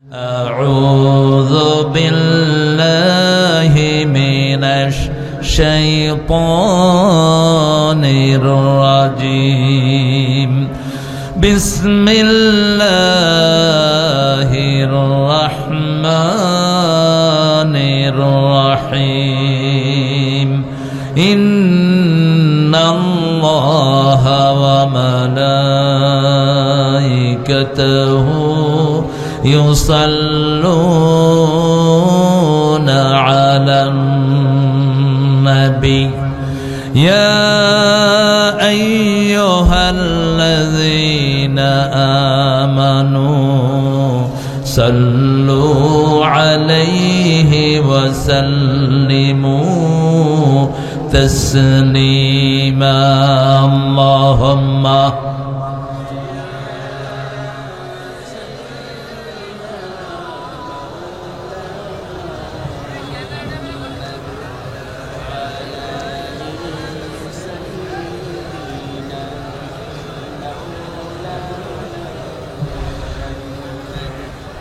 أعوذ بالله من الشيطان الرجيم بسم الله الرحمن الرحيم إن الله وملائكته يصلون على النبي يا أيها الذين آمنوا صلوا عليه وسلموا تسليما اللهم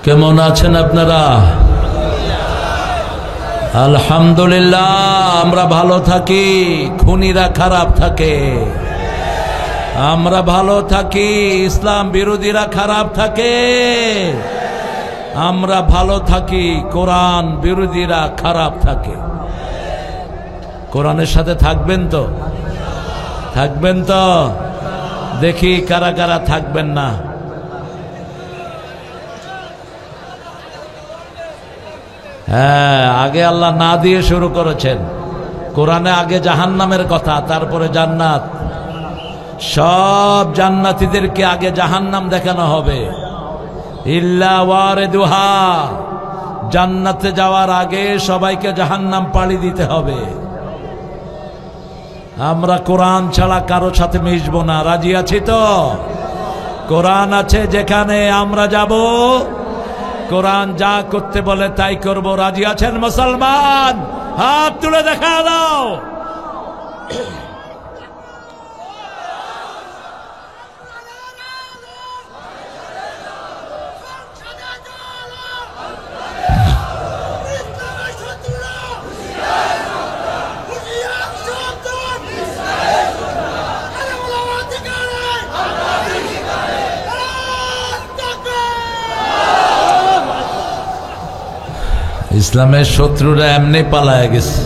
কেমন আছেন আপনারা? আলহামদুলিল্লাহ আমরা ভালো থাকি, খুনিরা খারাপ থাকে। আমরা ভালো থাকি, ইসলাম বিরোধীরা খারাপ থাকে। আমরা ভালো থাকি, কোরআন বিরোধীরা খারাপ থাকে। কোরআনের সাথে থাকবেন তো? থাকবেন তো? দেখি কারা কারা থাকবেন না। হ্যাঁ, আগে আল্লাহ না দিয়ে শুরু করেছেন। কোরআনে আগে জাহান্নামের কথা, তারপরে জান্নাত। সব জান্নাতীদেরকে আগে জাহান্নাম দেখানো হবে। ইল্লা ওয়ারিদুহা, জান্নাতে যাওয়ার আগে সবাইকে জাহান্নাম পাড়ি দিতে হবে। আমরা কোরআন ছাড়া কারো সাথে মিশবো না, রাজি আছি তো? কোরআন আছে যেখানে আমরা যাব, কোরআন যা করতে বলে তাই করব। রাজি আছেন মুসলমান? হাত তুলে দেখা দাও। ইসলামের শত্রুরা এমনি পালায় গেছে।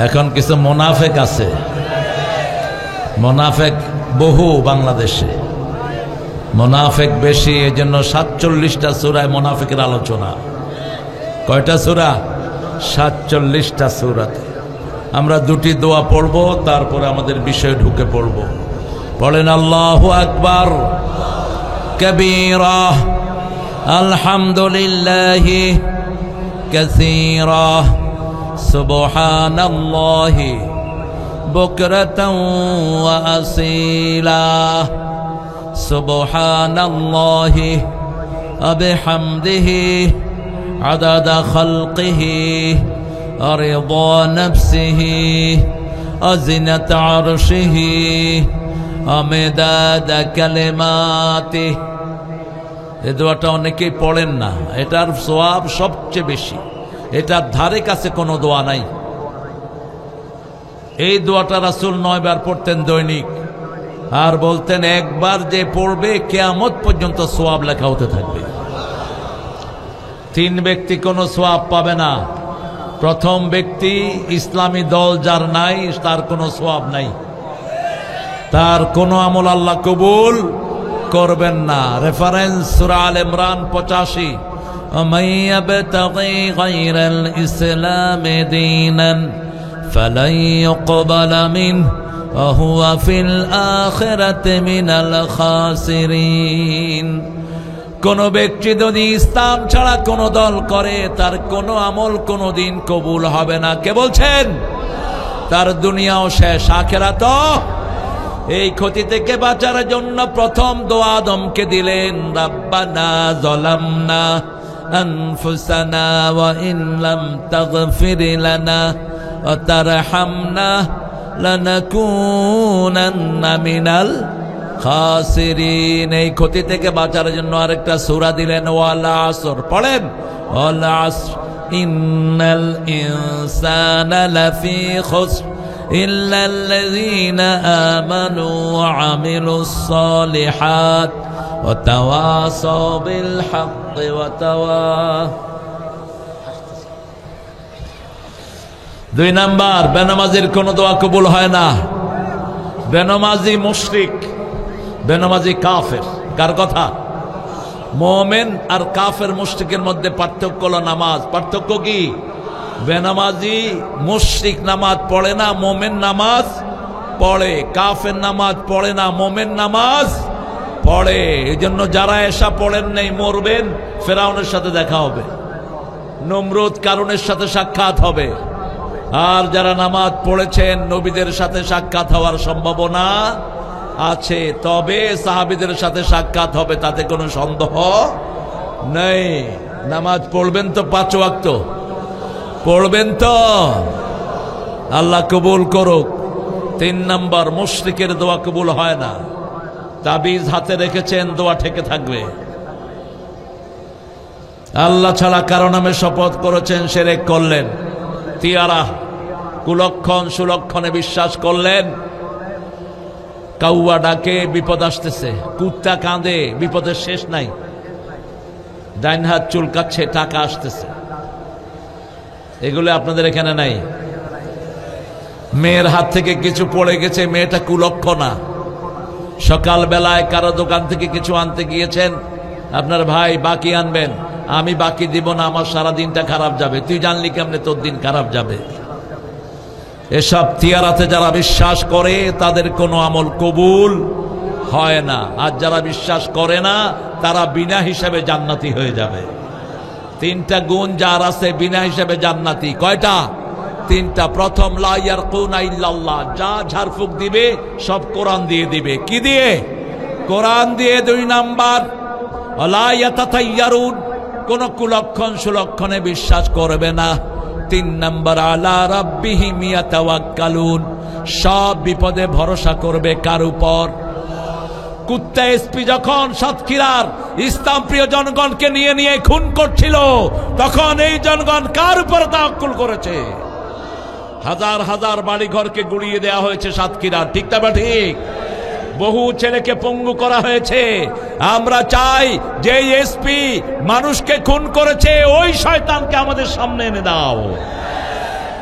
এখন কিছু মোনাফেক আছে, মোনাফেক বহু বাংলাদেশে, মোনাফেক বেশি। এই জন্য 47টা সূরায় মোনাফেকের আলোচনা। কয়টা সূরা? 47টা সূরাতে আমরা দুটি দোয়া পড়ব, তারপরে আমাদের বিষয়ে ঢুকে পড়ব। পড়েন আল্লাহু আকবার কবীরা আলহামদুলিল্লাহি كثيرا سبحان الله بكرة وأصيلا سبحان الله وبحمده عدد خلقه ورضا نفسه وزنة عرشه ومداد كلماته। এই দোয়াটা অনেকেই পড়েন না, এটার সওয়াব সবচেয়ে বেশি। এটার ধারে কাছে কোনো দোয়া নাই। এই দোয়াটা রাসূল 9 বার পড়তেন দৈনিক, আর বলতেন একবার যে পড়বে কিয়ামত পর্যন্ত সওয়াব লেখা হতে থাকবে। 3 ব্যক্তি কোনো সওয়াব পাবে না। প্রথম ব্যক্তি, ইসলামী দল যার নাই, তার কোনো সওয়াব নাই, তার কোনো আমল আল্লাহ কবুল করবেন না। রেফারেন্স সূরা আল ইমরান 85। ومن يبتغي غير الإسلام دينا فلن يقبل منه وهو في الآخرة من الخاسرين। কোন ব্যক্তি যদি ইসলাম ছাড়া কোন দল করে, তার কোন আমল কোনদিন কবুল হবে না। কে বলছেন? তার দুনিয়াও শেষ, আখিরাতও। এই ক্ষতি থেকে বাঁচার জন্য প্রথম দোয়া আদমকে দিলেন, রাব্বানা যালামনা আনফুসানা ওয়া ইন লাম তাগফির লানা ওয়া তারহামনা লানাকুনান্না মিনাল খাসিরিন। এই ক্ষতি থেকে বাঁচার জন্য আরেকটা সূরা দিলেন, ওয়াল আসর। পড়েন, ওয়াল আসর ইন্নাল ইনসানা লাফি খুসর ইল্লাল্লাযীনা আমানু ওয়া আমিলুস সালিহাত ওয়া তাওয়াসাউ বিল হাক্কি ওয়া দুই নাম্বার, বেনামাজির কোন দোয়া কবুল হয় না। বেনামাজি মুশরিক, বেনামাজি কাফের। কার কথা? মুমিন আর কাফের মুশরিকের মধ্যে পার্থক্য হলো নামাজ। পার্থক্য কি? বেনামাজি মুশরিক নামাজ পড়ে না, মুমিন নামাজ পড়ে। কাফের নামাজ পড়ে না, মুমিন নামাজ পড়ে। এই জন্য যারা এসা পড়েন নাই মরবেন, ফেরাউনের সাথে দেখা হবে, নমরুদ কারুনের সাথে সাক্ষাৎ হবে। আর যারা নামাজ পড়েছেন নবীদের সাথে সাক্ষাৎ হওয়ার সম্ভাবনা আছে, তবে সাহাবীদের সাথে সাক্ষাৎ হবে, তাতে কোনো সন্দেহ নেই। নামাজ পড়বেন তো, 5 ওয়াক্ত পড়বেন তো, আল্লাহ কবুল করুক। 3 নাম্বার, মুশরিকের দোয়া কবুল হয় না। তাবিজ হাতে রেখেছেন, দোয়া ঠেকে থাকবে। আল্লাহ ছাড়া কারো নামে শপথ করেছেন, শিরক করলেন। তিয়ারা, কুলক্ষণ সুলক্ষণে বিশ্বাস করলেন। কাউয়া ডাকে, বিপদ আসতেছে। কুত্তা কাঁদে, বিপদের শেষ নাই। ডাইন হাত চুলকাচ্ছে, টাকা আসতেছে। এগুলো আপনাদের এখানে নাই। মেয়ের হাত থেকে কিছু পড়ে গেছে, মেয়েটা কুলক্ষণা। সকাল বেলায় কারো দোকান থেকে কিছু আনতে গিয়েছেন, আপনার ভাই বাকি আনবেন, আমি বাকি দিব না, আমার সারা দিনটা খারাপ যাবে। তুই জানলি কেমনে তোর দিন খারাপ যাবে? এসব তিয়ারাতে যারা বিশ্বাস করে তাদের কোনো আমল কবুল হয় না। আর যারা বিশ্বাস করে না তারা বিনা হিসাবে জান্নাতি হয়ে যাবে। 3টা গুণ যার আছে বিনা হিসাবে জান্নাতি। কয়টা? 3টা। প্রথম, লা ইয়ারকুনা ইল্লাল্লাহ, যা ঝাড়ফুঁক দিবে সব কোরআন দিয়ে দিবে। কি দিয়ে? কোরআন দিয়ে। 2 নাম্বার, লা ইয়াতাতায়্যারুন, কোন কুলক্ষণ সুলক্ষণে বিশ্বাস করবে না। 3 নাম্বার, আলা রাব্বিহিম ইয়াতাওয়াক্কালুন, সব বিপদে ভরসা করবে কার উপর? কুত্তা এসপি যখন সাতক্ষীরার ইসলাম প্রিয় জনগণকে নিয়ে নিয়ে খুন করছিল, তখন এই জনগণ কার উপর তাওয়াক্কুল করেছে? হাজার হাজার বাড়িঘরকে গুড়িয়ে দেওয়া হয়েছে সাতক্ষীরার, ঠিক না ঠিক? বহু ছেলেকে পঙ্গু করা হয়েছে। আমরা চাই যে এসপি মানুষকে খুন করেছে, ওই শয়তানকে আমাদের সামনে এনে দাও।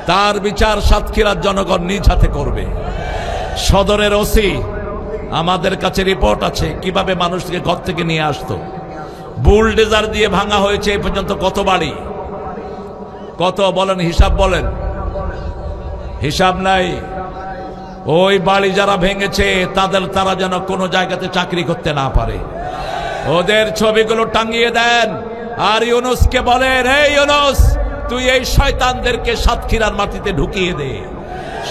তার বিচার সাতক্ষীরার জনগণ নিজ হাতে করবে। সদরের ওসি, আমাদের কাছে রিপোর্ট আছে কিভাবে মানুষকে ঘর থেকে নিয়ে আসতো। বুলডোজার দিয়ে ভাঙা হয়েছে এই পর্যন্ত কত বাড়ি, কত বলেন, হিসাব বলেন, হিসাব নাই। ওই বাড়ি যারা ভেঙেছে তারা যেন কোনো জায়গাতে চাকরি করতে না পারে। ওদের ছবিগুলো টাঙিয়ে দেন। আর ইউনুসকে বলেন, এই ইউনুস, তুই এই শয়তানদেরকে সাতক্ষীরার মাটিতে ঢুকিয়ে দে।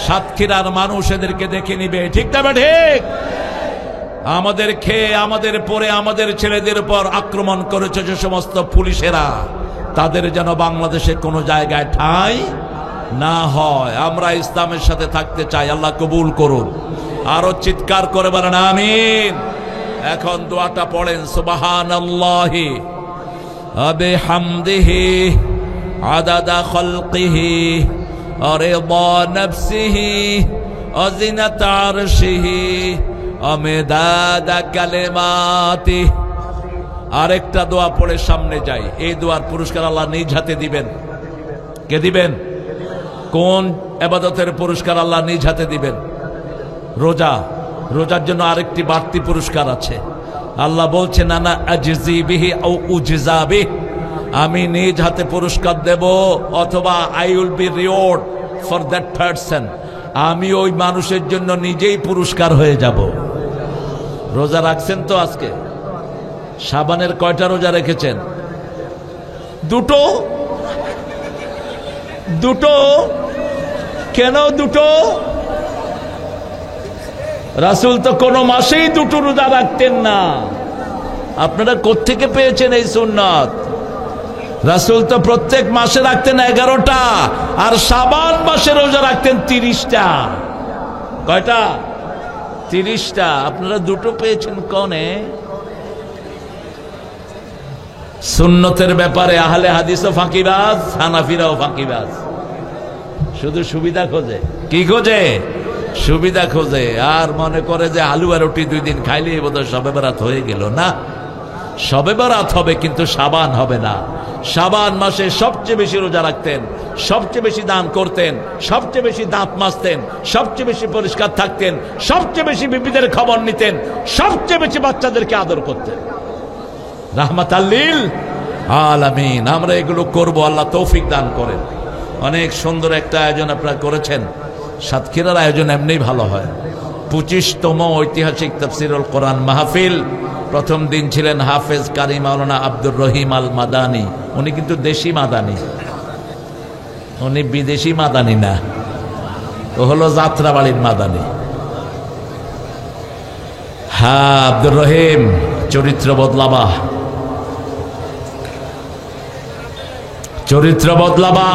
সাতক্ষীরার মানুষ এদেরকে দেখে নিবে, ঠিক না ঠিক? আমাদের খেয়ে, আমাদের পরে, আমাদের ছেলেদের উপর আক্রমণ করেছে যে সমস্ত পুলিশেরা, তাদের যেন বাংলাদেশে কোনো জায়গায় ঠাঁই না হয়। আমরা ইসলামের সাথে থাকতে চাই, আল্লাহ কবুল করুন। আরো চিৎকার করে বলেন আমিন। এখন দোয়াটা পড়েন, সুবহানাল্লাহি ওয়া বিহামদিহি আদাদা খালকিহি ওয়া রিদা নাফসিহি ওয়া জিনাতা আরশিহি ওয়া মিদাদা কালিমাতিহি। আরেকটা দোয়া পড়ে সামনে যাই। এই দোয়ার পুরস্কার আল্লাহ নিজ হাতে দিবেন। কে দিবেন? কোন ইবাদতের পুরস্কার আল্লাহ নিজ হাতে দিবেন? রোজা। রোজার জন্য আরেকটি বাড়তি পুরস্কার আছে। আল্লাহ বলছেন, আনা আজজি বিহি আও উজজা বিহি, আমি নিজ হাতে পুরস্কার দেব, অথবা I will be reward for that person, আমি ওই মানুষের জন্য নিজেই পুরস্কার হয়ে যাব। রোজা রাখছেন তো? আজকে শাবানের কয়টা রোজা রেখেছেন? দুটো। দুটো কেন? দুটো? রাসূল তো কোনো মাসেই দুটো রোজা রাখতেন না। আপনারা কোত্থেকে পেয়েছেন এই সুন্নাত? রাসূল তো প্রত্যেক মাসে রাখতেন 11টা, আর শাবান মাসে রোজা রাখতেন 30টা। কয়টা? 30টা, আপনারা দুটো পেয়েছেন কনে? সুন্নতের ব্যাপারে আহলে হাদিসও ফাঁকিবাজ, হানাফিরাও ফাঁকিবাজ। শুধু সুবিধা খোঁজে। কি খোঁজে? সুবিধা খোঁজে। আর মনে করে যে আলু আর রুটি 2 দিন খাইলে বোধহয় শবে বরাত হয়ে গেল। না, শবে বরাত হবে কিন্তু সাবান হবে না। সাবান মাসে সবচেয়ে বেশি রোজা রাখতেন, সবচেয়ে বেশি দান করতেন, সবচেয়ে বেশি দাঁত মাজতেন, সবচেয়ে বেশি পরিষ্কার থাকতেন, সবচেয়ে বেশি বিবিদের খবর নিতেন, সবচেয়ে বেশি বাচ্চাদেরকে আদর করতেন। রাহমাতাল লিল আলামিন। আমরা এগুলো করব, আল্লাহ তৌফিক দান করেন। অনেক সুন্দর একটা আয়োজন আপনারা করেছেন। সাতক্ষীরার আয়োজন এমনিই ভালো হয়। 25তম ঐতিহাসিক তাফসীরুল কোরআন মাহফিল। প্রথম দিন ছিলেন হাফেজ কারি মাওলানা আব্দুর রহিম আল মাদানী। উনি কিন্তু দেশি মাদানী, উনি বিদেশি মাদানী না, ও হলো যাত্রাবাড়ির মাদানী। হ্যাঁ, আব্দুর রহিম, চরিত্র বদলাবা, চরিত্র বদলাবা।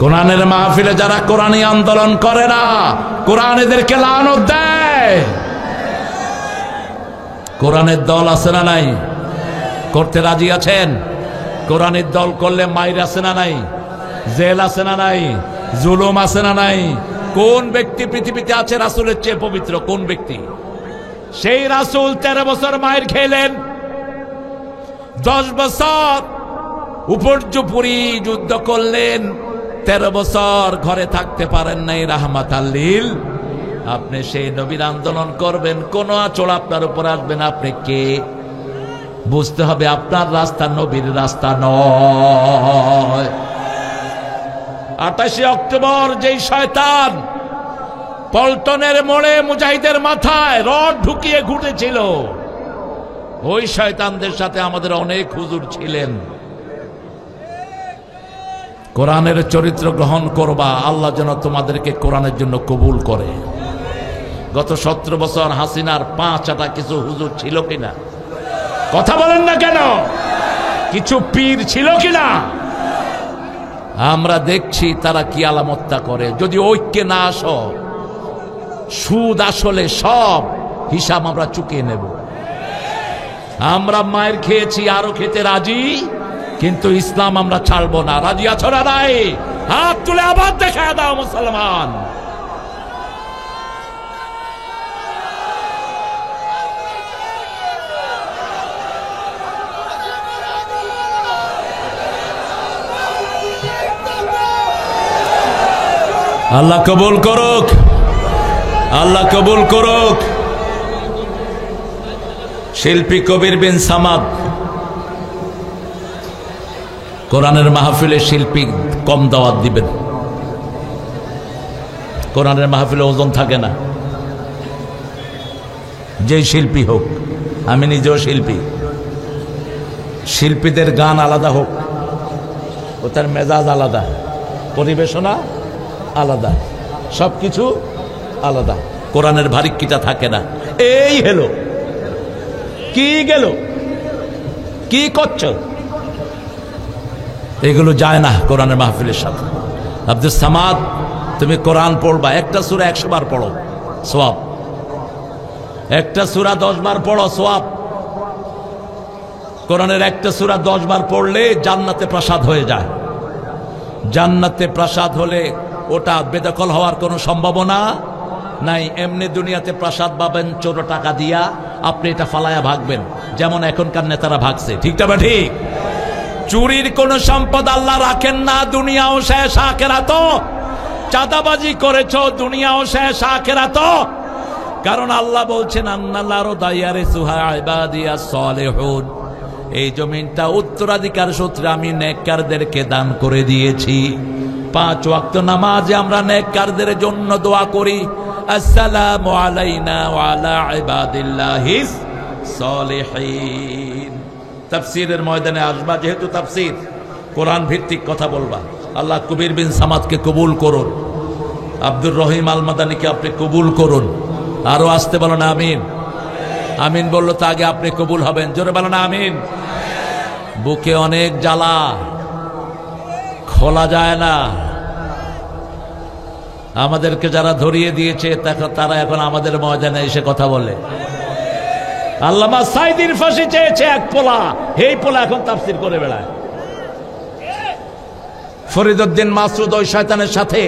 কোরআনের মাহফিলে যারা কোরআনী আন্দোলন করে না, কোরআন এদেরকে লানত দেয়। কোরআনের দল আছে না নাই? করতে রাজি আছেন? কোরআনের দল করলে মাইর আছে না নাই? জেল আছে না নাই? জুলুম আছে না নাই? কোন ব্যক্তি পৃথিবীতে আছে রাসূলের চেয়ে পবিত্র? কোন ব্যক্তি? সেই রাসূল 13 বছর মাইর খেলেন, 10 বছর উপর্যুপুরি যুদ্ধ করলেন, 13 বছর ঘরে থাকতে পারেন নাই। রাহমাতাল লিল। আপনি সেই নবীর আন্দোলন করবেন, কোন আঁচড় আপনার উপর আসবে না। আপনি কে? বুঝতে হবে আপনার রাস্তা নবীর রাস্তা নয়। 28 অক্টোবর যেই শয়তান পল্টনের মোড়ে মুজাহিদের মাথায় রড ঢুকিয়ে ঘুরেছিল, ওই শয়তানদের সাথে আমাদের অনেক হুজুর ছিলেন। কোরআনের চরিত্র গ্রহণ করবা, আল্লাহ যেন তোমাদেরকে কোরআনের জন্য কবুল করে। গত 17 বছর হাসিনার 5 আটা কিছু হুজুর ছিল কিনা? কথা বলেন না কেন? কিছু পীর ছিল কিনা? আমরা দেখছি তারা কি আলামতটা করে। যদি ঐক্যে না আসো, সুদ আসলে সব হিসাব আমরা চুকিয়ে নেব। আমরা মায়ের খেয়েছি, আরো খেতে রাজি, কিন্তু ইসলাম আমরা ছাড়বো না। রাজি আছো না নাই? হাত তুলে আবার দেখায় দাও মুসলমান। আল্লাহ কবুল করুক, আল্লাহ কবুল করুক। শিল্পী কবির বিন সামাদ, কোরআনের মাহফিলে শিল্পী কম দাওয়াত দিবেন। কোরআনের মাহফিলে ওজন থাকে না, যেই শিল্পী হোক। আমি নিজেও শিল্পী। শিল্পীদের গান আলাদা হোক, ও তার মেজাজ আলাদা, পরিবেশনা আলাদা, সবকিছু আলাদা। কোরআনের ভারিক্কিটা থাকে না। এই হেলো, কি গেল, কি করছো, এগুলো যায় না কোরআনের মাহফিলের সাথে। আব্দুল সামাদ, তুমি কোরআন পড়বা, একটা সূরা 100 বার পড়ো, সওয়াব। একটা সূরা 10 বার পড়ো, সওয়াব। কোরআনের একটা সূরা 10 বার পড়লে জান্নাতে প্রাসাদ হয়ে যায়। জান্নাতে প্রাসাদ হলে ওটা বেদখল হওয়ার কোনো সম্ভাবনা নাই। এমনি দুনিয়াতে প্রাসাদ পাবেন 14 টাকা দিয়া, আপনি এটা ফালায়া ভাগবেন, যেমন এখনকার নেতারা ভাগছে। ঠিকটা বা ঠিক? চুরির কোন সম্পদ আল্লাহ রাখেন না, দুনিয়াও শেষ আখিরাত। চাঁদাবাজি করেছো, দুনিয়াও শেষ আখিরাত। কারণ আল্লাহ বলছেন আন্নাল আরদা ইয়ারিসুহা ইবাদিয়াস সালিহুন, এই জমিনটা উত্তরাধিকার সূত্রে আমি নেককারদেরকে দান করে দিয়েছি। 5 ওয়াক্ত নামাজে আমরা নেককারদের জন্য দোয়া করি, আসসালামু আলাইনা ওয়া আলা ইবাদিল্লাহিস সালিহিন। তাফসীরের ময়দানে আসবা, যেহেতু তাফসীর কোরআন ভিত্তিক কথা বলবা। আল্লাহ কবির বিন সামাদকে কবুল করুন, আব্দুর রহিম আল মাদানীকে আপনি কবুল করুন। আরো আসতে বলো না আমিন। আমিন বললো তো আগে আপনি কবুল হবেন, জোরে বলো না আমিন। বুকে অনেক জ্বালা, খোলা যায় না। আমাদেরকে যারা ধরিয়ে দিয়েছে তারা এখন আমাদের ময়দানে এসে কথা বলে। আল্লামা সাইদির ফাঁসি চেয়েছে এক পোলা, এই পোলা এখন তাফসীর করে বেড়ায়। ফরিদউদ্দিন মাসুদ ওই শয়তানের সাথে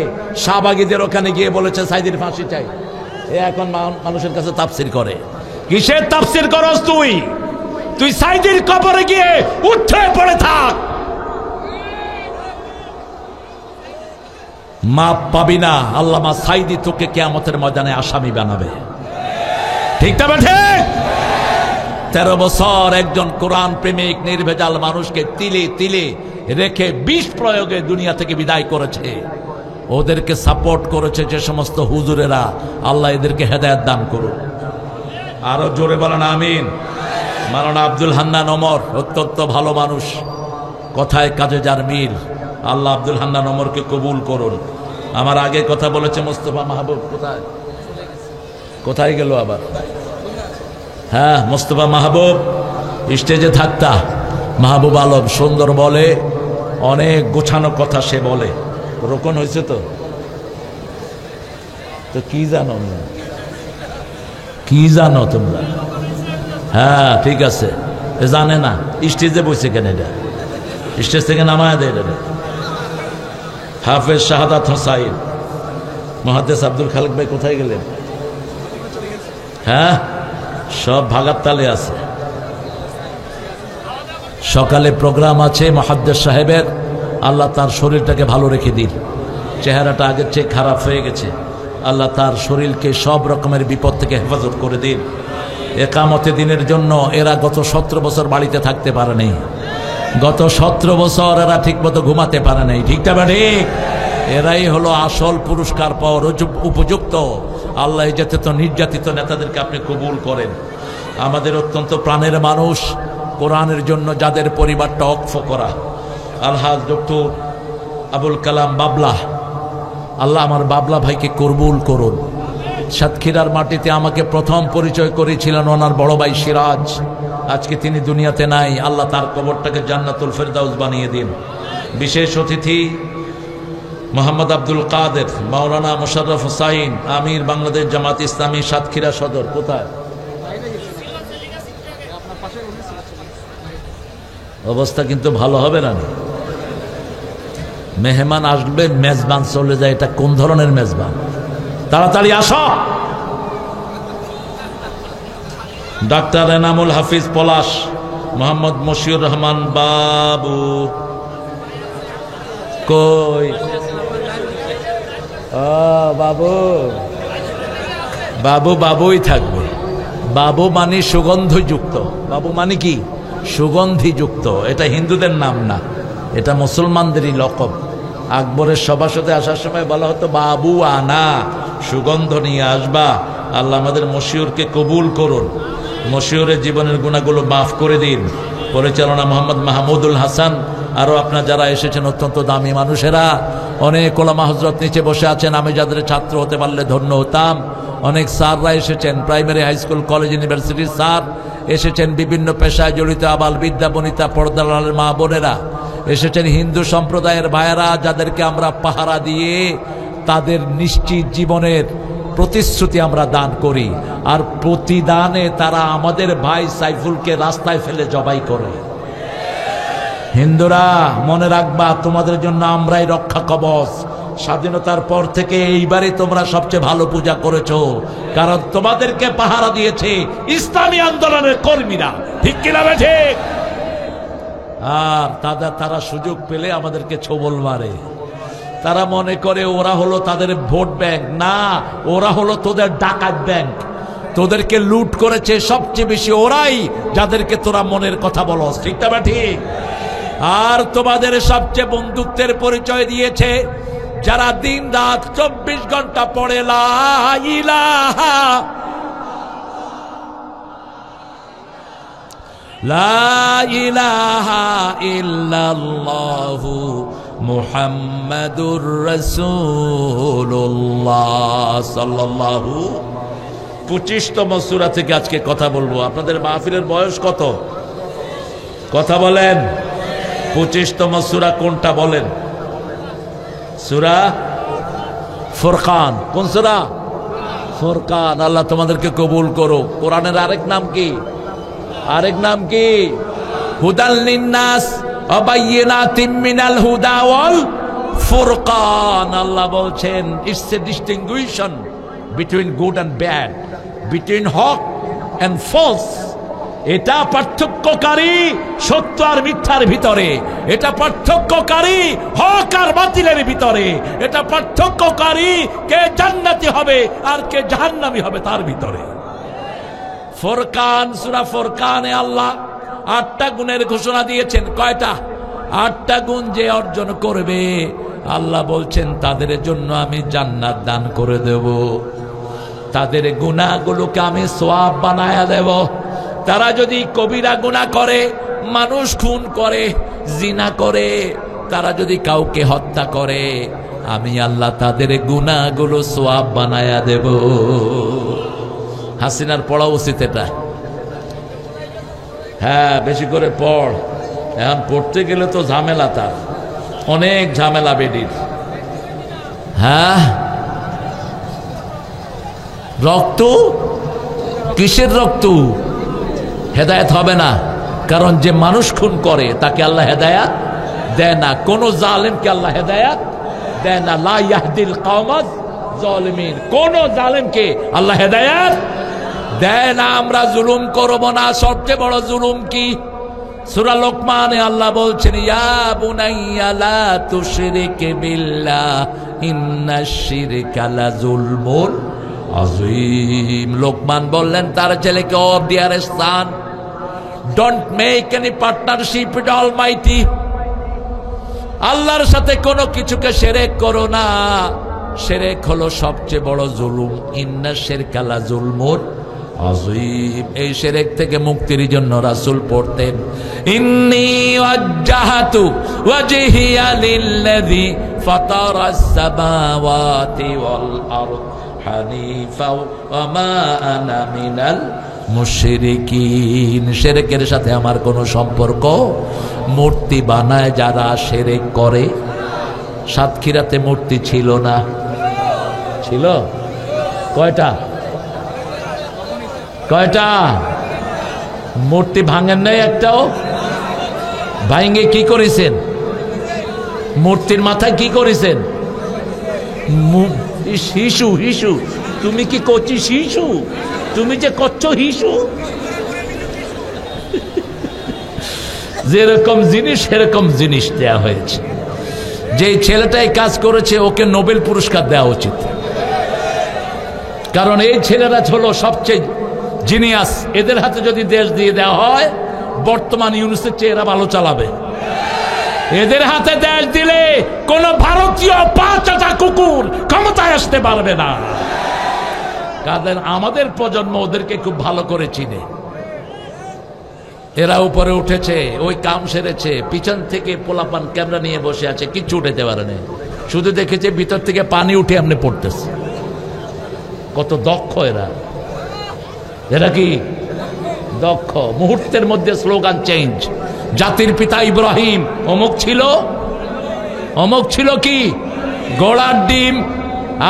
শাহবাগীদের ওখানে গিয়ে বলেছে সাইদির ফাঁসি চাই, এ এখন মানুষের কাছে তাফসীর করে। কিসের তাফসীর করস তুই? তুই সাইদির কবরে গিয়ে উঠে পড়ে থাক, মাপ পাবি না। আল্লামা সাইদি তোকে কিয়ামতের ময়দানে আসামি বানাবে, ঠিক না ঠিক? 13 বছর একজন কোরআন প্রেমিক নির্ভেজাল মানুষকে তিলে তিলে রেখে বিষ প্রয়োগে দুনিয়া থেকে বিদায় করেছে। ওদেরকে সাপোর্ট করেছে যে সমস্ত হুজুরেরা, আল্লাহ এদেরকে হেদায়েত দান করুন। আরো জোরে বলেন আমিন। মাওলানা আব্দুল হান্নান ওমর অত্যন্ত ভালো মানুষ, কথায় কাজে যার মিল। আল্লাহ আব্দুল হান্নান ওমরকে কবুল করুন। আমার আগে কথা বলেছে মোস্তফা মাহবুব, কোথায় কোথায় গেল আবার? হ্যাঁ, মোস্তফা মাহবুব স্টেজে থাকতা। মাহবুব আলম সুন্দর বলে, অনেক গোছানো কথা সে বলে। রোকন হয়েছে তো কি জানো, কি জানো তোমরা? হ্যাঁ ঠিক আছে, জানে না স্টেজে বসে কেন, এটা স্টেজ থেকে নামায় দেয়। এটা হাফেজ শাহাদাত হোসাইন, মুহাদ্দিস আব্দুল খালেক ভাই কোথায় গেলেন? হ্যাঁ, সব ভাগার তালে আছে। সকালে প্রোগ্রাম আছে মুহাদ্দিস সাহেবের, আল্লাহ তার শরীরটাকে ভালো রেখে দিন। চেহারাটা আগের চেয়ে খারাপ হয়ে গেছে, আল্লাহ তার শরীরকে সব রকমের বিপদ থেকে হেফাজত করে দিন। একামতে দিনের জন্য এরা গত 17 বছর বাড়িতে থাকতে পারে নাই, গত 17 বছর এরা ঠিকমতো ঘুমাতে পারে নাই, ঠিক না ঠিক? এরাই হলো আসল পুরস্কার পাওয়ার উপযুক্ত। আল্লাহ যাতে নির্যাতিত নেতাদেরকে আপনি কবুল করেন। আমাদের অত্যন্ত প্রাণের মানুষ, কোরআনের জন্য যাদের পরিবারটা অক্ষ করা, আলহাজ ডক্টর আবুল কালাম বাবলা, আল্লাহ আমার বাবলা ভাইকে কবুল করুন। সাতক্ষীরার মাটিতে আমাকে প্রথম পরিচয় করেছিলেন ওনার বড় ভাই সিরাজ, আজকে তিনি দুনিয়াতে নাই। আল্লাহ তার কবরটাকে জান্নাতুল ফেরদাউস বানিয়ে দিন। বিশেষ অতিথি মোহাম্মদ আব্দুল কাদের, মাওলানা মোশাররফ হোসাইন, আমির বাংলাদেশ জামাত ইসলামী সাতক্ষীরা সদর। কোথায়? অবস্থা কিন্তু ভালো হবে না। মেহমান আসবে, মেজবান চলে যায়, এটা কোন ধরনের মেজবান? তাড়াতাড়ি আসো। ডাক্তার এনামুল হাফিজ পলাশ, মোহাম্মদ মশিউর রহমান বাবু কই? বাবু বাবু বাবুই থাকবে। বাবু মানে সুগন্ধযুক্ত। বাবু মানে কি? সুগন্ধিযুক্ত। এটা হিন্দুদের নাম না, এটা মুসলমানদেরই লকব। আকবরের সভাসদে আসার সময় বলা হতো বাবু আনা, সুগন্ধ নিয়ে আসবা। আল্লাহ আমাদের মশিউরকে কবুল করুন, মশিউরের জীবনের গুণাগুলো মাফ করে দিন। পরিচালনা মোহাম্মদ মাহমুদুল হাসান। আরো আপনার যারা এসেছেন অত্যন্ত দামি মানুষেরা, অনেক ওলামা হযরত নিচে বসে আছেন, আমি যাদের ছাত্র হতে পারলে ধন্য হতাম। অনেক স্যাররা এসেছেন, প্রাইমারি, হাই স্কুল, কলেজ, ইউনিভার্সিটির স্যার এসেছেন, বিভিন্ন পেশায় জড়িত আবাল বিদ্যা বনিতা পর্দার মা বোনেরা এসেছেন, হিন্দু সম্প্রদায়ের ভাইয়েরা যাদেরকে আমরা পাহারা দিয়ে তাদের নিশ্চিত জীবনের প্রতিশ্রুতি আমরা দান করি, আর প্রতিদানে তারা আমাদের ভাই সাইফুলকে রাস্তায় ফেলে জবাই করে। হিন্দুরা মনে রাখবা, তোমাদের জন্য আমরাই রক্ষা কবচ। স্বাধীনতার পর থেকে এইবারে তোমরা সবচেয়ে ভালো পূজা করেছো, কারণ তোমাদেরকে পাহারা দিয়েছে ইসলামী আন্দোলনের কর্মীরা, ঠিক কিনা ঠিক? আর তারা সুযোগ পেলে আমাদেরকে ছোবল মারে। তারা মনে করে ওরা হলো তাদের ভোট ব্যাংক। না, ওরা হলো তোদের ডাকাত ব্যাংক। তোদেরকে লুট করেছে সবচেয়ে বেশি ওরাই, যাদেরকে তোরা মনের কথা বলস, ঠিক না ঠিক? আর তোমাদের সবচেয়ে বন্ধুত্বের পরিচয় দিয়েছে যারা দিন রাত 24 ঘন্টা পড়ে লা ইলাহা ইল্লাল্লাহু মুহাম্মাদুর রাসূলুল্লাহ সাল্লাল্লাহু। 25তম সূরা থেকে আজকে কথা বলবো। আপনাদের মাহফিলের বয়স কত? কথা বলেন। 25তম সূরা কোনটা বলেন? সূরা ফুরকান। কোন সূরা? ফুরকান। আল্লাহ তোমাদেরকে কবুল করো। কোরআনের আরেক নাম কি? আরেক নাম কি? হুদাল লিন্নাস ওয়া বাইয়িনাতিম মিনাল হুদা ওয়াল ফুরকান। আল্লাহ বলছেন it's a distinction between good and bad, between হক এন্ড ফলস। এটা পার্থক্যকারী সত্য আর মিথ্যার ভিতরে, এটা পার্থক্যকারী হক আর বাতিলের ভিতরে, এটা পার্থক্যকারী কে জান্নাতি হবে আর কে জাহান্নামী হবে তার ভিতরে। ফুরকান, সূরা ফুরকানে আল্লাহ 8টা গুণের ঘোষণা দিয়েছেন। কয়টা? 8টা গুণ যে অর্জন করবে আল্লাহ বলছেন তাদের জন্য আমি জান্নাত দান করে দেব, তাদের গুনাহগুলোকে আমি সওয়াব বানায়া দেব। তারা যদি কবিরা গুনাহ করে, মানুষ খুন করে, জিনা করে, তারা যদি কাউকে হত্যা করে, আমি আল্লাহ তাদের গুনাহগুলো সওয়াব বানায়া দেব। হাসিনার পড়া উচিত এটা। হ্যাঁ, বেশি করে পড়। এখন পড়তে গেলে তো ঝামেলা, তার অনেক ঝামেলা বেডির। হ্যাঁ, রক্ত কিসের রক্ত? হেদায়েত হবে না, কারণ যে মানুষ খুন করে তাকে আল্লাহ হেদায়েত দেয় না। কোন জালেমকে আল্লাহ হেদায়েত দেয় না। লা ইয়াহদিল কওমাজ জালিমিন। কোন জালেমকে আল্লাহ হেদায়েত দেয় না। আমরা জুলুম করব না। সবচেয়ে বড় জুলুম কি? সূরা লোকমানে আল্লাহ বলছেন ইয়া বুনাইয়া লা তুশরিক বিল্লাহ ইন্নাশ শিরকা লাযুলমুন আযীম। লোকমান বললেন তার ছেলেকে, O dear son, don't make any partnership with almighty. আল্লাহর সাথে কোনো কিছুকে শিরক করো না। শিরক হলো সবচেয়ে বড় জুলুম। ইন্নাশ শিরকা লাযুলমুন আযীম। এই শিরক থেকে মুক্তির জন্য রাসূল পড়তেন ইন্নী ওয়াজ্জাহাতু ওয়াজহিয়া লিল্লাযী ফাতারাস সামাওয়াতি ওয়াল আরদ হানিফা ওয়া মা আনা মিনাল মুশরিকিন। শিরকের সাথে আমার কোনো সম্পর্ক। মূর্তি বানায় যারা শিরক করে। সাতক্ষীরাতে মূর্তি ছিল না? ছিল। কয়টা? কয়টা? মূর্তি ভাঙেন নাই একটাও? ভাঙে কি করেছেন? মূর্তির মাথায় কি করেছেন? হিসু। হিসু? তুমি কি করছিস হিসু? তুমি যে করছো হিসু। যেরকম জিনিস সেরকম জিনিস দেয়া হয়েছে। যে ছেলেটাই কাজ করেছে ওকে নোবেল পুরস্কার দেওয়া উচিত, কারণ এই ছেলেরা হলো সবচেয়ে জিনিয়াস। এদের হাতে যদি দেশ দিয়ে দেওয়া হয়, বর্তমান ইউনিসেফের চেয়ে এরা ভালো চালাবে। এদের হাতে দেশ দিলে কোন ভারতীয় পাঁচটা কুকুর ক্ষমতায় আসতে পারবে না। কারণ আমাদের প্রজন্ম ওদেরকে খুব ভালো করে চিনে। এরা উপরে উঠেছে, ওই কাম সেরেছে, পিছন থেকে পোলাপান ক্যামেরা নিয়ে বসে আছে, কিচ্ছু উঠাতে পারেনি। শুধু দেখেছে ভিতর থেকে পানি উঠে এমনি পড়তেছে। কত দক্ষ এরা! এরা কি দক্ষ! মুহূর্তের মধ্যে স্লোগান চেঞ্জ। জাতির পিতা ইব্রাহিম অমুক ছিল, অমুক ছিল কি গোড়ার ডিম।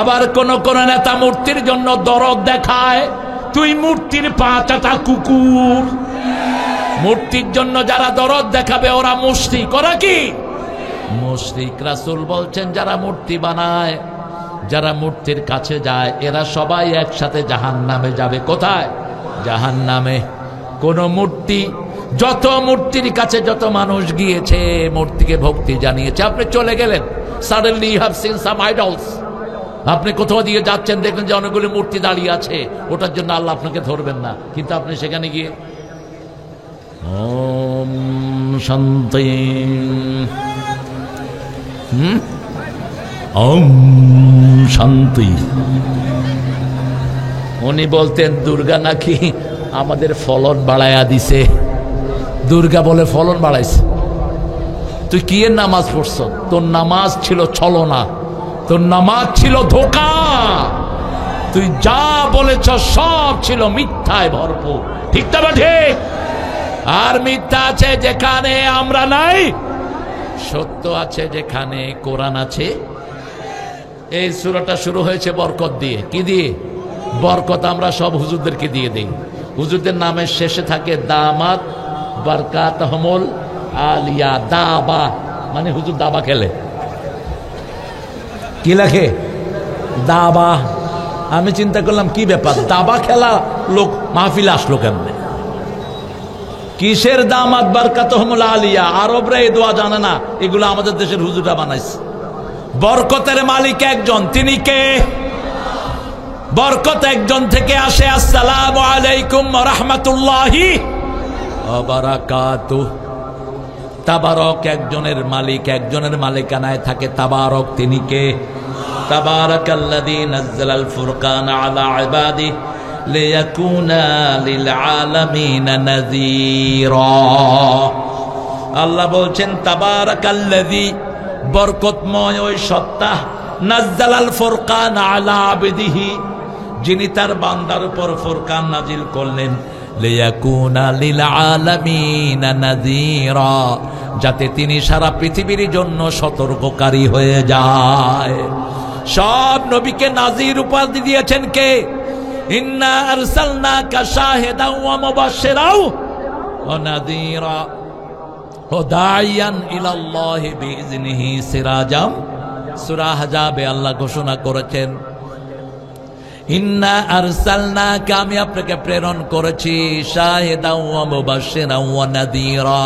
আবার কোন কোন নেতা মূর্তির জন্য দরদ দেখায়, তুই মূর্তির পাঁচটা কুকুর। মূর্তির জন্য যারা দরদ দেখাবে ওরা মুশরিক। ওরা কি মুশরিক? রাসূল বলছেন যারা মূর্তি বানায়, যারা মূর্তির কাছে যায়, এরা সবাই একসাথে জাহান্নামে যাবে। কোথায়? জাহান্নামে। কোন মূর্তি, যত মূর্তির কাছে যত মানুষ গিয়েছে, মূর্তিকে ভক্তি জানিয়েছে, আপনি চলে গেলেন, suddenly you have seen some idols. আপনি কোথাও দিয়ে যাচ্ছেন, দেখলেন যে অনেকগুলি মূর্তি দাঁড়িয়ে আছে, ওটার জন্য আল্লাহ আপনাকে ধরবেন না। কিন্তু আপনি সেখানে গিয়ে ওম শান্তি ওম শান্তি। উনি বলতেন দুর্গা নাকি আমাদের ফলন বাড়ায়া দিছে। দুর্গা বলে ফলন বাড়াইছে। তুই কি এর নামাজ পড়ছ? তোর নামাজ ছিল ছলনা, তোর নামাজ ছিল ধোঁকা। তুই যা বলেছ সব ছিল মিথ্যায় ভরপুর। ঠিক না? ঠিক। আর মিথ্যা আছে যেখানে আমরা নাই, সত্য আছে যেখানে কোরআন আছে। এই সূরাটা শুরু হয়েছে বরকত দিয়ে। কি দিয়ে? বরকত আমরা সব হুজুরদেরকে দিয়ে দিই। হুজুরদের নামের শেষে থাকে দামাত বারকাতহুমুল আলিয়া। দাবা মানে হুজুর দাবা খেলে। কি লেখে? দাবা। আমি চিন্তা করলাম কি ব্যাপার, দাবা খেলা লোক মাহফিলে আসলো কেমনে? কিসের দামাত বারকাতহুমুল আলিয়া? আরবরা এই দোয়া জানে না, এগুলো আমাদের দেশের হুজুররা বানাইছে। বরকতের মালিক একজন, তিনি কে? বরকত একজন থেকে আসে, আসসালামু আলাইকুম ওয়া রাহমাতুল্লাহি ওয়া বারাকাতুহু। তাবারক একজনের মালিক, একজনের মালিকানায় থাকে তাবারক, তিনি কে? তাবারাকাল্লাযী নাযালাল ফুরকানা আলা ইবাদিহি লিয়াকুনা লিল আলামিনা নাযীরা। আল্লাহ বলছেন তাবারাকাল্লাযী, বরকতময় ওই সত্তা, নাযালাল ফুরকানা আলা আবদিহি, যিনি তার বান্দার উপর ফুরকান নাজিল করলেন, লিয়াকুনা লিল আলামিনা নাযীরা, যাতে তিনি সারা পৃথিবীর জন্য সতর্ককারী হয়ে যায়। সব নবীকে নাজির উপাধি দিয়েছেন কে? ইন্না আরসালনাকা শাহিদাও ওয়া মুবাশশিরাও ওয়া নাযীরা ওয়া দাইয়ান ইলাল্লাহি বিইজনিহি সিরাজাম। সূরা আহজাবে আল্লাহ ঘোষণা করেছেন, ইন্না আরসালনাকা, আমি আপনাকে প্রেরণ করেছি, শাহিদাও ওয়া মুবাশশিরাও ওয়া নাযীরা,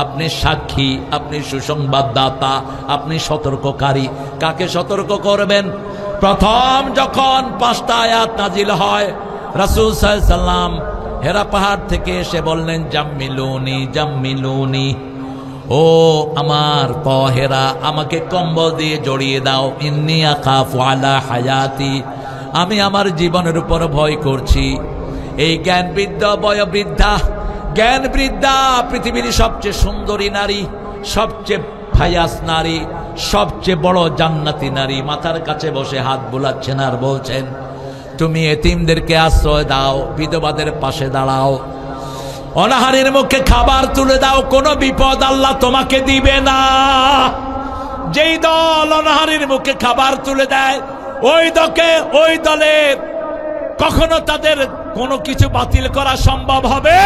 আপনি সাক্ষী, আপনি সুসংবাদদাতা, আপনি সতর্ককারী। কাকে সতর্ক করবেন? প্রথম যখন 5টা আয়াত নাজিল হয়, রাসূল সাল্লাল্লাহু আলাইহি সাল্লাম হেরা পাহাড় থেকে এসে বললেন, জাম্মিলুনি জাম্মিলুনি, ও আমার তহেরা, আমাকে কম্বল দিয়ে জড়িয়ে দাও। ইন্নী আখাফু আলা হায়াতি, আমি আমার জীবনের উপর ভয় করছি। এই জ্ঞানবৃদ্ধ বয়োবৃদ্ধা, জ্ঞানবৃদ্ধা পৃথিবীর সবচেয়ে সুন্দরী নারী, সবচেয়ে ফায়াস নারী, সবচেয়ে বড় জান্নাতি নারী, মাথার কাছে বসে হাত বুলাচ্ছেন আর বলছেন, তুমি এতিমদেরকে আশ্রয় দাও, বিধবাদের পাশে দাঁড়াও, অনাহারের মুখে খাবার তুলে দাও, কোনো বিপদ আল্লাহ তোমাকে দিবে না। যেই দল অনাহারের মুখে খাবার তুলে দেয়, ওই দলে কখনো তাদের কোনো কিছু বাতিল করা সম্ভব হবে?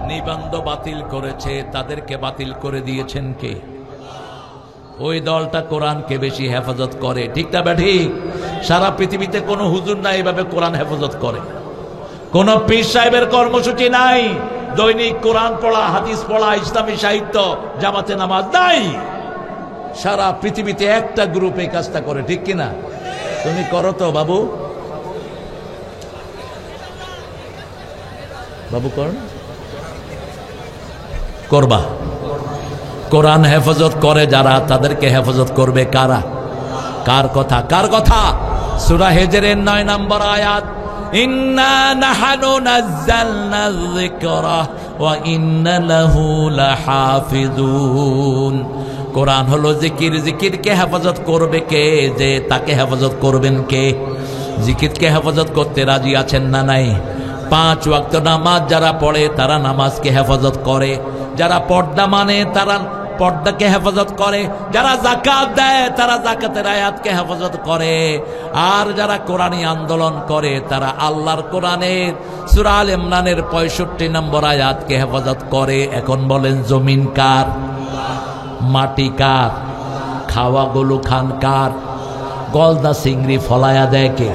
নিবন্ধ বাতিল করেছে, তাদেরকে বাতিল করে দিয়েছেন কে? ওই দলটা কোরআনকে বেশি হেফাজত করে। ঠিক না ব্যাঠিক? সারা পৃথিবীতে কোনো হুজুর নাই এভাবে কোরআন হেফাজত করে, কোন পীর সাহেবের কর্মসূচি নাই, দৈনিক কোরআন পড়া, হাদিস পড়া, ইসলামী সাহিত্য, জামাতে নামাজ নাই। সারা পৃথিবীতে একটা গ্রুপ এই কাজটা করে। ঠিক কিনা? তুমি করো তো বাবু? বাবু কর, করবা। কোরআন হেফাজত করে যারা, তাদেরকে হেফাজত করবে কারা? কার কথা? কার কথা? সূরা হিজরের 9 নম্বর আয়াত, ইন্না নাহনু নাযালনা যিকরা ওয়া ইন্না লাহু লাহাফিজুন। কোরআন হলো জিকির, জিকিরকে হেফাজত করবে কে? যে তাকে হেফাজত করবেন কে? জিকিরকে হেফাজত করতে রাজি আছেন না নাই? 5 ওয়াক্ত নামাজ যারা পড়ে তারা নামাজকে হেফাজত করে, যারা পর্দা মানে তারা পর্দাকে হেফাজত করে, যারা যাকাত দেয় তারা যাকাতের আয়াতকে হেফাজত করে, আর যারা কোরআনী আন্দোলন করে তারা আল্লাহর কোরআনের সূরা আল ইমরানের 65 নম্বর আয়াতকে হেফাজত করে। এখন বলেন, জমিন কার? মাটি কার? খাওয়া গলু খান কার? গলদা চিংড়ি ফলায়া দেয় কে?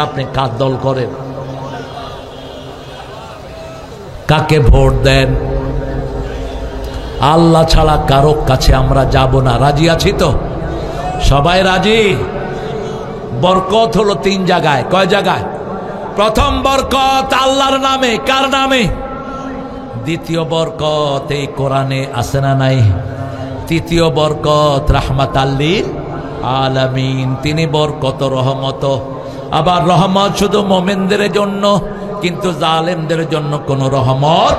আপনি কার দল করেন? কাকে ভোট দেন? আল্লাহ ছাড়া কারো কাছে আমরা যাব না। রাজি আছি তো? সবাই রাজি? বরকত হলো 3 জায়গায়। কয় জায়গায়? প্রথম বরকত আল্লাহর নামে। কার নামে? দ্বিতীয় বরকত এই কোরআনে আছে না নাই? তৃতীয় বরকত রাহমাতাল লিল আলামিন, তিনি বরকত রহমত। আবার রহমত শুধু মুমিনদের জন্য, কিন্তু জালেমদের জন্য কোনো রহমত।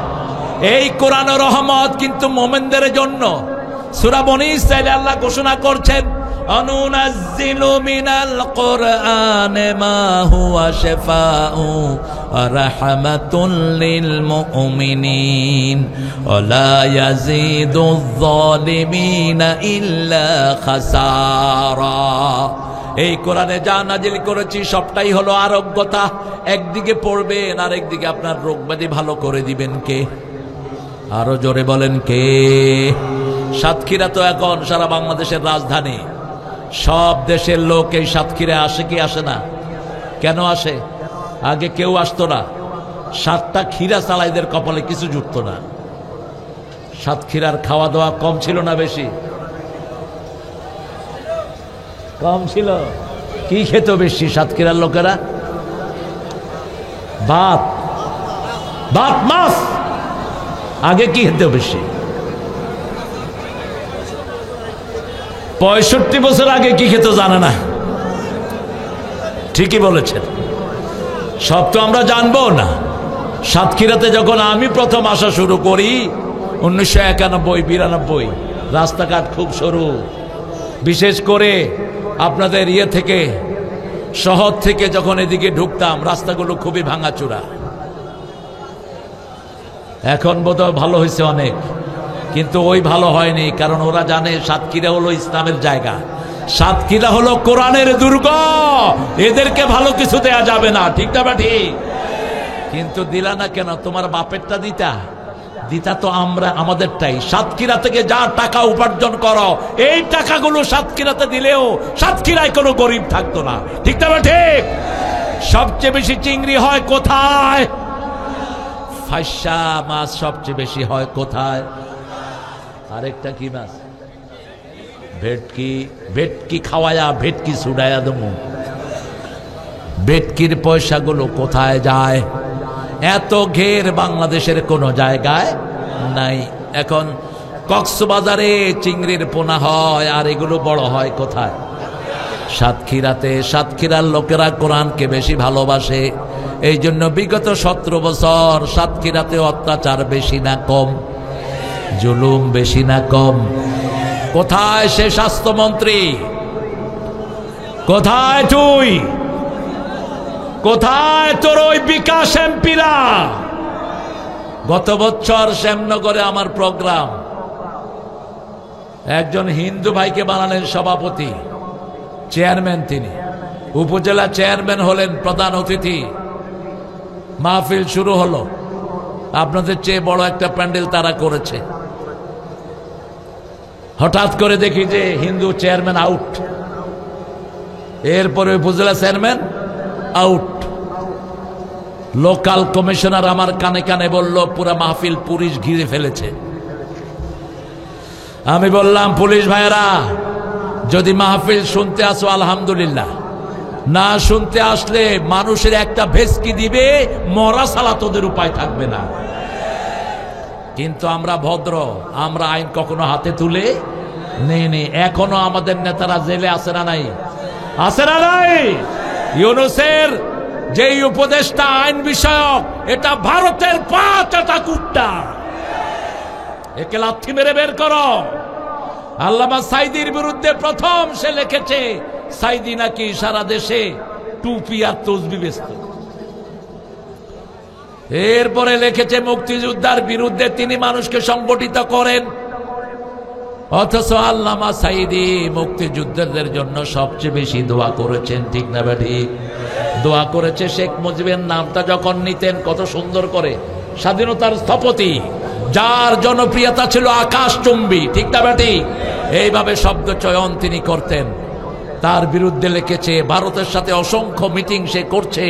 এই কোরআন রহমত কিন্তু মুমিনদের জন্য। সূরা বনী ইসরাঈলে আল্লাহ ঘোষণা করছেন, অনুনাজ্জিলু মিনাল কুরআনি মা হুয়া শিফাউ ওয়া রাহমাতুল লিল মুমিনিন ওয়া লা ইয়াজিদুয যালিমিনা ইল্লা খাসারা। এই কোরআনে যা নাজিল করেছি সবটাই হলো আরোগ্যতা। একদিকে পড়বেন আর একদিকে আপনার রোগ ব্যাধি ভালো করে দিবেন কে? আরো জোরে বলেন কে? সাতক্ষীরা তো এখন সারা বাংলাদেশের রাজধানী। সব দেশের লোক এই সাতক্ষীরা আসে কি আসে না? কেন আসে? আগে কেউ আসতো না। 7টা ক্ষীরা চালাইদের কপালে কিছু জুটতো না। সাতক্ষীরার খাওয়া দাওয়া কম ছিল না বেশি? কম ছিল। কি খেত বেশি সাতক্ষীরার লোকেরা? ভাত, ভাত মাছ। আগে কি খেতে বেশি? 65 বছর আগে কি খেত জানে না। ঠিকই বলেছেন। সব তো আমরা জানবো না। সাতক্ষীরাতে যখন আমি প্রথম আসা শুরু করি 1991-92, রাস্তাঘাট খুব সরু। বিশেষ করে আপনাদের থেকে শহর থেকে যখন এদিকে ঢুকতাম রাস্তাগুলো খুবই ভাঙাচোরা। এখন বোধহয় ভালো হয়েছে অনেক, কিন্তু ওই ভালো হয়নি। কারণ ওরা জানে সাতক্ষীরা হলো ইসলামের জায়গা, সাতক্ষীরা হলো কোরআনের দুর্গ। এদেরকে ভালো কিছু দেয়া যাবে না, ঠিক না ঠিক? কিন্তু দিলা না কেন? তোমার বাপেরটা দিতা তো আমরা আমাদেরটাই। সাতক্ষীরা থেকে যা টাকা উপার্জন করো এই টাকাগুলো সাতক্ষীরাতে দিলেও সাতক্ষীরায় কোনো গরিব থাকতো না, ঠিক না ঠিক? সবচেয়ে বেশি চিংড়ি হয় কোথায়? ফাইসা মাছ সবচেয়ে বেশি হয় কোথায়? আরেকটা কি মাছ? ভেটকি। ভেটকি খাওয়ায়া ভেটকি ছুড়াইয়া দেবো। ভেটকির পয়সাগুলো কোথায় যায়? এত ঘের বাংলাদেশের কোনো জায়গায় নাই। এখন কক্সবাজারে চিংড়ির পোনা হয়, আর এগুলো বড় হয় কোথায়? সাতক্ষীরাতে। সাতক্ষীরার লোকেরা কোরআনকে বেশি ভালোবাসে। এই জন্য বিগত 17 বছর সাতক্ষীরাতে অত্যাচার বেশি না কম? জুলুম বেশি না কম? কোথায় সে স্বাস্থ্যমন্ত্রী? কোথায় তুই? কোথায় তোর ওই বিকাশ এমপিরা? গত বছর শ্যামনগরে আমার প্রোগ্রাম, একজন হিন্দু ভাইকে বানালেন সভাপতি, চেয়ারম্যান। তিনি উপজেলা চেয়ারম্যান হলেন, প্রধান অতিথি। মাহফিল শুরু হলো। আপনাদের চেয়ে বড় একটা প্যান্ডেল তারা করেছে। হঠাৎ করে দেখি যে হিন্দু চেয়ারম্যান আউট, এরপরে উপজেলা চেয়ারম্যান আউট। লোকাল কমিশনার আমার কানে কানে বলল পুরা মাহফিল পুলিশ ঘিরে ফেলেছে। আমি বললাম, পুলিশ ভাইয়েরা, যদি মাহফিল শুনতে আসো আলহামদুলিল্লাহ, না শুনতে আসলে মানুষের একটা ভেস্কি দিবে, মরা ছাড়া তোদের উপায় থাকবে না। কিন্তু আমরা ভদ্র, আমরা আইন কখনো হাতে তুলে নেই। এখনো আমাদের নেতারা জেলে আছে না নাই? আছে না নাই? ইউনূসের যেই উপদেষ্টা আইন বিষয়ক, এটা ভারতের 5টা কুত্তা। একে লাথি মেরে বের করো। আল্লামা সাইদির বিরুদ্ধে প্রথম সে লিখেছে, সাইদি নাকি সারা দেশে টুপি আর তসবি বেচত। এরপরে লিখেছে মুক্তিযোদ্ধার বিরুদ্ধে তিনি মানুষকে সংগঠিত করেন। অথচ আল্লামা সাইদি মুক্তিযুদ্ধের জন্য সবচেয়ে বেশি দোয়া করেছেন, ঠিক না ঠিক? দোয়া করেছে শেখ মুজিবের নামটা যখন নিতেন কত সুন্দর করে, স্বাধীনতার স্থপতি, যার জনপ্রিয়তা ছিল আকাশচুম্বী, ঠিক না ঠিক? এইভাবে শব্দ চয়ন তিনি করতেন। তার বিরুদ্ধে লিখেছে, ভারতের সাথে অসংখ্য মিটিং সে করছে,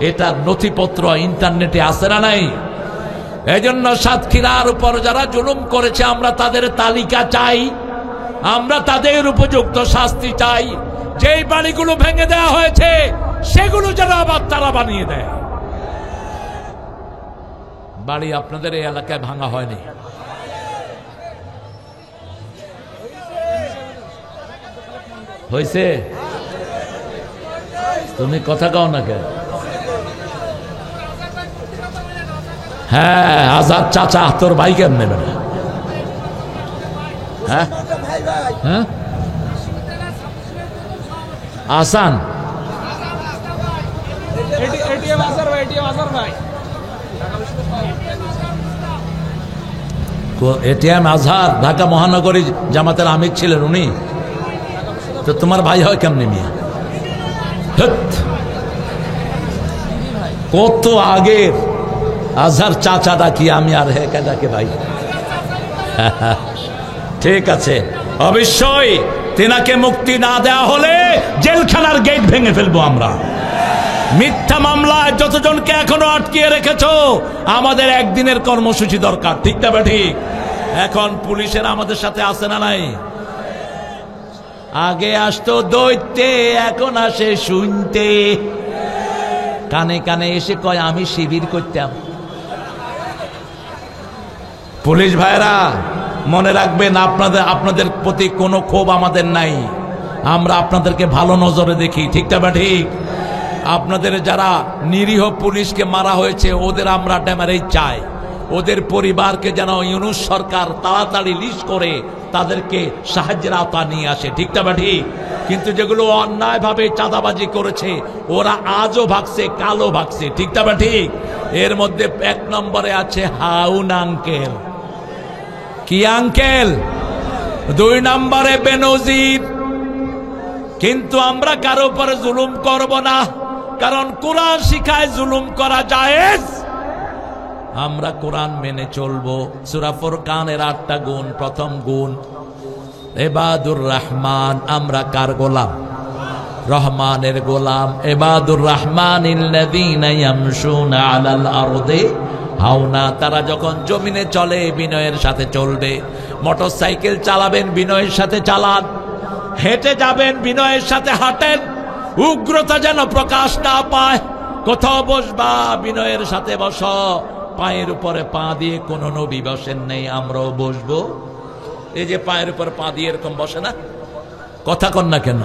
এটা নথিপত্র ইন্টারনেটে আছে না নাই? এজন্য সাতক্ষীরার উপর যারা জুলুম করেছে আমরা তাদের তালিকা চাই, আমরা তাদের উপযুক্ত শাস্তি চাই। যেই বাড়িগুলো ভেঙে দেওয়া হয়েছে সেগুলো যেন আবার তারা বানিয়ে দেয়। বাড়ি আপনাদের এই এলাকায় ভাঙা হয়নি। হয়েছে? তুমি কথা কও না কেন? হ্যাঁ, আজাদ চাচা তোর ভাই কেন নেবে না? হ্যাঁ হ্যাঁ, আসান এটিএম আজহার ঢাকা মহানগরী জামাতের আমির ছিলেন উনি, তো তোমার ভাই হয় কেমনি মিয়া? কত আগের আজহার চাচা ডাকি আমি, আর হেকা ডাকে ভাই। ঠিক আছে, অবশ্যই তেনাকে মুক্তি না দেওয়া হলে জেলখানার গেট ভেঙে ফেলবো আমরা। মিথ্যা মামলায় যতজনকে এখনো আটকিয়ে রেখেছো, আমাদের একদিনের কর্মসূচি দরকার, ঠিক না ঠিক? এখন পুলিশের আমাদের সাথে আসে না নাই? আগে আসতো দৈত্যে, এখন আসে শুনতে। কানে কানে এসে কয় আমি শিবির করতাম। পুলিশ ভাইরা মনে রাখবেন, আপনাদের প্রতি কোনো ক্ষোভ আমাদের নাই, আমরা আপনাদেরকে ভালো নজরে দেখি, ঠিক না ঠিক? আপনাদের যারা নিরীহ পুলিশকে মারা হয়েছে ওদের আমরা ড্যামারেজ চাই, ওদের পরিবারকে যেন ইউনূস সরকার তাড়াতাড়ি লিস্ট করে তাদেরকে সাহায্যের আওতা নিয়ে আসে, ঠিক না ঠিক? কিন্তু যেগুলো অন্যায়ভাবে চাঁদাবাজি করেছে ওরা আজও ভাগছে, কালো ভাগছে, ঠিক না ঠিক? এর মধ্যে 1 নম্বরে আছে হাউন আঙ্কেল। কি আঙ্কেল? 2 নম্বরে বেনজির। কিন্তু আমরা কারো উপরে জুলুম করব না, কারণ কোরআন শিখায় জুলুম করা জায়েজ। আমরা কোরআন মেনে চলবো। সূরা ফুরকানের 8টা গুণ। প্রথম গুণ ইবাদুর রহমান, আমরা কার গোলাম? রহমানের গোলাম। ইবাদুর রহমানিল্লাযীনা ইয়ামশুনা আলাল আরদি হাওনা, তারা যখন জমিনে চলে বিনয়ের সাথে চলবে। মোটরসাইকেল চালাবেন বিনয়ের সাথে চালান, হেঁটে যাবেন বিনয়ের সাথে হাঁটেন, উগ্রতা যেন প্রকাশ না পায়। কোথাও বসবা বিনয়ের সাথে বসো, পায়ের উপরে পা দিয়ে কোন নবী বসেন নেই, আমরাও বসবো। এই যে পায়ের উপর পা দিয়ে এরকম বসে না, কথা কন না কেন?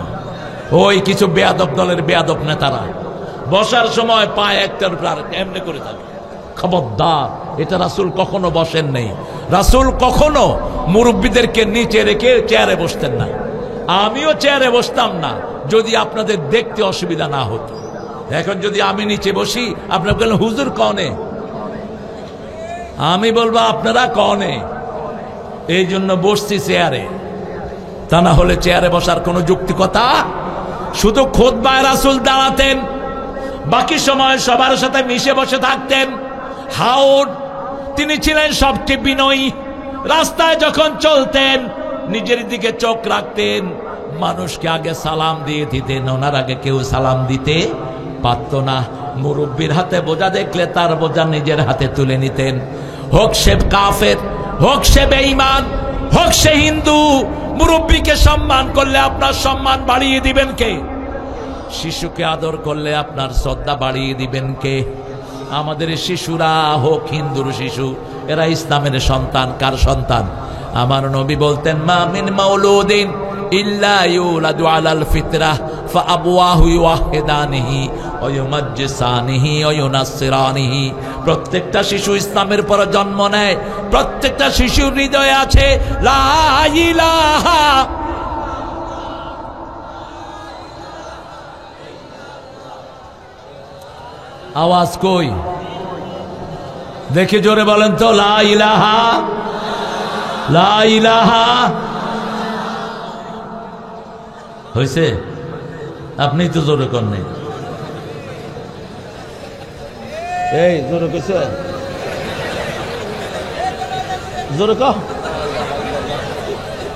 ওই কিছু বেয়াদব দলের বেয়াদব নেতারা বসার সময় পায়ে একটার উপর এমনি করে থাকে। খবরদার, এটা রাসূল কখনো বসেন নেই। রাসূল কখনো মুরব্বীদেরকে নিচে রেখে চেয়ারে বসতেন না। আমিও চেয়ারে বসতাম না যদি আপনাদের দেখতে অসুবিধা না হতো। এখন যদি আমি নিচে বসি, আপনার বললেন হুজুর কনে, আমি বলবো আপনারা কনে। এই জন্য বসছি চেয়ারে, তা না হলে চেয়ারে বসার কোনো যুক্তিকতা? শুধু খুতবায় রাসূল দাঁড়াতেন, বাকি সময় সবার সাথে মিশে বসে থাকতেন। হাউদ, তিনি ছিলেন সবচেয়ে বিনয়ী। রাস্তায় যখন চলতেন নিজের দিকে চোখ রাখতেন, মানুষকে আগে সালাম দিয়ে দিতেন, ওনার আগে কেউ সালাম দিতে পারত না। মুরব্বীর হাতে বোঝা দেখলে তার বোঝা নিজের হাতে তুলে নিতেন। হোক সে কাফের, হোক সে বেঈমান, হোক সে হিন্দু, মুরব্বীকে সম্মান করলে আপনার সম্মান বাড়িয়ে দিবেন কে? শিশুকে আদর করলে আপনার শ্রদ্ধা বাড়িয়ে দিবেন কে? আমাদের শিশুরা হোক হিন্দুর শিশু, এরা ইসলামের সন্তান। কার সন্তান? আমার নবী বলতেন, মা মিন মাউলুদিন ইল্লা ইউলাদু আলাল ফিতরাহ ফাআবওয়াহু ইউওয়াহিদানিহি ওয়া ইউমাজ্জিসানিহি ওয়া ইউনাসসিরানিহি। প্রত্যেকটা শিশু ইসলামের পর জন্ম নেয়। প্রত্যেকটা শিশুর হৃদয়ে আছে লা ইলাহা। আওয়াজ কই? দেখে জোরে বলেন তো, লা ইলাহা, লা ইলাহা। হয়েছে? আপনি তো জোরে করেন। এই জোরে কইছে, জোরে কহ।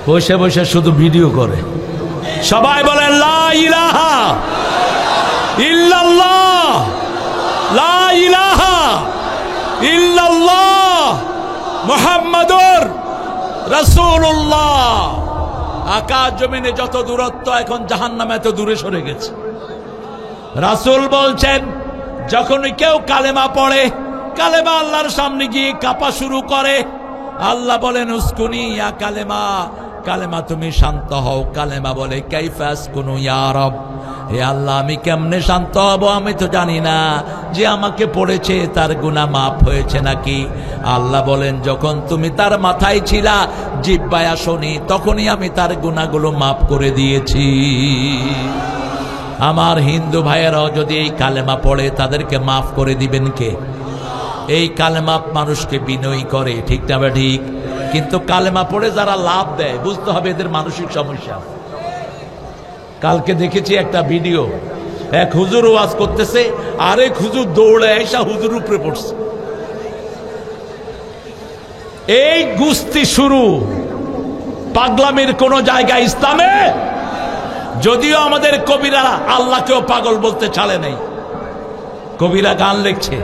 বসে বসে শুধু ভিডিও করে। সবাই বলেন লা ইলাহা ইল্লাল্লাহ, লা ইলাহা ইল্লাল্লাহ মুহাম্মাদুর রাসূলুল্লাহ। আকাশ জমিনে যত দূরত্ব, এখন জাহান্নামে এত দূরে সরে গেছে। রাসূল বলছেন, যখনই কেউ কালেমা পড়ে, কালেমা আল্লাহর সামনে গিয়ে কাঁপা শুরু করে, আল্লাহ বলেন উসকুনি ইয়া কালেমা, কালেমা তুমি শান্ত হও। কালেমা বলে কাইফা আসকুনু ইয়া রব, হে আল্লাহ আমি কেমনে শান্ত হব? আমি তো জানি না যে আমাকে পড়েছে তার গুনাহ মাফ হয়েছে নাকি। আল্লাহ বলেন, যখন তুমি তার মাথায় ছিলা, জিহ্বায় আসনি, তখনই আমি তার গুনাহগুলো মাফ করে দিয়েছি। আমার হিন্দু ভাইয়েরাও যদি এই কালেমা পড়ে তাদেরকে মাফ করে দিবেন কে? এই কালেমা মানুষকে বিনয়ী করে, ঠিক না বা ঠিক? কিন্তু কালেমা পড়ে যারা লাভ দেয় বুঝতে হবে এদের মানসিক সমস্যা। কালকে দেখেছি একটা ভিডিও, এক হুজুর ওয়াজ করতেছে, আরেক হুজুর দৌড়ে এসে হুজুর উপরে পড়ছে। এই গুস্তি শুরু পাগলামির কোন জায়গা ইসলামে? যদিও আমাদের কবিরা আল্লাহকেও পাগল বলতে ছাড়ে নাই। কবিরা গান লিখছে,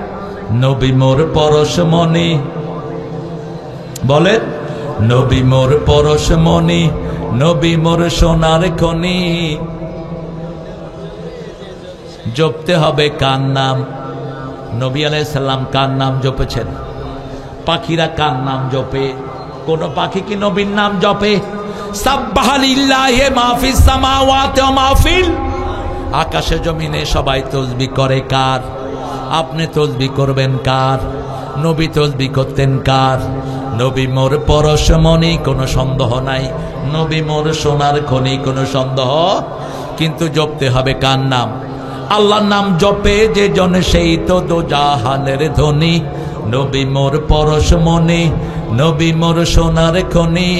নবী মোর পরশমণি, বলেন নবী মোর পরশমণি, নবী মোর সোনার খনি, জপতে হবে কার নাম? নবী আলাইহিস সালাম কার নাম জপেছেন? পাখিরা কার নাম জপে? কোন পাখি কি নবীর নাম জপে? সাব্বাহা লিল্লাহি মা ফিস সামাওয়াতি ওয়া মা ফিল, আকাশে জমিনে সবাই তাসবিহ করে কার? আপনি তাসবিহ করবেন কার? নবী তাসবিহ করতেন কার? নবী মোর পরশমণি, কোনো সন্দেহ নাই। নবী মোর সোনার খনি, কোনো সন্দেহ। কিন্তু জপতে হবে কার নাম? আল্লাহর নাম জপে যে জন সেই তো দোজাহানের ধনী। নবী মোর পরশমণি, নবী মোর সোনার খনি,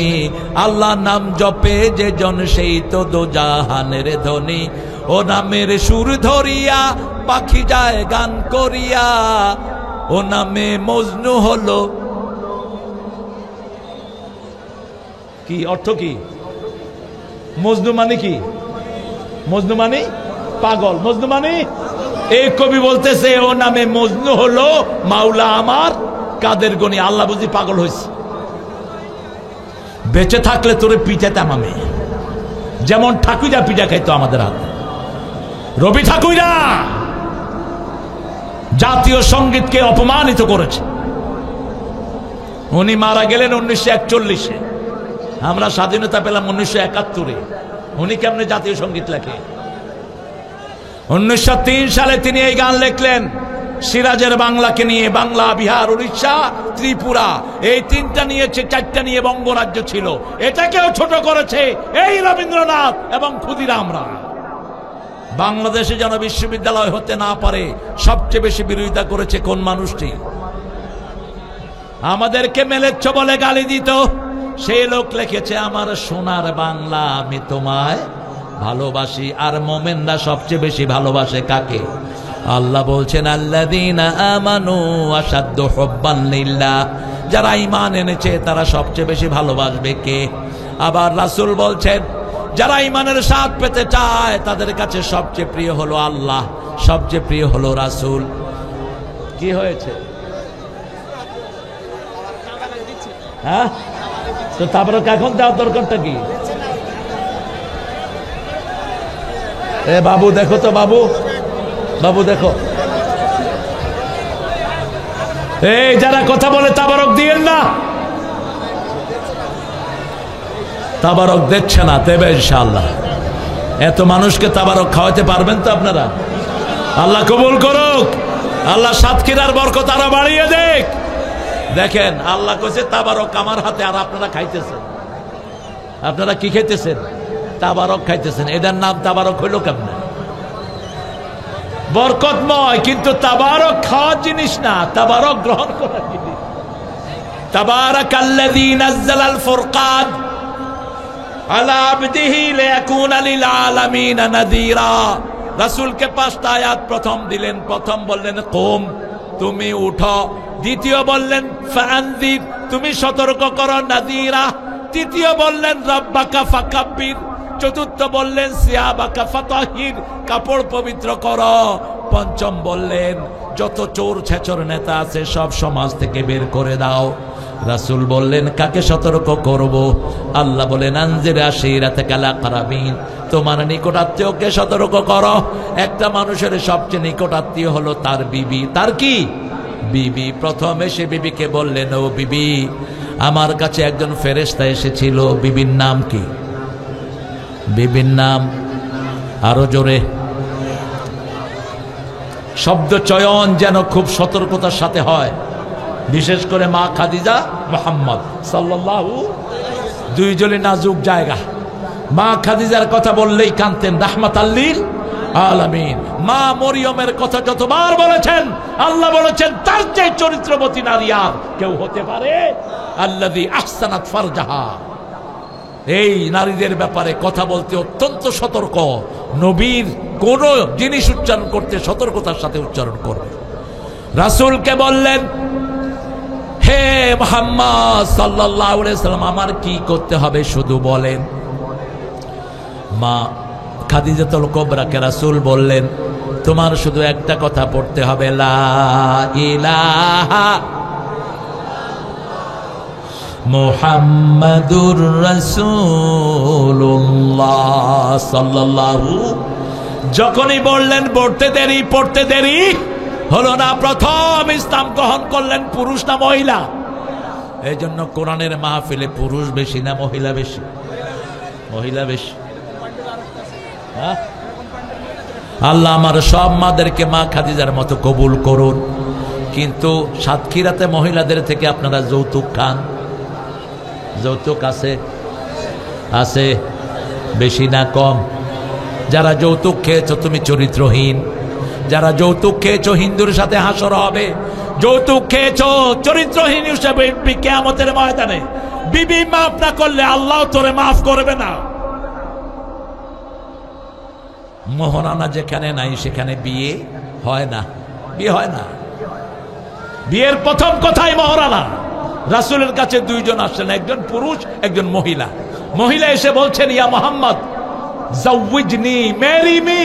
আল্লাহর নাম জপে যে জন সেই তো দোজাহানের ধনী। ও নামের সুর ধরিয়া পাখি যায় গান করিয়া, ও নামে মজনু হলো। কি অর্থ? কি মজনু মানে? কি মজনু মানে? পাগল। মজনু মানে? এই কবি বলতেছে ও নামে মজনু হলো মাওলা আমার কাদের গনি। আল্লাহ বুঝি পাগল হয়েছে? বেঁচে থাকলে তোরে পিটাতাম আমি, যেমন ঠাকুরা পিঠা খাইতো আমাদের হাতে। রবি ঠাকুরা জাতীয় সঙ্গীতকে অপমানিত করেছে। উনি মারা গেলেন 1941-এ, আমরা স্বাধীনতা পেলাম 1971-এ। উনি কেমনে জাতীয় সঙ্গীত লেখে? 1903 সালে তিনি এই গান লিখলেন সিরাজের বাংলাকে নিয়ে। বাংলা, বিহার, উড়িষ্যা, ত্রিপুরা, এই তিনটা নিয়েছে, চারটা নিয়ে বঙ্গরাজ্য ছিল। এটাকেও ছোট করেছে এই রবীন্দ্রনাথ এবং ক্ষুদিরামরা। বাংলাদেশে যেন বিশ্ববিদ্যালয় হতে না পারে সবচেয়ে বেশি বিরোধিতা করেছে কোন মানুষটি? আমাদেরকে মেলেচ্ছ বলে গালি দিত সেই লোক লিখেছে আমার সোনার বাংলা আমি তোমায় ভালোবাসি। আর মোমেনরা সবচেয়ে বেশি ভালোবাসে কাকে? আল্লাহ বলছেন আল্লাযীনা আমানু আশাদ্দু হুব্বান লিল্লাহ, যারা ঈমান এনেছে তারা সবচেয়ে বেশি ভালোবাসবে কে? আবার রাসূল বলছেন যারা ঈমানের স্বাদ পেতে চায় তাদের কাছে সবচেয়ে প্রিয় হলো আল্লাহ, সবচেয়ে প্রিয় হলো রাসূল। কি হয়েছে? হ্যাঁ, তো তারপরে এখন দেওয়ার দরকারটা কি? এ বাবু দেখো তো, বাবু বাবু দেখো, এই যারা কথা বলে তাবারক দিয়েন না। তাবারক দিচ্ছে না, দেবে ইনশাআল্লাহ। এত মানুষকে তাবারক খাওয়াতে পারবেন তো আপনারা? আল্লাহ কবুল করুক, আল্লাহ সাতক্ষীরার বরকত আরো বাড়িয়ে দেখ। দেখেন আল্লাহ কইছে তাবারক আমার হাতে, আর আপনারা খাইতেছেন। আপনারা কি খাইতেছেন? তাবারক খাইতেছেন। এটার নাম তাবারক হইল কেমনে? বরকতময়, কিন্তু তাবারক খাওয়ার জিনিস না, তাবারক গ্রহণ করার জিনিস। তাবারাকাল্লাযী নাযালাল ফুরকান আলা আবদিহি লিয়াকুনা লিল আলামিনা নাযীরা। রাসূলকে 5টা আয়াত প্রথম দিলেন। প্রথম বললেন কুম, তুমি উঠো। দ্বিতীয় বললেন ফাআনযির, তুমি সতর্ক করো, নাযীরা। তৃতীয় বললেন রাব্বাকা ফাকাব্বির। চতুর্থ বললেন সিয়াবাকা ফাতাহির, কাপড় পবিত্র করো। পঞ্চম বললেন যত চোর ছেচর নেতা আছে সব সমাজ থেকে বের করে দাও। রাসূল বললেন কাকে সতর্ক করব? আল্লাহ বলেন আনজির আশিরাতাকাল আকরাবিন, তোমার নিকটাত্মীয়কে সতর্ক করো। একটা মানুষের সবচেয়ে নিকটাত্মীয় হলো তার বিবি। তার কি? বিবি। প্রথম এসে বিবিকে বললেন ও বিবি, আমার কাছে একজন ফেরেশতা এসেছিল। বিবির নাম কি? বিবির নাম আরো জোরে। শব্দ চয়ন যেন খুব সতর্কতার সাথে হয়। বিশেষ করে মা খাদিজা, মুহাম্মদ সাল্লাল্লাহু, দুইজনে নাজুক জায়গা। মা খাদিজার কথা বললেই কাঁদতেন, রাহমাতাল লিল আলামিন। মা মরিয়মের কথা যতবার বলেছেন, আল্লাহ বলেছেন তার চেয়ে চরিত্রবতী নারী আর কেউ হতে পারে? আল্লাযী আহসানাত ফারজাহা। এই নারীদের ব্যাপারে কথা বলতে অত্যন্ত সতর্ক। নবীর কোন জিনিস উচ্চারণ করতে সতর্কতার সাথে উচ্চারণ করবে। রাসূলকে বললেন, হে মুহাম্মদ সাল্লাল্লাহু আলাইহি সাল্লাম, আমার কি করতে হবে শুধু বলেন। মা খাদিজাতুল কুবরাকে রাসূল বললেন, তোমার শুধু একটা কথা পড়তে হবে, লা ইলাহা মুহাম্মাদুর রাসূলুল্লাহ সাল্লাল্লাহু। যখনই বললেন পড়তে দেরি হলো না। প্রথম ইসলাম গ্রহণ করলেন পুরুষ না মহিলা? এই জন্য কোরআনের মাহফিলে পুরুষ বেশি না মহিলা বেশি? মহিলা বেশি। আল্লাহ আমার সব মাদেরকে মা খাদিজার মতো কবুল করুন। কিন্তু সাতক্ষীরাতে মহিলাদের থেকে আপনারা যৌতুক খান। যৌতুক আছে বেশি না কম? যারা যৌতুক খেয়েছো তুমি চরিত্রহীন। যারা যৌতুক খেয়েছো হিন্দুর সাথে হাসর হবে। যৌতুক খেয়েছো চরিত্রহীন হিসেবে কিয়ামতের ময়দানে বিবি মাফ না করলে আল্লাহ তোরে মাফ করবে না। মোহরানা যেখানে নাই সেখানে বিয়ে হয় না। বিয়ের প্রথম কথাই মোহরানা। রাসূলের কাছে দুইজন আসছেন, একজন পুরুষ একজন মহিলা। মহিলা এসে বলছেন, ইয়া মুহাম্মদ জাওয়িজনি, ম্যারি মি।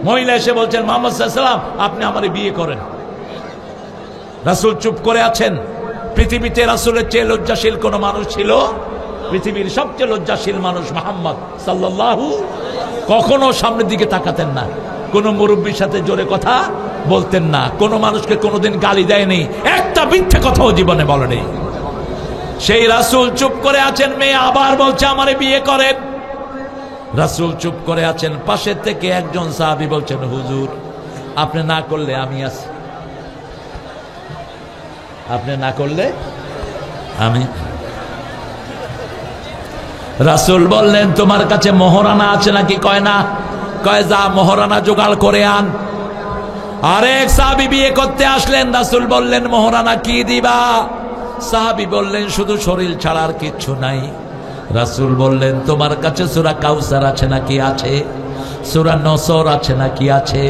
মহিলা এসে বলছেন, মুহাম্মদ সাল্লাল্লাহু আলাইহি ওয়াসাল্লাম আপনি আমারে বিয়ে করেন। রাসূল চুপ করে আছেন। পৃথিবীতে রাসূলের চেয়ে লজ্জাশীল কোন মানুষ ছিল? পৃথিবীর সবচেয়ে লজ্জাশীল মানুষ মুহাম্মদ সাল্লাল্লাহু। কখনো সামনের দিকে তাকাতেন না, কোন মুরব্বীর সাথে জোরে কথা বলতেন না, কোন মানুষকে কোনোদিন গালি দেয়নি, একটা মিথ্যে কথাও জীবনে বলেনি। সেই রাসূল চুপ করে আছেন। মেয়ে আবার বলছে আমারে বিয়ে করেন। রাসূল চুপ করে আছেন। পাশের থেকে একজন সাহাবী বলছেন, হুজুর আপনি না করলে আমি আছি, আপনি না করলে আমি। রাসূল বললেন, তোমার কাছে মোহরানা আছে নাকি? কয় না। কয় যা মোহরানা জোগাড় করে আন। আরেক সাহাবী বিয়ে করতে আসলেন। রাসূল বললেন, মোহরানা কি দিবা? সাহাবী বললেন, শুধু শরীর ছাড়া আর কিচ্ছু নাই। রাসূল বললেন, তোমার কাছে সূরা কাউসার আছে নাকি? আছে। সূরা নসর আছে নাকি? আছে।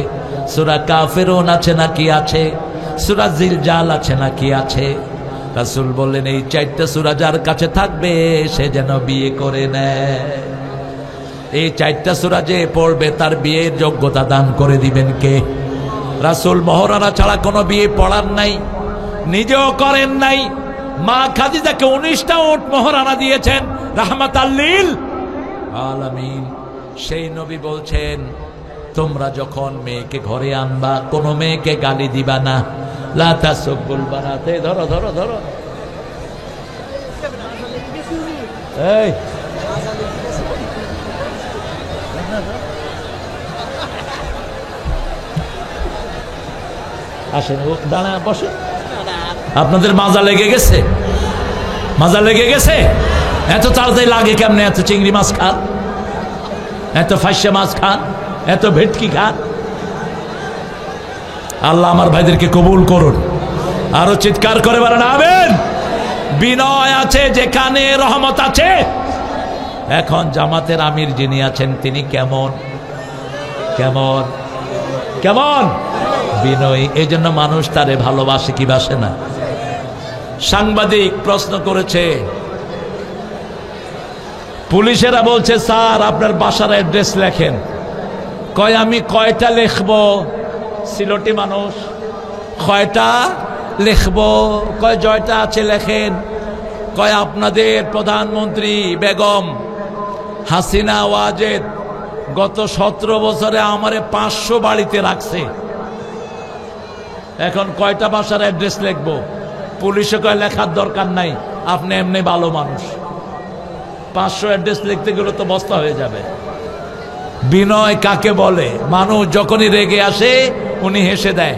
সূরা কাফিরুন আছে নাকি? আছে। সূরা জিলজাল আছে নাকি? আছে। রাসূল বললেন, এই চারটা সূরা যার কাছে থাকবে সে যেন বিয়ে করে নেয়। এই চারটা সূরা যে পড়বে তার বিয়ের যোগ্যতা দান করে দিবেন কে? রাসূল মোহরানা ছাড়া কোনো বিয়ে পড়ার নাই, নিজেও করেন নাই। মা খাদিজাকে 19টা উট মোহরানা দিয়েছেন রাহমাতাল লিল আলামিন। সেই নবী বলছেন, তোমরা যখন মেয়েকে ঘরে আনবা কোন মেয়েকে গালি দিবা না। লা তাসুবুল বানাতে। ধরো ধরো ধরো। এই আসেন, দাঁড়া বসে। আপনাদের মাজা লেগে গেছে? মাজা লেগে গেছে? এত তাড়াতাড়ি লাগে কেমনে? এত চিংড়ি মাছ খান, এত ফাঁসা মাছ খান, এত ভেটকি খান। আল্লাহ আমার ভাইদেরকে কবুল করুন। আরো চিৎকার করে বলেন আমিন। বিনয় আছে যেখানে রহমত আছে। এখন জামাতের আমির যিনি আছেন তিনি কেমন কেমন কেমন? বিনয়ী। এই জন্য মানুষ তারে ভালোবাসে কি বাসে না? সাংবাদিক প্রশ্ন করেছে, পুলিশেরা বলছে স্যার আপনার বাসার অ্যাড্রেস লেখেন। কয় আমি কয়টা লিখবো? সিলটি মানুষ, কয়টা লিখবো? কয় জয়টা আছে লেখেন। কয় আপনাদের প্রধানমন্ত্রী বেগম হাসিনা ওয়াজেদ গত 17 বছরে আমারে 500 বাড়িতে রাখছে। এখন কয়টা বাসার অ্যাড্রেস লিখবো? পুলিশে কয় লেখার দরকার নাই, আপনি এমনি ভালো মানুষ। 500 অ্যাড্রেস লিখতে গেলে তো বস্তা হয়ে যাবে। বিনয় কাকে বলে? মানুষ যখনই রেগে আসে উনি হেসে দেয়।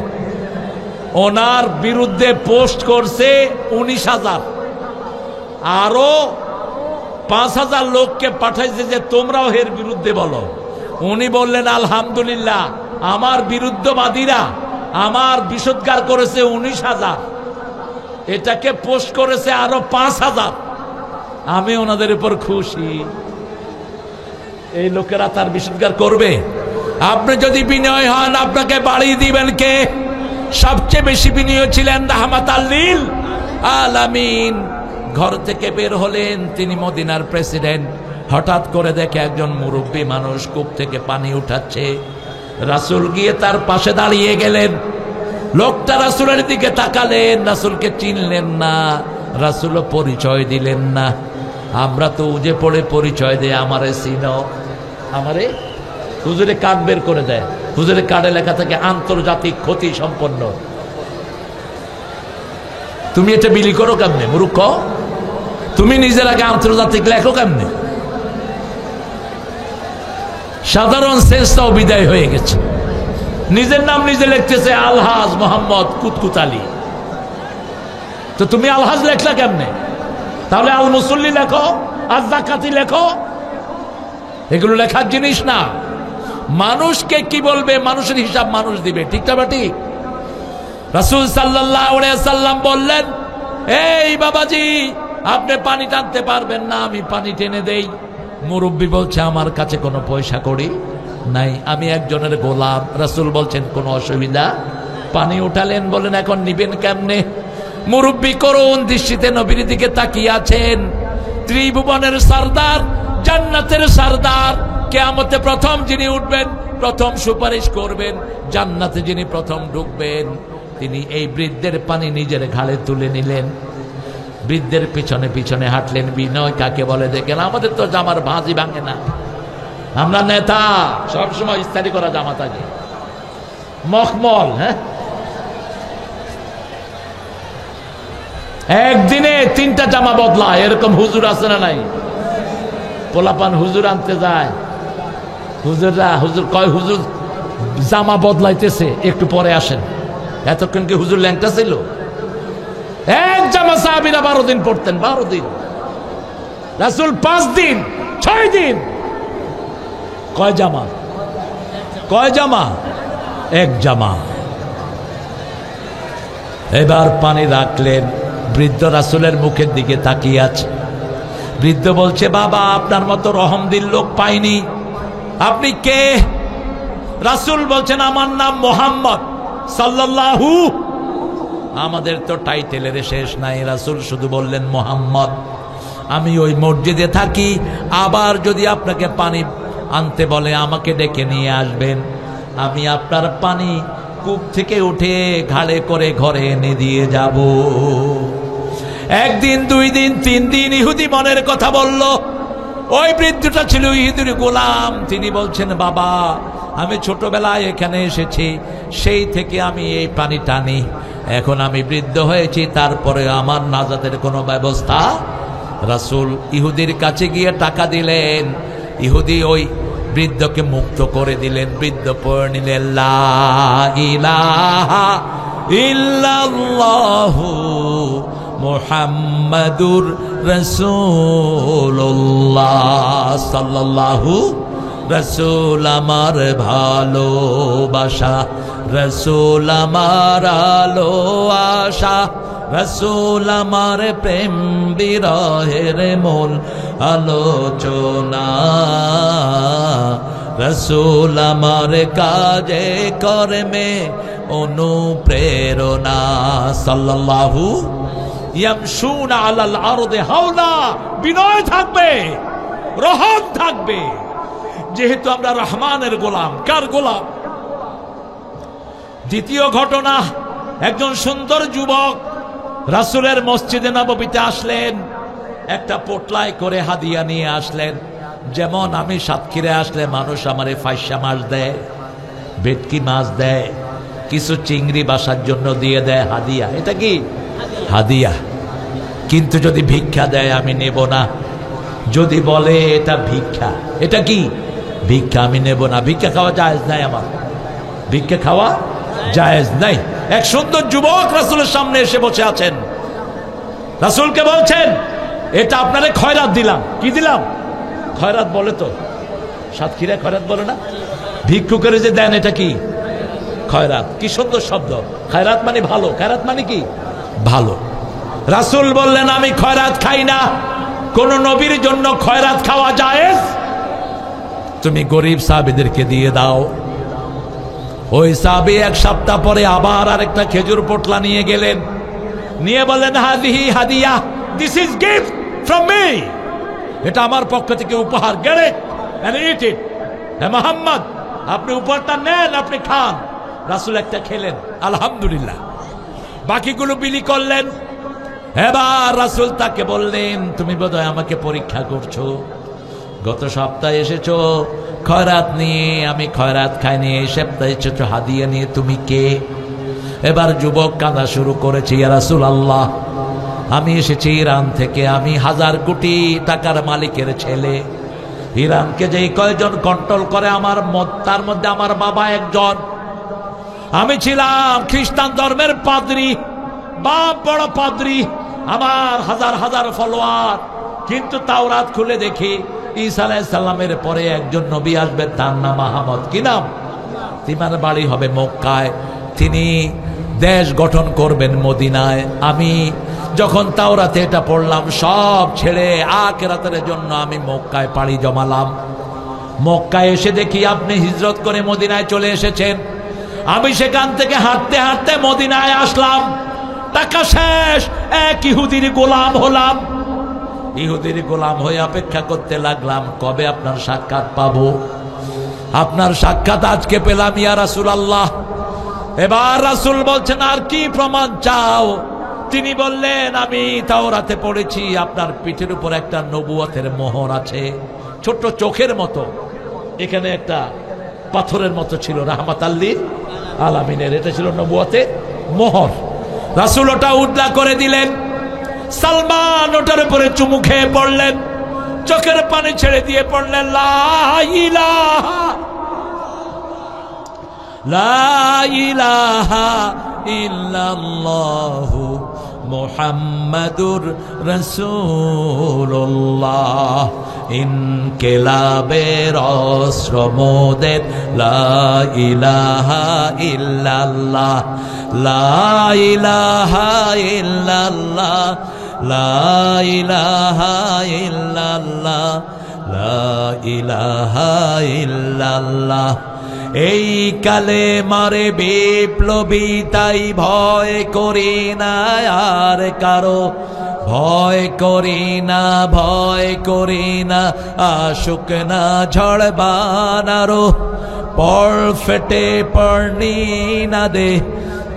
ওনার বিরুদ্ধে পোস্ট করছে 19,000, আরো 5,000 লোককে পাঠাইছে যে তোমরাও এর বিরুদ্ধে বলো। উনি বললেন আলহামদুলিল্লাহ, আমার বিরুদ্ধবাদীরা আমার বিষোদ্গার করেছে 19,000, এটাকে পোস্ট করেছে আরো 5,000। আমি ওনাদের উপর খুশি। এই লোকেরা তার বিষোদ্গার করবে? আপনি যদি বিনয় হন, আপনাকে বাড়ি দিবেন কে? সবচেয়ে বেশি বিনয় ছিলেন রাহমাতাল লিল আলামিন। ঘর থেকে বের হলেন, তিনি মদিনার প্রেসিডেন্ট। হঠাৎ করে দেখে একজন মুরব্বী মানুষ কূপ থেকে পানি উঠাচ্ছে। রাসূল গিয়ে তার পাশে দাঁড়িয়ে গেলেন। লোকটা রাসূলের দিকে তাকালেন, রাসূলকে চিনলেন না, রাসূলও পরিচয় দিলেন না। আমরা তো উজে পড়ে পরিচয় দেয়, আমারে চিনো, আমারে। হুজুরে কার্ড বের করে দেয়, হুজুরের কার্ডে লেখা থাকে আন্তর্জাতিক ক্ষতি সম্পন্ন। তুমি এটা বিলি করো কেমনে মূর্খ? তুমি নিজের আগে আন্তর্জাতিক লেখো কেমনে? সাধারণ সেন্সটাও বিদায় হয়ে গেছে। নিজের নাম নিজে লিখতেছে আলহাজ মোহাম্মদ কুতকুত আলী। তো তুমি আলহাজ লেখলা কেমনে? তাহলে আল মুসল্লি লেখো, আজ জাকাতি লেখো। এগুলো লেখার জিনিস না। মানুষকে কি বলবে, মানুষের হিসাব মানুষ দিবে, ঠিক না? ঠিক। রাসূল সাল্লাল্লাহু আলাইহি সাল্লাম বললেন, এই বাবাজি, আপনি পানি টানতে পারবেন না, আমি পানি টেনে দেই। মুরব্বী বলছে, আমার কাছে কোনো পয়সা কড়ি নাই, আমি একজনের গোলাম। রাসূল বলছেন, কোনো অসুবিধা? পানি উঠালেন, বলেন এখন নিবেন কেমনে? মুরব্বী করুণ দৃষ্টিতে নবীর দিকে তাকিয়ে আছেন। ত্রিভুবনের সরদার, জান্নাতের সরদার, কিয়ামতে প্রথম যিনি উঠবেন, প্রথম সুপারিশ করবেন, জান্নাতে যিনি প্রথম ঢুকবেন, তিনি এই বৃদ্ধের পানি নিজের ঘাড়ে তুলে নিলেন। বৃদ্ধের পিছনে পিছনে হাঁটলেন। বিনয় কাকে বলে দেখেন? আমাদের তো জামার ভাঁজি ভাঙে না, আমরা নেতা, সবসময় ইস্তারি করা জামা থাকে, মখমল। হ্যাঁ, একদিনে 3টা জামা বদলায়, এরকম হুজুর আছে না নাই? পোলাপান হুজুর আনতে যায়, হুজুররা হুজুর কয়, হুজুর জামা বদলাইতেছে, একটু পরে আসেন। এতক্ষণ কি হুজুর ল্যাংটা ছিল? এক জামা সাহাবীরা 12 দিন পড়তেন, 12 দিন। রাসূল 5 দিন, 6 দিন। কয় জামা? কয় জামা? এক জামা। এবার পানি রাখলেন। বৃদ্ধ রাসূলের মুখের দিকে তাকিয়ে আছে। বৃদ্ধ বলছে, বাবা, আপনার মতো রহমদিল লোক পাইনি। আপনি কে? রাসূল বলছেন, আমার নাম মুহাম্মদ সাল্লাল্লাহু। আমাদের তো টাইটেলের শেষ নাই। রাসূল শুধু বললেন মুহাম্মদ। আমি ওই মসজিদে থাকি, আবার যদি আপনাকে পানি আনতে বলে আমাকে ডেকে নিয়ে আসবেন। আমি আপনার পানি কূপ থেকে উঠে ঘাড়ে করে ঘরে এনে দিয়ে যাব। একদিন, 2 দিন, 3 দিন ইহুদি মনের কথা বলল। ওই বৃদ্ধটা ছিল ইহুদির গোলাম। তিনি বলছেন, বাবা, আমি ছোটবেলায় এখানে এসেছি, সেই থেকে আমি এই পানি টানি। এখন আমি বৃদ্ধ হয়েছি, তারপরে আমার নাজাতের কোনো ব্যবস্থা। রাসূল ইহুদির কাছে গিয়ে টাকা দিলেন। ইহুদি ওই বৃদ্ধকে মুক্ত করে দিলেন। বৃদ্ধ পড়ে নিলেন, লা ইলাহা ইল্লাল্লাহু মুহাম্মাদুর রাসূলুল্লাহ সাল্লাল্লাহু। রাসূল আমার ভালোবাসা, রাসূল আমার আলো আশা, রাসূল আমার প্রেম বিরহের মূল আলোচনা, রাসূল আমার কাজে কর্মে অনুপ্রেরণা। সাল্লাল্লাহু ইয়ামশুনা আলাল আরদি হাওলা। বিনয় থাকবে, রহম থাকবে। যেহেতু আমরা রহমানের গোলাম। কার গোলাম? দ্বিতীয় ঘটনা, একজন সুন্দর যুবক রাসূলের মসজিদে নববীতে আসলেন। একটা পোটলায় করে হাদিয়া নিয়ে আসলেন। যেমন আমি সাতক্ষীরে আসলে মানুষ আমারে ফাইসা মাছ দেয়, ভেটকি মাছ দেয়, কিছু চিংড়ি বাসার জন্য দিয়ে দেয়, হাদিয়া। এটা কি হাদিয়া? কিন্তু যদি ভিক্ষা দেয় আমি নেব না। যদি বলে এটা ভিক্ষা, এটা কি ভিক্ষা, আমি নেব না। ভিক্ষা খাওয়া জায়েজ নাই, আমার ভিক্ষা খাওয়া জায়েজ নাই। এক সুন্দর যুবক রাসূলের সামনে এসে বসে আছেন। রাসূলকে বলছেন, এটা আপনারে খয়রাত দিলাম। কি দিলাম? খয়রাত বলে তো, সাতক্ষীরা খয়রাত বলে না, ভিক্ষুকের যে দেন এটা কি খয়রাত। কি সুন্দর শব্দ, খয়রাত মানে ভালো, খয়রাত মানে কি ভালো। রাসূল বললেন আমি খয়রাত খাই না, কোন নবীর জন্য খয়রাত খাওয়া জায়েজ, তুমি গরিব সাহাবীদেরকে দিয়ে দাও। ওই সাহাবী এক সপ্তাহ পরে আবার আরেকটা খেজুর পোটলা নিয়ে গেলেন, নিয়ে বললেন হাদিহি হাদিয়া, this is gift from me, এটা আমার পক্ষ থেকে উপহার, গেট ইট এন্ড ইট ইট। হে মুহাম্মদ, আপনি উপহারটা নেন, আপনি খান। রাসূল একটা খেলেন, আলহামদুলিল্লাহ, বাকিগুলো বিলি করলেন। এবার রাসূল তাকে বললেন তুমি বোধহয় আমাকে পরীক্ষা করছো, গত সপ্তাহে এসেছো খয়রাত নিয়ে, আমি খয়রাত খাইনি, এই সপ্তাহে এসেছো হাদিয়া নিয়ে, তুমি কে? এবার যুবক কাঁদা শুরু করেছে, ইয়া রাসূলুল্লাহ, আমি এসেছি ইরান থেকে, আমি 1000 কোটি টাকার মালিকের ছেলে। ইরানকে যেই কয়জন কন্ট্রোল করে আমার তার মধ্যে আমার বাবা একজন। আমি ছিলাম খ্রিস্টান ধর্মের পাদ্রী, বাপ বড় পাদ্রী, আমার হাজার হাজার ফলোয়ার। কিন্তু তাওরাত খুলে দেখি ঈসা আলাইহিস সালামের পরে একজন নবী আসবে, তার নাম আহমদ। কি নাম? তিনার বাড়ি হবে মক্কায়, তিনি দেশ গঠন করবেন মদিনায়। আমি যখন তাওরাতে এটা পড়লাম, সব ছেড়ে আখিরাতের জন্য আমি মক্কায় পাড়ি জমালাম। মক্কায় এসে দেখি আপনি হিজরত করে মদিনায় চলে এসেছেন। আমি সেখান থেকে হাঁটতে হাঁটতে মদিনায় আসলাম, টাকা শেষ, এক ইহুদির গোলাম হলাম। ইহুদির গোলাম হয়ে অপেক্ষা করতে লাগলাম, কবে আপনার সাক্ষাৎ পাবো। আপনার সাক্ষাৎ আজকে পেলাম ইয়া রাসূলুল্লাহ। এবার রাসূল বলছেন আর কি প্রমাণ চাও? তিনি বললেন আমি তাওরাতে পড়েছি আপনার পিঠের উপর একটা নবুয়তের মোহর আছে, ছোট্ট চোখের মতো, এখানে একটা পাথরের মতো ছিল, রাহমাতাল লিল আলামিনের, এটা ছিল নবুয়তের মোহর। রাসূল ওটা উদ্ধার করে দিলেন। সালমান ওটার উপরে চুমু খেয়ে পড়লেন, চোখের পানি ছেড়ে দিয়ে পড়লেন লা ইলাহা লা ইলাহা ইল্লাল্লাহু মুহাম্মাদুর রাসূলুল্লাহ। ইনকিলাবের অস্ত্র মোদের লা ইলাহা ইল্লাল্লাহ, লা ইলাহা ইল্লাল্লাহ, লা ইলাহা ইল্লাল্লাহ, লা ইলাহা ইল্লাল্লাহ। এই কালে মারে বিপ্লবী, তাই ভয় করি না আর কারো, ভয় করি না, ভয় করি না, আশুক না ঝড় বানারো। পড় ফেটে পড়নি না দে,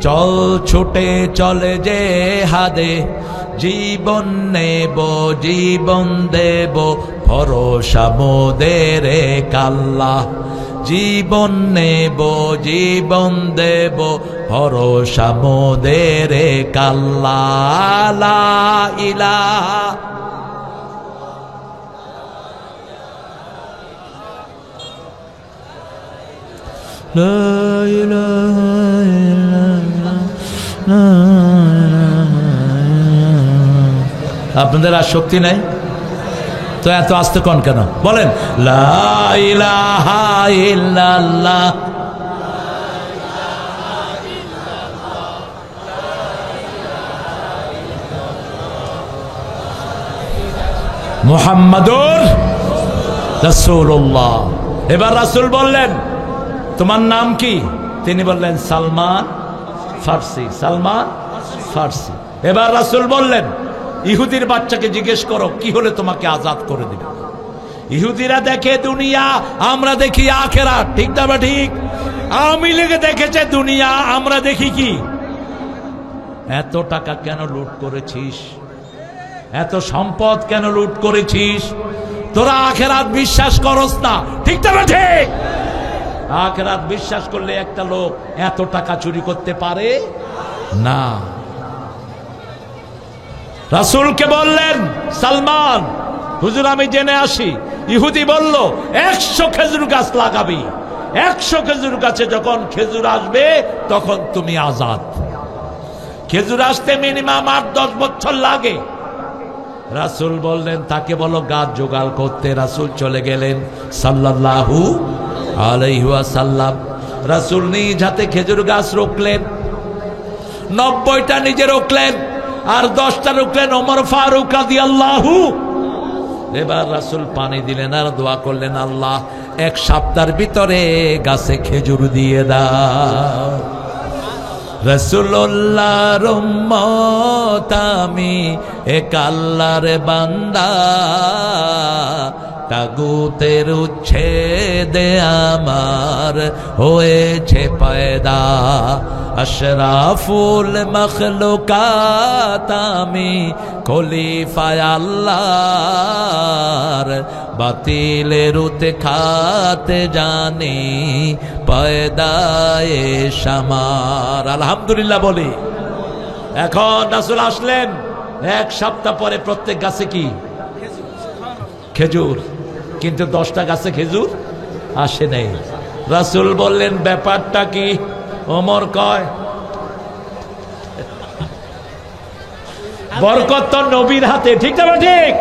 চল ছুটে চলে যে হাদে, জীবন নেব জীবন দেব ভরসা মোদের কাল্লা। জীবন নেব জীবন দেব ভরসা মোদের কাল্লা। লা ইলাহা লা ইলাহা ইল্লাল্লাহ। আপনাদের আর শক্তি নাই তো এত আস্তে কোন কেন? বলেন লা ইলাহা ইল্লাল্লাহ। মুহাম্মাদুর রাসূলুল্লাহ। এবার রাসূল বললেন তোমার নাম কি? তিনি বললেন সালমান ফার্সি, সালমান ফার্সি। এবার রাসূল বললেন ইহুদির বাচ্চাকে জিজ্ঞেস করো কি হলে তোমাকে আজাদ করে দিবে। ইহুদিরা দেখে দুনিয়া, আমরা দেখি আখিরাত, ঠিক না বা ঠিক? আওয়ামী লীগে দেখেছে দুনিয়া, আমরা দেখি কি? এত টাকা কেন লুট করেছিস? এত সম্পদ কেন লুট করেছিস? তোরা আখিরাত বিশ্বাস করস না, ঠিক না বা ঠিক? আখিরাত বিশ্বাস করলে একটা লোক এত টাকা চুরি করতে পারে না। রাসূলকে বললেন সালমান হুজুর আমি জেনে আসি। ইহুদি বলল 100 খেজুর গাছ লাগাবি, 100 খেজুর গাছে যখন খেজুর আসবে তখন তুমি আজাদ। খেজুর আসতে মিনিমাম 8-10 বছর লাগে। রাসূল বললেন তাকে বলো গাছ জোগাড় করতে। রাসূল চলে গেলেন সাল্লাল্লাহু আলাইহি ওয়াসাল্লাম। রাসূল নিজ হাতে খেজুর গাছ রোকলেন, 90টা নিজে রোকলেন, আর 10টা রোকলেন ওমর ফারুক রাদিয়াল্লাহু। এবার রাসূল পানি দিলেন আর দোয়া করলেন, আল্লাহ 1 সপ্তাহের ভিতরে গাছে খেজুর দিয়ে দাও। রাসূলুল্লাহর উম্মত আমি, এক আল্লাহর বান্দা, তাগুতের উচ্ছেদে আমার হয়েছে পয়দা। আশরাফুল মখলুকাত আমি, খলিফায়ে আল্লাহর, বাতিলের উৎখাতে জানি পয়দায়ে শামার। আলহামদুলিল্লাহ বলি। এখন রাসূল আসলেন, 1 সপ্তাহ পরে প্রত্যেক গাছে কি খেজুর, কিন্তু 10টা গাছে খেজুর আসে নাই। রাসূল বললেন ব্যাপারটা কি? ওমর কয় বরকত তো নবীর হাতে, ঠিক না ঠিক?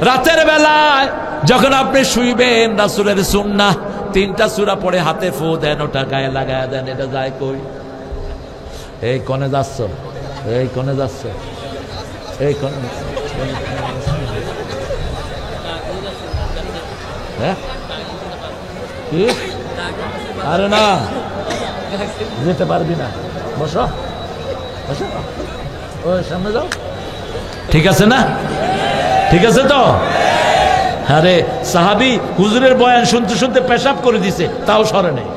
রাতের বেলায় যখন আপনি শুইবেন, রাসূলের সুন্নাহ 3টা সূরা পড়ে হাতে ফু দেন, ওটা গায়ে লাগায় দেন। এটা যায় কই? এই কোণে যাচ্ছ, এই কোণে যাচ্ছ, এই কোণে, হ্যাঁ কি? আরে না, যেতে পারবি না, বসো বসো, ওই সামনে যাও। ঠিক আছে না? ঠিক আছে তো? আরে সাহাবী হুজুরের বয়ান শুনতে শুনতে পেশাব করে দিছে, তাও সরে নেই।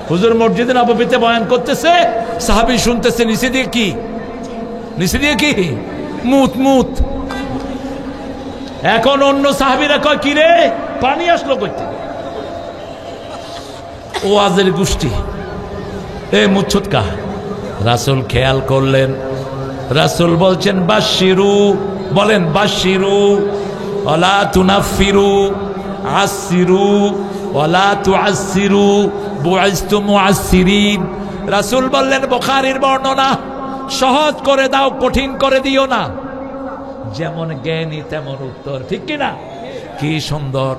হুজুর মসজিদে নববীতে বয়ান করতেছে, সাহাবী শুনতেছে, নিচে দিয়ে কি, নিচে দিয়ে কি মুত মুত। এখন অন্য সাহাবীরা কয় কি রে, পানি আসলো কইতে? ওয়াজের গোষ্ঠী, এ মুচ্ছুৎকা। রাসূল খেয়াল করলেন, রাসূল বলছেন বাশিরু, বলেন বাশিরু ওয়ালা তুনাফিরু, আসিরু ওয়ালা তুআসিরু, বুইস্তু মুআসসিরিন। রাসূল বললেন, বুখারীর বর্ণনা, সহজ করে দাও, কঠিন করে দিও না। যেমন জ্ঞানী তেমন উত্তর, ঠিক কিনা? কি সুন্দর।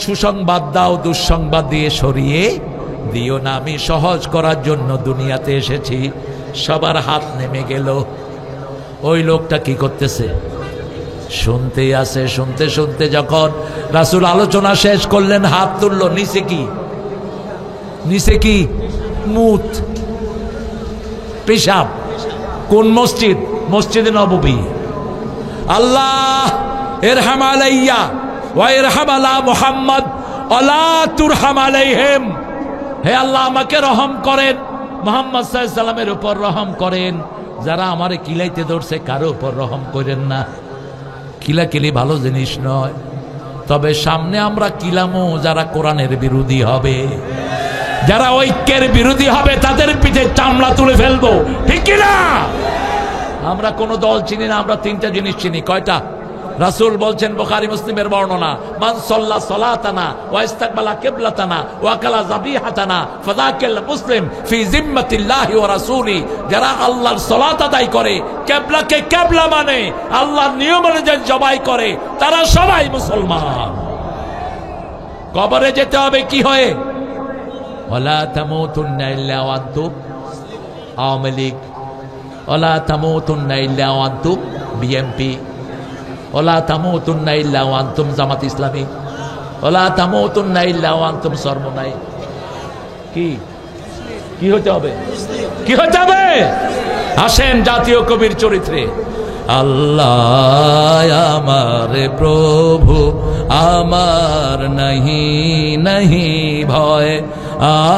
সুসংবাদ দাও, দুঃসংবাদ দিয়ে সরিয়ে দিও না। আমি সহজ করার জন্য দুনিয়াতে এসেছি। সবার হাত নেমে গেল। ওই লোকটা কি করতেছে? শুনতেই আছে। শুনতে শুনতে যখন রাসূল আলোচনা শেষ করলেন, হাত তুললো, নিচে কি, নিচে কি মুত, পেশাব। কোন মসজিদ? মসজিদে নববী। আল্লাহ ইরহাম আলাইয়া ওয়া ইরহাম আলা মুহাম্মদ ওয়ালা তুরহাম আলাইহিম। হে আল্লাহ, আমাকে রহম করেন, মুহাম্মদ সাল্লাল্লাহু আলাইহি সাল্লামের উপর রহম করেন। যারা আমারে কিলাইতে ধরছে, কারো উপর রহম করেন না। কিলাকিলি ভালো জিনিস নয়, তবে সামনে আমরা কিলামো যারা কোরআনের বিরোধী হবে, যারা ঐক্যের বিরোধী হবে, তাদের পিঠে চামড়া তুলে ফেলবো, ঠিক কিনা? আমরা কোন দল চিনি না, আমরা 3টা জিনিস চিনি। কয়টা? রাসূল বলছেন, বুখারী মুসলিমের বর্ণনা, মান সাল্লা সালাতানা ওয়া ইস্তাকবালা কিবলাতানা ওয়া কালা যাবিহাতানা ফাযাকিল মুসলিম ফি জিম্মাতিল্লাহি ওয়া রাসূলি। যারা আল্লাহর সালাত আদায় করে, কিবলাকে কিবলা মানে, আল্লাহর নিয়ম অনুযায়ী জবাই করে, তারা সবাই মুসলমান। কবরে যেতে হবে কি হয়ে? ওয়ালা তামুতুন্না ইল্লা ওয়া আনতুম, আওয়ামী লীগ। ওয়ালা তামুতুন্না ইল্লা ওয়া আনতুম, বিএনপি। ওয়ালা তামুতুন্না ইল্লা ওয়া আনতুম, জামাত ইসলামী। ওয়ালা তামুতুন্না ইল্লা ওয়া আনতুম সরমনাই। কি কি হতে হবে? কি হতে হবে? আসেন জাতীয় কবির চরিত্রে। আল্লাহ আমার প্রভু, আমার নাহি নাহি ভয়,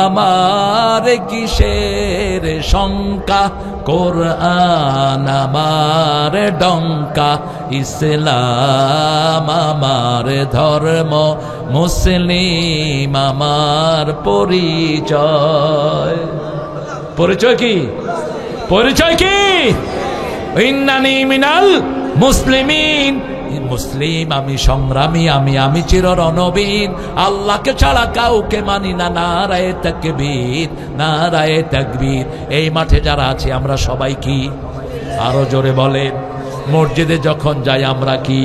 আমার কিসের শঙ্কা, কোরআন আমার ডঙ্কা, ইসলাম আমার ধর্ম, মুসলিম আমার পরিচয়। পরিচয় কি? পরিচয় কি? ইন্নানি মিনাল মুসলিমিন, মুসলিম আমি, সংগ্রামী আমি, আমি চির রণবীর, আল্লাহকে ছাড়া কাউকে মানি না। নারায়ে তাকবীর, নারায়ে তাকবীর। এই মাঠে যারা আছে আমরা সবাই কি? আরো জোরে বলেন, মসজিদে যখন যাই আমরা কি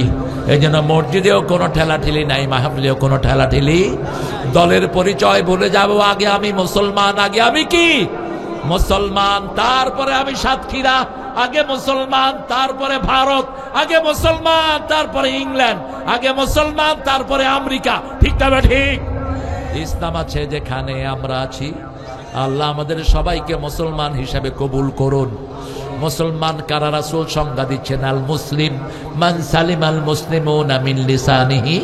এই জন্য মসজিদেও কোনো ঠেলাঠেলি নাই, মাহফিলেও কোনো ঠেলাঠেলি। দলের পরিচয় ভুলে যাব, আগে আমি মুসলমান, আগে আমি কি মুসলমান, তারপরে আমি সাতক্ষীরা, আগে মুসলমান, তারপরে ভারত, আগে মুসলমান, তারপরে ইংল্যান্ড, আগে মুসলমান, তারপরে আমেরিকা। ঠিক না ঠিক? ইসলাম আছে যেখানে আমরা আছি। আল্লাহ আমাদের সবাইকে মুসলমান হিসাবে কবুল করুন। মুসলমান কারা? রাসূল সংজ্ঞা দিচ্ছেন, আল মুসলিম মান সালিম আল মুসলিমুনা মিন লিসানিহি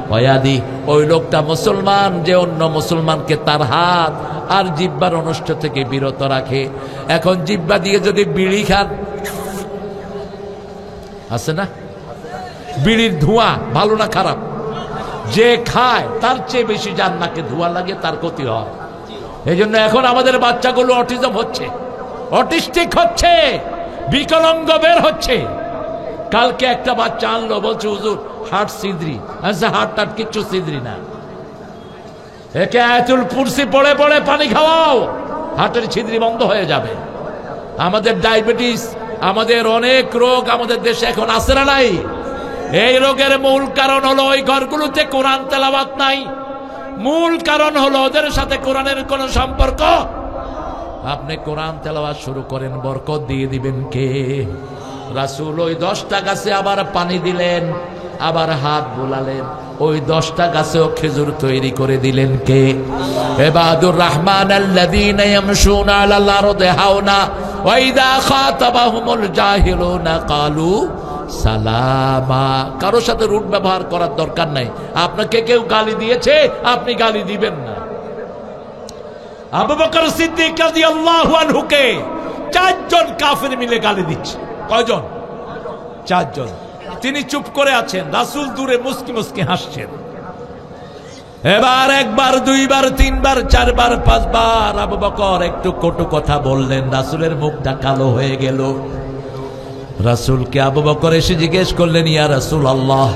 ওয়া ইয়াদিহি। ওই লোকটা মুসলমান যে অন্য মুসলমানকে তার হাত আর জিহ্বার অনুষ্ঠান থেকে বিরত রাখে। এখন জিহ্বা দিয়ে যদি বিড়ি খান, আছে না বিড়ির ধোঁয়া, ভালো না খারাপ? যে খায় তার চেয়ে বেশি যার নাকে ধোঁয়া লাগে, তার ক্ষতি হয়। এই জন্য এখন আমাদের বাচ্চাগুলো অটিজম হচ্ছে, অটিস্টিক হচ্ছে, বিকলাঙ্গ বের হচ্ছে। কালকে একটা বাচ্চা আনলো, বলছে হুজুর হার্ট ছিদ্রি। আচ্ছা, হার্ট টাট কিচ্ছু ছিদ্রি না, একে আয়াতুল কুরসি পড়ে পড়ে পানি খাওয়াও, হার্টের ছিদ্রি বন্ধ হয়ে যাবে। আমাদের ডায়াবেটিস, আমাদের অনেক রোগ আমাদের দেশে এখন আছে না নাই? এই রোগের মূল কারণ হলো ওই ঘরগুলোতে কোরআন তেলাওয়াত নাই। মূল কারণ হলো ওদের সাথে কোরআনের কোনো সম্পর্ক। আপনি কোরআন তেলাওয়াত শুরু করেন, বরকত দিয়ে দিবেন কে? রাসূল ওই 10টা গাছে আবার পানি দিলেন, আবার হাত বুলালেন, ওই 10টা গাছেও খেজুর তৈরি করে দিলেন কে? ইবাদুর রহমান আল্লাযীনা ইয়ামশুনা আলাল আরদি হাওনা ওয়া ইযা খাতাবাহুমুল জাহিলুনা ক্বালু সালামা। কারোর সাথে রুট ব্যবহার করার দরকার নাই। আপনাকে কেউ গালি দিয়েছে, আপনি গালি দিবেন না। আবু বকর সিদ্দিক রাদিয়াল্লাহু আনহুকে 4 জন কাফের মিলে গালি দিচ্ছে। কয়জন? 4 জন। তিনি চুপ করে আছেন, রাসূল দূরে মুস্কি মুস্কি হাসছেন। এবার একবার, দুইবার, তিনবার, 4 বার, 5 বার আবু বকর একটু কটু কথা বললেন, রাসূলের মুখটা কালো হয়ে গেল। রাসূলকে আবু বকর এসে জিজ্ঞেস করলেন, ইয়া রাসূলুল্লাহ,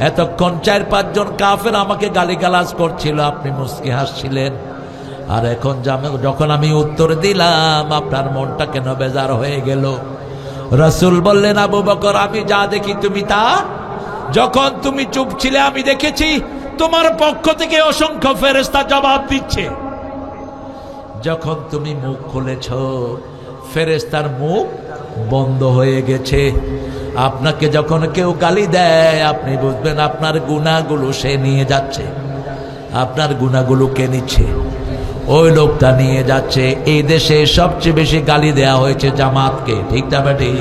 এতক্ষণ 4-5 জন কাফের আমাকে গালিগালাজ করছিল, আপনি মুস্কি হাসছিলেন, আর এখন যখন আমি উত্তর দিলাম আপনার মনটা কেন বেজার হয়ে গেল? রাসূল বললেন, আবু বকর, আমি যা দেখি তুমি তা। যখন তুমি চুপ ছিলে আমি দেখেছি তোমার পক্ষ থেকে অসংখ্য ফেরেশতা জবাব দিচ্ছে। যখন তুমি মুখ খুলেছ ফেরেশতার মুখ বন্ধ হয়ে গেছে। আপনাকে যখন কেউ গালি দেয় আপনি বুঝবেন আপনার গুনাহগুলো সে নিয়ে যাচ্ছে। আপনার গুনাহগুলো কে নিচ্ছে? ওই লোকটা নিয়ে যাচ্ছে। এই দেশে সবচেয়ে বেশি গালি দেয়া হয়েছে জামাতকে, ঠিক না বেটি?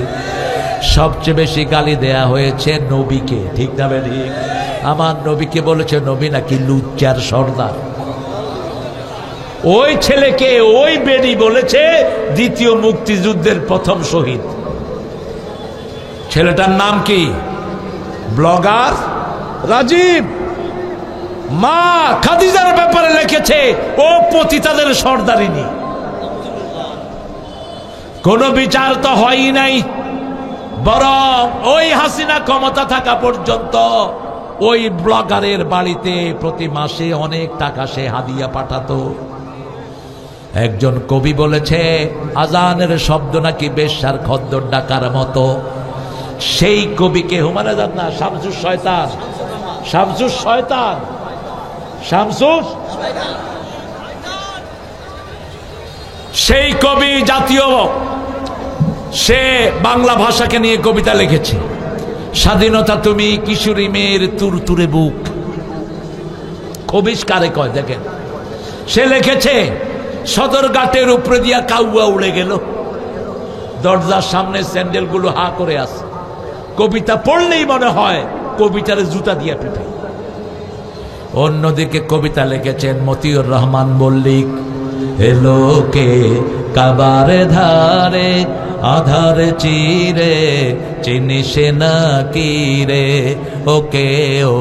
সবচেয়ে বেশি গালি দেয়া হয়েছে নবীকে, ঠিক না বেটি? আমার নবীকে বলেছে নবী নাকি লুচ্চার সর্দার। ওই ছেলেকে ওই বেডি বলেছে দ্বিতীয় মুক্তিযুদ্ধের প্রথম শহীদ। ছেলেটার নাম কি? ব্লগার রাজীব। মা খাদিজার ব্যাপারে লিখেছে ও পতিতাদের সর্দারিনী। কোন বিচার তো হয়ই নাই, বরং ওই হাসিনা ক্ষমতা থাকা পর্যন্ত ওই ব্লগারের বাড়িতে প্রতি মাসে অনেক টাকা সে হাদিয়া পাঠাতো। একজন কবি বলেছে আজানের শব্দ নাকি বেশ্যার খদ্দর ডাকার মতো। সেই কবিকে হুমায়ুন না, শামসুর শয়তান, শামসুর শয়তান, শামসুর, সেই কবি জাতীয়, সে বাংলা ভাষাকে নিয়ে কবিতা লিখেছে। স্বাধীনতা তুমি কিশোরী মেয়ের তুরতুরে বুক। কবিশ কারে কয় দেখেন। সে লিখেছে সদরঘাটের উপরে দিয়া কাউয়া উড়ে গেল, দরজার সামনে স্যান্ডেলগুলো হা করে আছে। কবিতা পড়লেই মনে হয় কবিতার জুতা দিয়া পিঠে। অন্যদিকে কবিতা লিখেছেন মতিউর রহমান মল্লিক। এলোকে কাবারে ধারে আধার চিরে চিনিস না কি রে, ওকে ও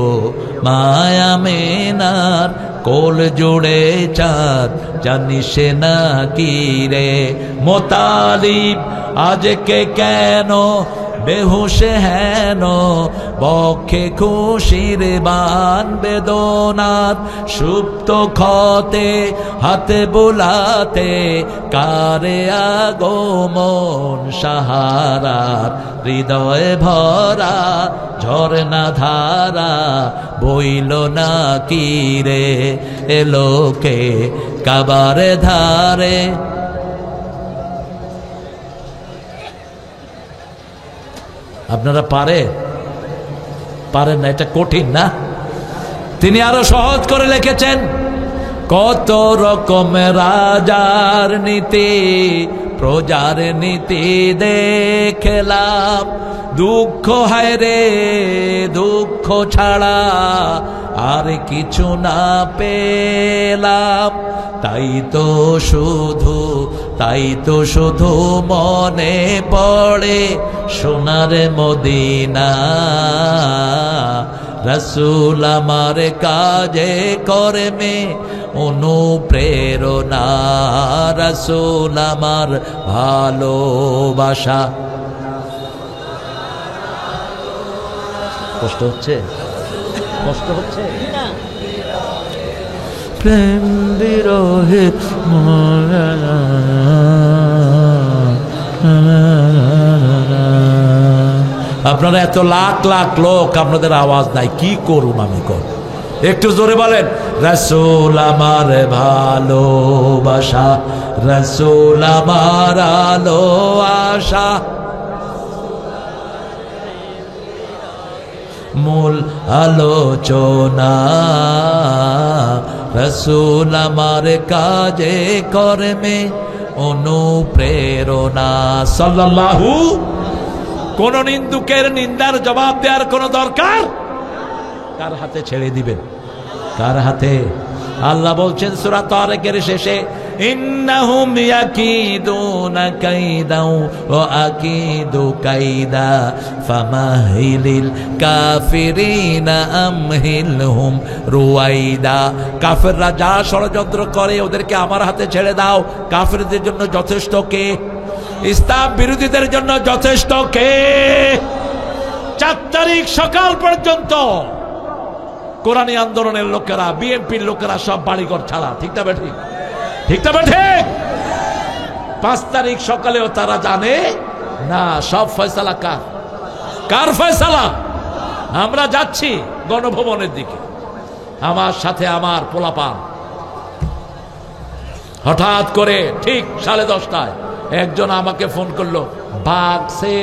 মায়া মেনার কোল জুড়ে চাঁদ জানিস না কি রে। মোতালিব আজকে কেন বেহুশে হেন বক্ষে খুশির বান বেদনার সুপ্ত ক্ষতে হাতে বুলাতে কারে আগমন সাহারার হৃদয়ে ভরা ঝরনা ধারা বইল না কিরে এলোকে কাবারে ধারে। আপনারা পারেন না, এটা কঠিন না? তিনি আরো সহজ করে লিখেছেন, কত রকমের রাজার নীতি প্রজার নীতি দেখলাম, দুঃখ হায় রে দুঃখ ছাড়া আর কিছু না পেলাম। তাই তো শুধু মনে পড়ে সোনার মদিনা, রসুল আমার কাজে কর্মে অনুপ্রেরণা, রসুল আমার ভালোবাসা। কষ্ট হচ্ছে প্রেম বিরহে আপনারা এত লাখ লাখ লোক, আপনাদের আওয়াজ নাই, কি করুন আমি? একটু জোরে বলেন, রসুল আমার ভালোবাসা, রসুল আমার আলো আশা, মূল আলোচনা, রসুল আমার কাজে কর্মে অনুপ্রেরণা। সাল্লাল্লাহু। কোন নিন্দুকের নিন্দার জবাব দেওয়ার কোন দরকার? কার হাতে ছেড়ে দিবেন? কার হাতে? আল্লাহ বলছেন সূরা তারিকের শেষে, ইন্নাহুম ইয়াকিদুনা কাইদাও ওয়া আকিদু কাইদা ফামাহিলিল কাফিরিনা আমহিলহুম রুয়াইদা। কাফেররা যা ষড়যন্ত্র করে ওদেরকে আমার হাতে ছেড়ে দাও। কাফেরদের জন্য যথেষ্ট কে? ইসলাম বিরোধীদের জন্য যথেষ্ট কে? 4 তারিখ সকাল পর্যন্ত কোরআনী আন্দোলনের লোকেরা, বিএনপির লোকেরা সব বাড়িঘর ছাড়া। ঠিক না বেঠিক? ঠিক না বেঠিক? 5 তারিখ সকালেও তারা জানে না সব ফয়সালা কার? কার ফয়সালা? আমরা যাচ্ছি গণভবনের দিকে, আমার সাথে আমার পোলাপান। হঠাৎ করে ঠিক 10:30টায় একজন আমাকে ফোন করলো, ভাগছে।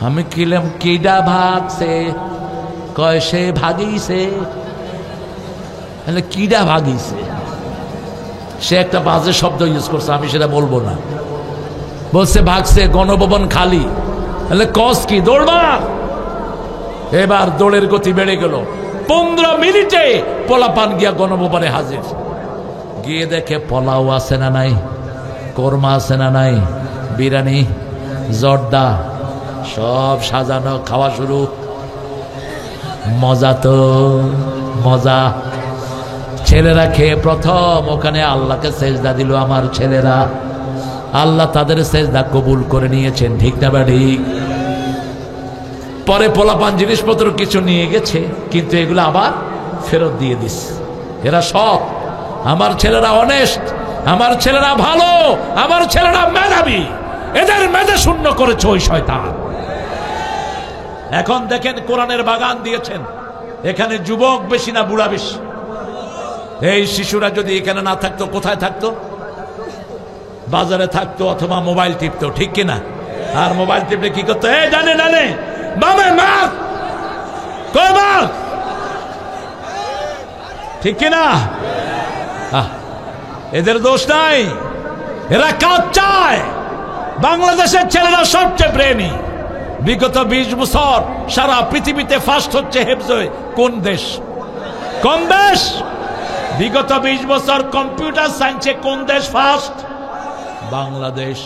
আমি কিলাম, কিডা ভাগছে? কয় সে ভাগিছে। কিডা ভাগিছে? সে একটা বাজে শব্দ ইউজ করছে, আমি সেটা বলবো না। বলছে ভাগছে, গণভবন খালি। কস কি? দৌড়বা। এবার দৌড়ের গতি বেড়ে গেল। 15 মিনিটে পোলাপান গিয়া গণভবনে হাজির। গিয়ে দেখে পোলাও আছে না নাই, কোরমা আছে না নাই, বিরিয়ানি, জর্দা সব সাজানো, খাওয়া শুরু। মজা তো মজা। ছেলেরা খেয়ে প্রথম ওখানে আল্লাহকে সেজদা দিল। আমার ছেলেরা, আল্লাহ তাদের সেজদা কবুল করে নিয়েছেন। ঠিক না ঠিক? পরে পোলাপান জিনিসপত্র কিছু নিয়ে গেছে, কিন্তু এগুলো আবার ফেরত দিয়ে দিস। এরা সৎ, আমার ছেলেরা অনেস্ট, আমার ছেলেরা ভালো, আমার ছেলেরা মেধাবী। এদের মেধা শূন্য করেছে ওই শয়তান। এখন দেখেন কোরআনের বাগান দিয়েছেন, এখানে যুবক বেশি না বুড়া বেশি? এই শিশুরা যদি এখানে না থাকতো কোথায় থাকতো? বাজারে থাকতো অথবা মোবাইল টিপতো। ঠিক কিনা? আর মোবাইল টিপলে কি করতো? জানে জানে বামে মার, কয় মার। ঠিক কিনা? এদের দোষ নাই, এরা কাজ চায়। বাংলাদেশের ছেলেরা সবচেয়ে ব্রেনি। বিগত 20 বছর সারা পৃথিবীতে ফার্স্ট হচ্ছে হেফজে কোন দেশ? কোন দেশ? বিগত 20 বছর কম্পিউটার সায়েন্সে কোন দেশ ফার্স্ট? বাংলাদেশ।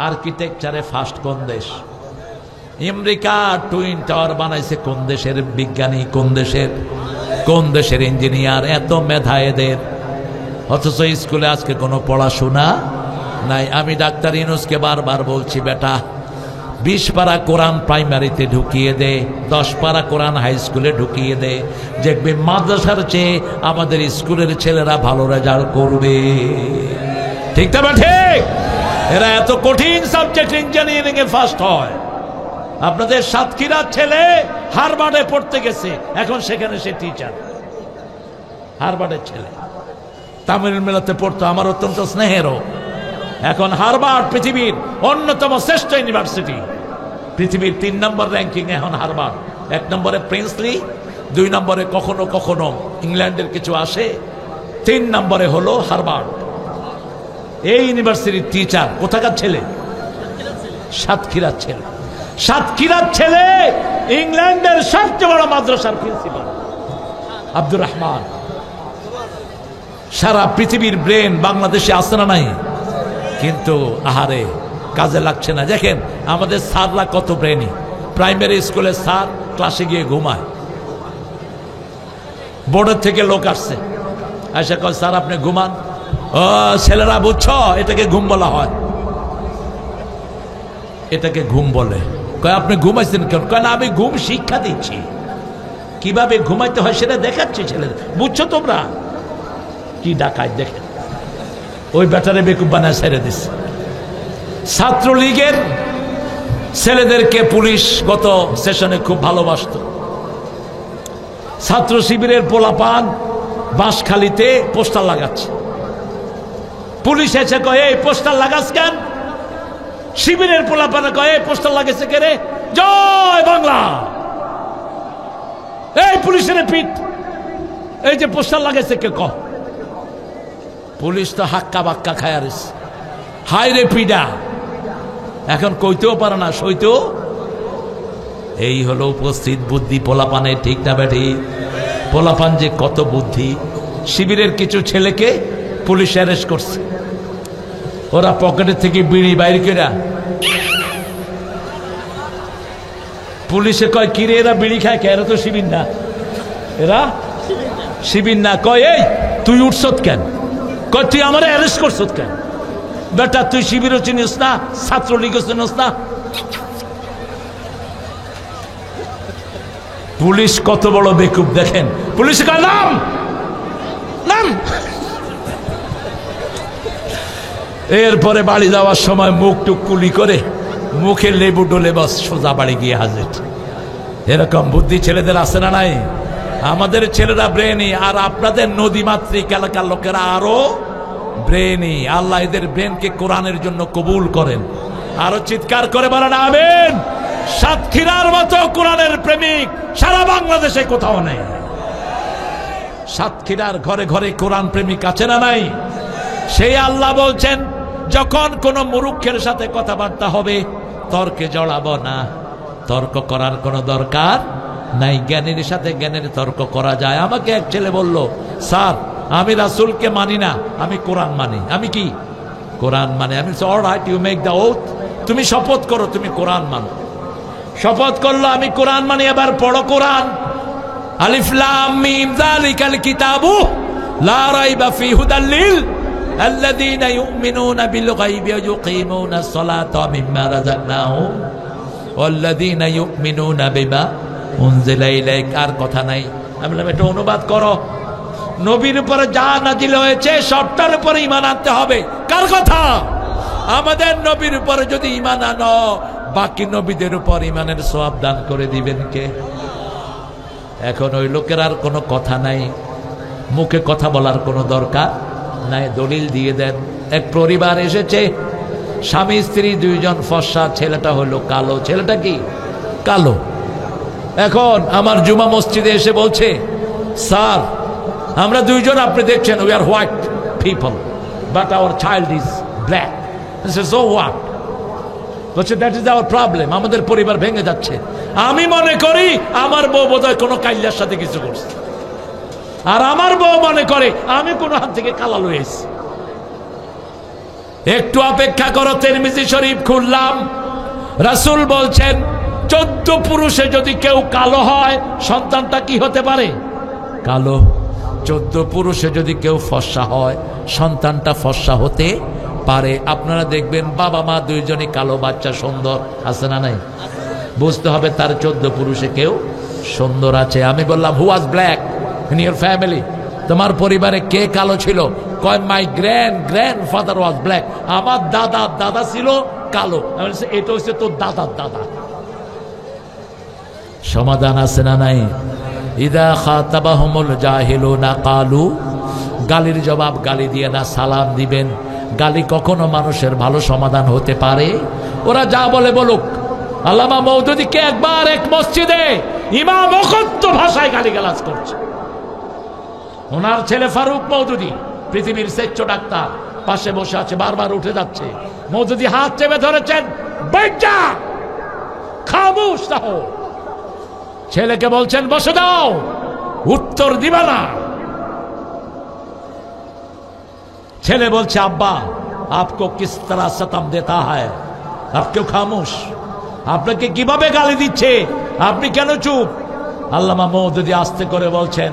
আর্কিটেকচারে ফার্স্ট কোন দেশ? আমেরিকা টুইন টাওয়ার বানাইছে কোন দেশের বিজ্ঞানী? কোন দেশের ইঞ্জিনিয়ার? এত মেধা এদের, অথচ স্কুলে আজকে কোনো পড়াশোনা নাই। আমি ডাক্তার ইউনূসকে বারবার বলছি, বেটা 20 পারা কোরআন প্রাইমারিতে ঢুকিয়ে দে, 10 পারা কোরআন হাই স্কুলে ঢুকিয়ে দে, দেখবে মাদ্রাসার চেয়ে আমাদের স্কুলের ছেলেরা ভালো রেজাল্ট করবে। ঠিক না ঠিক? এরা এত কঠিন সাবজেক্ট ইঞ্জিনিয়ারিং এ ফার্স্ট হয়। আপনাদের সাতক্ষীরার ছেলে হারবার্ডে পড়তে গেছে, এখন সেখানে সে টিচার। হারবার্ডের ছেলে তামিল মেলাতে পড়তো, আমার অত্যন্ত স্নেহেরও। এখন হারবার্ড পৃথিবীর অন্যতম শ্রেষ্ঠ ইউনিভার্সিটি। পৃথিবীর 3 নম্বর র্যাঙ্কিং এখন হারবার্ড। 1 নম্বরে প্রিন্সলি, 2 নম্বরে কখনো কখনো ইংল্যান্ডের কিছু আসে, 3 নম্বরে হলো হারবার্ড। এই ইউনিভার্সিটির টিচার কোথাকার ছেলে? সাতক্ষীরার ছেলে। সাতক্ষীরার ছেলে ইংল্যান্ডের সবচেয়ে বড় মাদ্রাসার প্রিন্সিপাল আব্দুর রহমান। সারা পৃথিবীর ব্রেন বাংলাদেশে আসে না নাই? কিন্তু আহারে কাজে লাগছে না। দেখেন আমাদের স্যাররা কত ব্রেনি। প্রাইমারি স্কুলের স্যার ক্লাসে গিয়ে ঘুমায়। বোর্ডের থেকে লোক আসছে, এসে কয় স্যার আপনি ঘুমান। ও ছেলেরা বুঝছো, এটাকে ঘুম বলা হয়, এটাকে ঘুম বলে। কয় আপনি ঘুমাইছেন কেন? কয় না আমি ঘুম শিক্ষা দিচ্ছি, কিভাবে ঘুমাইতে হয় সেটা দেখাচ্ছি ছেলেদের। বুঝছো তোমরা? কি ডাকায় দেখেন, ওই ব্যাটারে বেকুব বানায় ছেড়ে দিচ্ছে। ছাত্রলীগের ছেলেদেরকে পুলিশ গত সেশনে খুব ভালোবাসত। ছাত্র শিবিরের পোলাপান বাঁশখালীতে পোস্টার লাগাচ্ছে। পুলিশ এসে কয় এই পোস্টার লাগাস কেন? শিবিরের পোলাপানে কয় এই পোস্টার লাগাইছে কে রে? জয় বাংলা। এই পুলিশের পিঠ, এই যে পোস্টার লাগাইছে কে? কহ। পুলিশ তো হাক্কা বাক্কা খায় আর হাই রে পিডা, এখন কইতেও পারে না, সইতেও। এই হলো উপস্থিত বুদ্ধি পোলাপানের। ঠিক না বেঠি? পোলাপান যে কত বুদ্ধি। শিবিরের কিছু ছেলেকে পুলিশ অ্যারেস্ট করছে। ওরা পকেটের থেকে বিড়ি বাইর করে, পুলিশে কয় কিরে এরা বিড়ি খায় কে? এরা তো শিবির না, এরা শিবির না। কয় এই তুই উঠছত কেন? কয় তুই আমার অ্যারেস্ট করছত কেন? বেটা তুই শিবিরও চিনিস না, ছাত্রলীগও চিনিস না। পুলিশ কত বড় বেকুব দেখেন। পুলিশ কয় নাম নাম। এরপরে বাড়ি যাওয়ার সময় মুখ টুক কুলি করে মুখে লেবু ডলে বাস সোজা বাড়ি গিয়ে হাজির। এরকম বুদ্ধি ছেলেদের আছে না নাই? আমাদের ছেলেরা ব্রেনি, আর আপনাদের নদীমাতৃক এলাকার লোকেরা আরো ব্রেনি। আল্লাহ এদের ব্রেনকে কোরআনের জন্য কবুল করেন। আরো চিৎকার করে বলেন আমিন। সাতক্ষীরার মতো কোরআনের প্রেমিক সারা বাংলাদেশে কোথাও নেই। সাতক্ষীরার ঘরে ঘরে কোরআন প্রেমিক আছে না নাই? সেই আল্লাহ বলছেন যখন কোন মুরুক্ষের সাথে কথাবার্তা হবে তর্কে জড়াবো না। তর্ক করার কোনো দরকার নাই। জ্ঞানীর সাথে জ্ঞানের তর্ক করা যায়। আমাকে এক ছেলে বলল, স্যার আমি রাসূলকে মানি না, আমি কোরআন মানি। আমি কি কোরআন মানে? আমি alright, you make the oath. তুমি শপথ করো তুমি কোরআন মানো। শপথ করলো আমি কোরআন মানি। এবার পড়ো কোরআন। আলিফ লাম মিম যালিকাল কিতাবু লা রাইবা ফীহি হুদাল লিল আল্লাযীনা ইউমিনুনা বিল গায়বি ওয়া ইউকিমুনাস সালাতা ওয়া মিম্মা রাযাকনাহুম ওয়াল্লাযীনা ইউমিনুনা বিমা উনজিলা ইলাইক। আর কথা নাই। আমি বললাম এটা অনুবাদ করো। নবীর উপরে যা নাজিল হয়েছে সবটার উপরে ঈমান আনতে হবে। কার কথা? আমাদের নবীর উপরে যদি ঈমান আনো, বাকি নবীদের উপর ঈমানের সওয়াব দান করে দিবেন কে? এখন ওই লোকের আর কোনো কথা নাই, মুখে কথা বলার কোনো দরকার নাই, দলিল দিয়ে দেন। এক পরিবার এসেছে, স্বামী স্ত্রী দুইজন ফর্সা, ছেলেটা হলো কালো। ছেলেটা কি কালো। এখন আমার জুমা মসজিদে এসে বলছে, স্যার আমরা দুইজন আপনি দেখছেন we are white people but hour child is black. So what? বলছে দ্যাট ইজ আওয়ার প্রবলেম। আমাদের পরিবার ভেঙে যাচ্ছে। আমি মনে করি আমার বউ বোধহয় কোনো কাইল্লার সাথে কিছু করছে, আর আমার বউ মনে করে আমি কোনো হাত থেকে কালা লয়েছি। একটু অপেক্ষা করো, তিরমিজি শরীফ খুললাম। রাসূল বলছেন 14 পুরুষে যদি কেউ কালো হয় সন্তানটা কি হতে পারে? কালো। 14 পুরুষে যদি কেউ ফর্সা হয় সন্তানটা ফর্সা হতে পারে। আপনারা দেখবেন বাবা মা দুইজনই কালো, বাচ্চা সুন্দর আছে না নাই? বুঝতে হবে তার 14 পুরুষে কেউ সুন্দর আছে। আমি বললাম, হু ওয়াজ ব্ল্যাক ইন ইউর ফ্যামিলি? তোমার পরিবারে কে কালো ছিল? কয় মাই গ্র্যান্ড ফাদার ওয়াজ ব্ল্যাক। আমার দাদা ছিল কালো। আমি বলছি, এটা হচ্ছে তোর দাদার দাদা। সমাধান আছে না নাই? ইদা খাতাবাহুমুল জাহিলুনা কালু, গালির জবাব গালি দিয়ে না, সালাম দিবেন। গালি কখনো মানুষের ভালো সমাধান হতে পারে? ওরা যা বলে বলুক। আল্লামা মওদুদীকে একবার এক মসজিদে ইমাম অকথ্য ভাষায় গালিগালাজ করছে। ওনার ছেলে ফারুক মওদুদী, পৃথিবীর শ্রেষ্ঠ ডাক্তার, পাশে বসে আছে, বারবার উঠে যাচ্ছে। মওদুদী হাত চেপে ধরেছেন, বেজ্জা খামোশ থাকো। ছেলেকে বলছেন, বসে দাও, উত্তর দিবা না। ছেলে বলছে, আব্বা আপকো কিস তরহ সতম দেতা হ্যায়, আপ ক্যোं খামোশ? আপনাকে কিভাবে গালি দিচ্ছে, আপনি কেন চুপ? আল্লামা মওদুদী আস্তে করে বলছেন,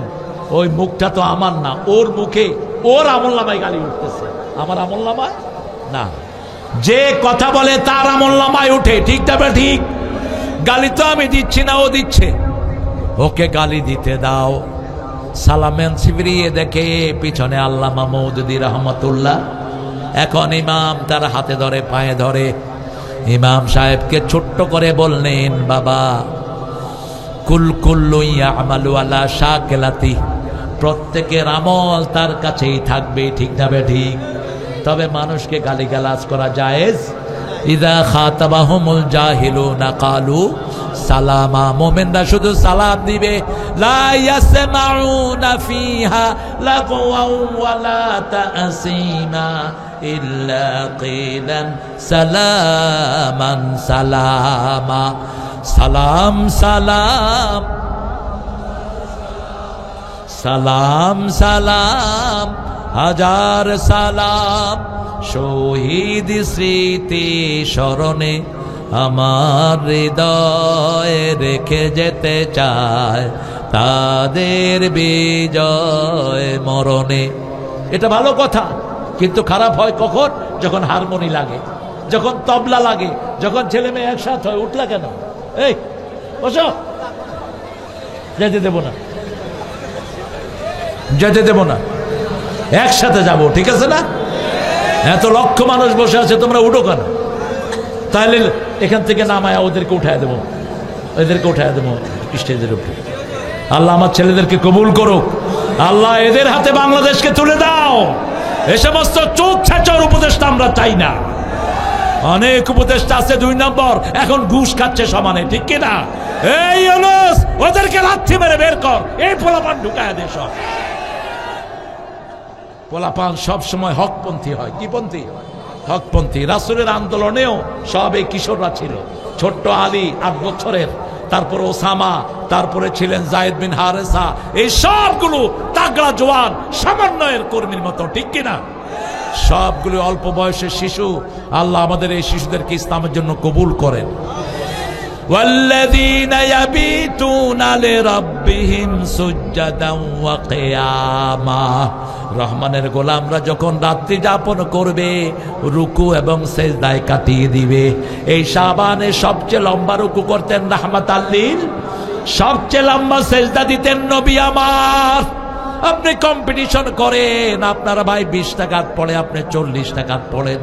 ওই মুখটা তো আমার না, ওর মুখে ওর আমলনামায় গালি উঠতেছে, আমার আমলনামায় না। যে কথা বলে তার আমলনামায় উঠে, ঠিক না? ঠিক। গালি তো আমি দিচ্ছি না, ও দিচ্ছে। ওকে গালি দিতে দাও। সালামেন ফিরিয়ে দেখে পিছনে আল্লামা মওদুদী রহমতুল্লাহ। এখন ইমাম তার হাতে ধরে, পায়ে ধরে। ইমাম সাহেবকে ছোট্ট করে বললেন, বাবা কুল্লু ইয়ামালু আলা শাকিলাতি, প্রত্যেকের আমল তার কাছেই থাকবে, ঠিক না? ঠিক। তবে মানুষকে গালিগালাজ করা জায়েজ। ইদা খাতাবাহুমুল জাহিলুনা কালু সালামা, মুমিনরা শুধু সালাম দিবে। লা ইয়াসমাউনা ফিহা লাগওয়াও ওয়ালা তাসিমা ইল্লা কিলান সালামান সালামা। সালাম সালাম সালাম সালাম হাজার সালাম, শহীদ স্মৃতি স্মরণে আমার হৃদয়ে রেখে যেতে চায় তাদের বিজয় মরণে। এটা ভালো কথা, কিন্তু খারাপ হয় কখন? যখন হারমোনি লাগে, যখন তবলা লাগে, যখন ছেলে মেয়ে একসাথে হয়। উঠলা কেন? এই বসো, যেতে দেব না, যেতে দেব না, একসাথে যাব, ঠিক আছে না? এত লক্ষ মানুষ বসে আছে, তোমরা উঠো কেন? তাহলে এখান থেকে নামায়া ওদেরকে উঠায় দেবো, এদেরকে উঠায় দেবো স্টেজের উপরে। আল্লাহ আমার ছেলেদেরকে কবুল করুক। আল্লাহ এদের হাতে বাংলাদেশকে তুলে দাও। এ সমস্ত চোখ ছাঁচার উপদেষ্টা আমরা চাই না। অনেক উপদেষ্টা আছে 2 নম্বর, এখন ঘুষ খাচ্ছে সমানে, ঠিক কিনা? এই ইউনূস, ওদেরকে লাথি মেরে বের কর, এই পোলাপান ঢুকায় দে। সব পোলাপান সব সময় হকপন্থী হয়। কি পন্থী? হকপন্থী। রাসূলের আন্দোলনেও সব এই কিশোররা ছিল। ছোট্ট আলী 8 বছরের, তারপরে ওসামা, তারপরে ছিলেন যায়েদ বিন হারেসা। এই সবগুলো তাগড়া জওয়ান সমন্বয়ের কর্মীর মতো, ঠিক কিনা? সবগুলো অল্প বয়সের শিশু। আল্লাহ আমাদের এই শিশুদেরকে ইসলামের জন্য কবুল করেন। ওয়াল্লাযীনা ইয়াবিতুনা লিরাব্বিহিম সুজদান ওয়া কিয়ামা, রহমানের গোলামরা যখন রাত্রি যাপন করবে রুকু এবং সেজদায় কাটিয়ে দিবে। এই শাবানে সবচেয়ে লম্বা রুকু করতেন রাহমাতাল লিল, সবচেয়ে লম্বা সেজদা দিতেন নবী আমার। আপনি কম্পিটিশন করেন, আপনার ভাই 20 রাকাত পড়ে, আপনি 40 রাকাত পড়েন।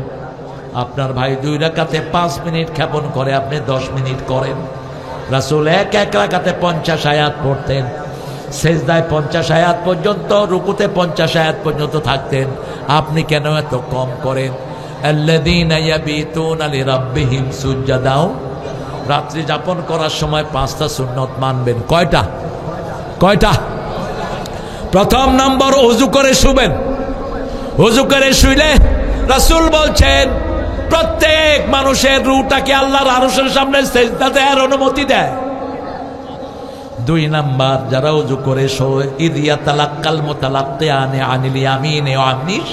আপনার ভাই 2 রাকাতে 5 মিনিট ক্ষেপণ করে, আপনি 10 মিনিট করেন। রাসূল এক রাকাতে 50 আয়াত পড়তেন, সেজদায় 50 আয়াত পর্যন্ত, রুকুতে 50 আয়াত পর্যন্ত থাকতেন। আপনি কেন এত কম করেন? আল্লাযীনা ইয়াবিতুনা লিরাব্বিহিম সুজদাও, রাত্রি যাপন করার সময় 5টা সুন্নত মানবেন। কয়টা? প্রথম নম্বর, ওযু করে শুবেন। ওযু করে শুইলে রাসূল বলছেন প্রত্যেক মানুষের রূহটাকে আল্লাহর আরশের সামনে সিজদা দেওয়ার অনুমতি দেয়। 2 নাম্বার, যারা ওযু করে শোয়, ইদিয়া তালাক্কাল মুতালাক্কিয়ানি আনিল ইয়ামিনি ওয়া আনিশ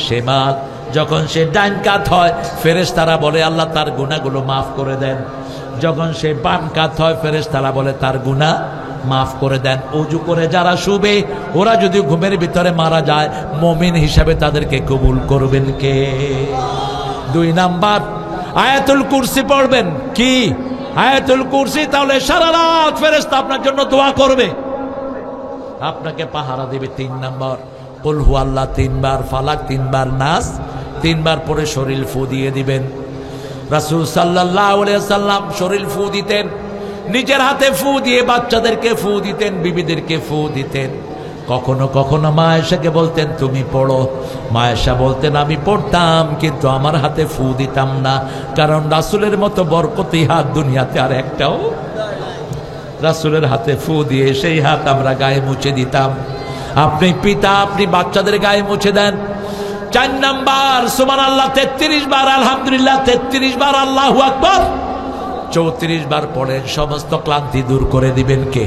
শিমাল, যখন সে ডান কাত হয় ফেরেশতারা বলে আল্লাহ তার গুনাহগুলো মাফ করে দেন। যখন সে বাম কাত হয় ফেরেশতারা বলে তার গুনাহ মাফ করে দেন। ওযু করে যারা শুবে ওরা যদি ঘুমের ভিতরে মারা যায় মুমিন হিসাবে তাদেরকে কবুল করবেন কে? 2 নাম্বার আয়াতুল কুরসি পড়বেন। কি আয়াতুল কুরসি? তাহলে সারা রাত ফেরেশতা আপনার জন্য দোয়া করবে, আপনাকে পাহারা দেবে। 3 নাম্বার কুল হুয়াল্লাহ 3 বার, ফালাক 3 বার, নাস 3 বার পরে শরীর ফু দিয়ে দিবেন। রাসূল সাল্লাল্লাহু আলাইহি সাল্লাম শরীর ফু দিতেন, নিজের হাতে ফু দিয়ে বাচ্চাদেরকে ফু দিতেন, বিবিদেরকে ফু দিতেন। কখনো কখনো মা আয়েশাকে বলতেন তুমি পড়ো, মা আয়েশা বলতেন আমি পড়তাম কিন্তু আমার হাতে ফু দিতাম না, কারণ রাসূলের মতো বরকতি হাত দুনিয়াতে আর একটাও। রাসূলের হাতে ফু দিয়ে সেই হাত আমরা গায়ে মুছে দিতাম। আপনি পিতা, আপনি বাচ্চাদের গায়ে মুছে দেন। 4 নাম্বার সুবহানাল্লাহ 33 বার, আলহামদুলিল্লাহ 33 বার, আল্লাহু আকবার 34 বার পড়েন, সমস্ত ক্লান্তি দূর করে দিবেন কে?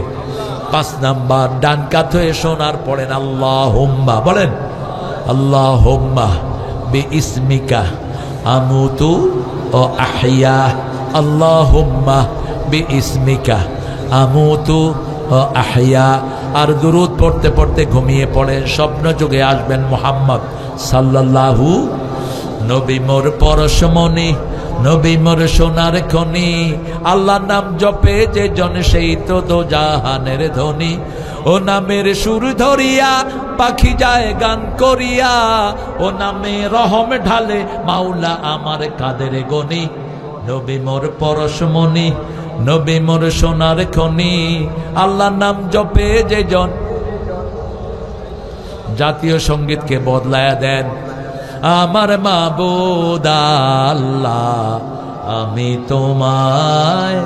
5 নাম্বার ডান কাত হয়ে শোনার পড়েন আল্লাহুম্মা, বলেন আল্লাহুম্মা বিইসমিকা আমুতু ও আহইয়া, আল্লাহুম্মা বিইসমিকা আমুতু ও আহইয়া। আর দুরূদ পড়তে পড়তে ঘুমিয়ে পড়েন, স্বপ্ন যুগে আসবেন মুহাম্মদ সাল্লাল্লাহু। নবী মোর পরশমণি, নবী মোর সোনার খনি, আল্লাহর নাম জপে যে জন সেই তো দোজাহানের ধনী। ও নামের সুর ধরিয়া পাখি যায় গান করিয়া, ও নামে রহম ঢালে মাওলা আমার কাদের গনি। নবী মোর পরশমণি, নবী মোর সোনার খনি, আল্লাহর নাম জপে যে জন। জাতীয় সঙ্গীতকে বদলায়া দেন। আমার মাবুদ আল্লাহ আমি তোমায়,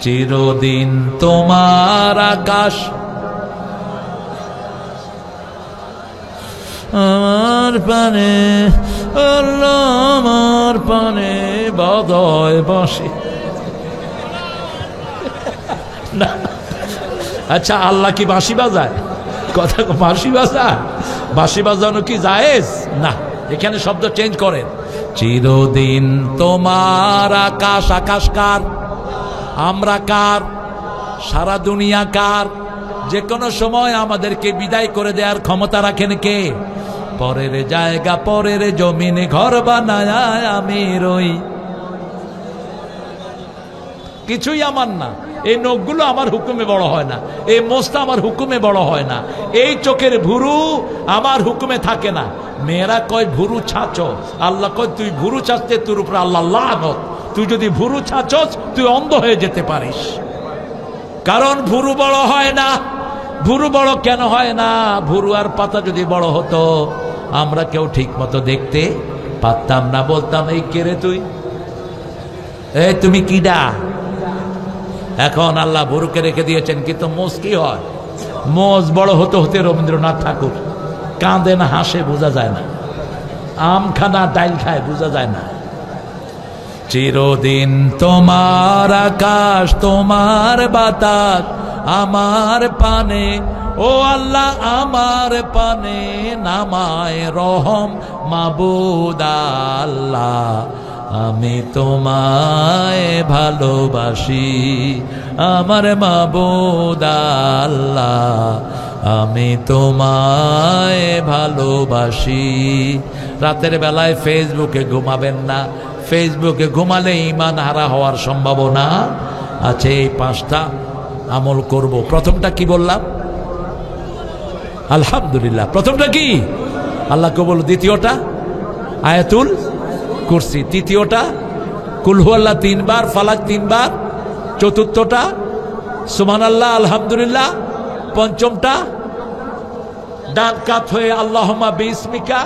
চিরদিন তোমার আকাশ আমার পানে, আল্লাহ আমার পানে বদয় বসে না। আচ্ছা আল্লাহ কি বাঁশি বাজায়? কথা বাঁশি বাজায়? বাঁশি বাজানো কি জায়েজ? না, এখানে শব্দ চেঞ্জ করেন। চিরদিন তোমার আকাশ, আকাশ কার? আমরা কার? সারা দুনিয়া কার? যে কোনো সময় আমাদেরকে বিদায় করে দেওয়ার ক্ষমতা রাখেন কে? পরের জায়গা পরের জমিনে ঘর বানায় আমি রই, কিছুই আমার না। এই নখগুলো আমার হুকুমে বড় হয় না, এই মোস্তা আমার হুকুমে বড় হয় না, এই চোখের ভুরু আমার হুকুমে থাকে না। মেয়েরা কয় ভুরু ছাঁচো, আল্লাহ কয় তুই ভুরু ছাঁচতে তোর উপর আল্লাহ লানত। তুই যদি ভুরু ছাঁচস তুই অন্ধ হয়ে যেতে পারিস, কারণ ভুরু বড় হয় না। ভুরু বড় কেন হয় না? ভুরু আর পাতা যদি বড় হতো আমরা কেউ ঠিক মতো দেখতে পারতাম না, বলতাম এই কে রে তুই, এই তুমি কিডা? এখন আল্লাহ ভুরুকে রেখে দিয়েছেন, কিন্তু মোজ কি হয়? মোজ বড় হতে হতে রবীন্দ্রনাথ ঠাকুর কাঁদে না হাসে বোঝা যায় না, আম খানা ডাইল খায় বোঝা যায় না। চিরদিন তোমার আকাশ, তোমার বাতাস আমার পানে, ও আল্লাহ আমার পানে নামায় রহম মাবুদ আল্লাহ আমি তোমায় ভালোবাসি, আমার মাবুদ আল্লাহ আমি তোমায় ভালোবাসি। রাতের বেলায় ফেসবুকে ঘুমাবেন না, ফেসবুকে ঘুমালে ঈমান হারা হওয়ার সম্ভাবনা আছে। এই 5টা আমল করব। প্রথমটা কি বললাম? আলহামদুলিল্লাহ। প্রথমটা কি? আল্লাহ কবুল। দ্বিতীয়টা আয়াতুল কুরসি। তৃতীয়টা কুল হুয়াল্লাহ 3 বার, ফালাক 3 বার। চতুর্থটা সুবহানাল্লাহ আলহামদুলিল্লাহ। পঞ্চমটা ডান কাত হয়ে আল্লাহুম্মা বিসমিকা।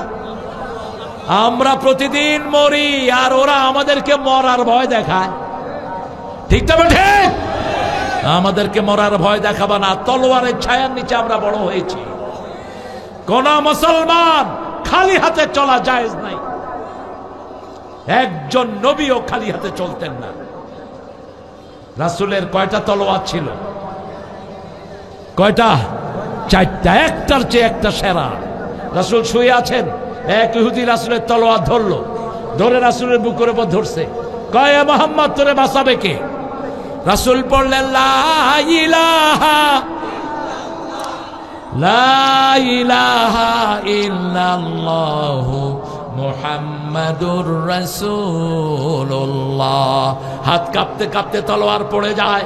আমরা প্রতিদিন মরি আর ওরা আমাদেরকে মরার ভয় দেখায়, ঠিক তো? ঠিক, আমাদেরকে মরার ভয় দেখাবা না। তলোয়ারের ছায়ার নিচে আমরা বড় হয়েছি। কোন মুসলমান খালি হাতে চলা জায়েজ নাই। একজন নবীও খালি হাতে চলতেন না। রাসূলের কয়টা তলোয়ার ছিল? কয়টা? 4টা। একটার চেয়ে একটা সেরা। রাসূল শুয়ে আছেন, এক ইহুদি রাসূলের তলোয়ার ধরলো, ধরে রাসূলের বুকের উপর ধরছে। কয় মুহাম্মদ তোরে বাঁচাবে কে? রাসূল পড়লেন লা ইলাহা ইল্লাল্লাহু মুহাম্মাদুর রাসূলুল্লাহ। হাত কাঁপতে কাঁপতে তলোয়ার পড়ে যায়।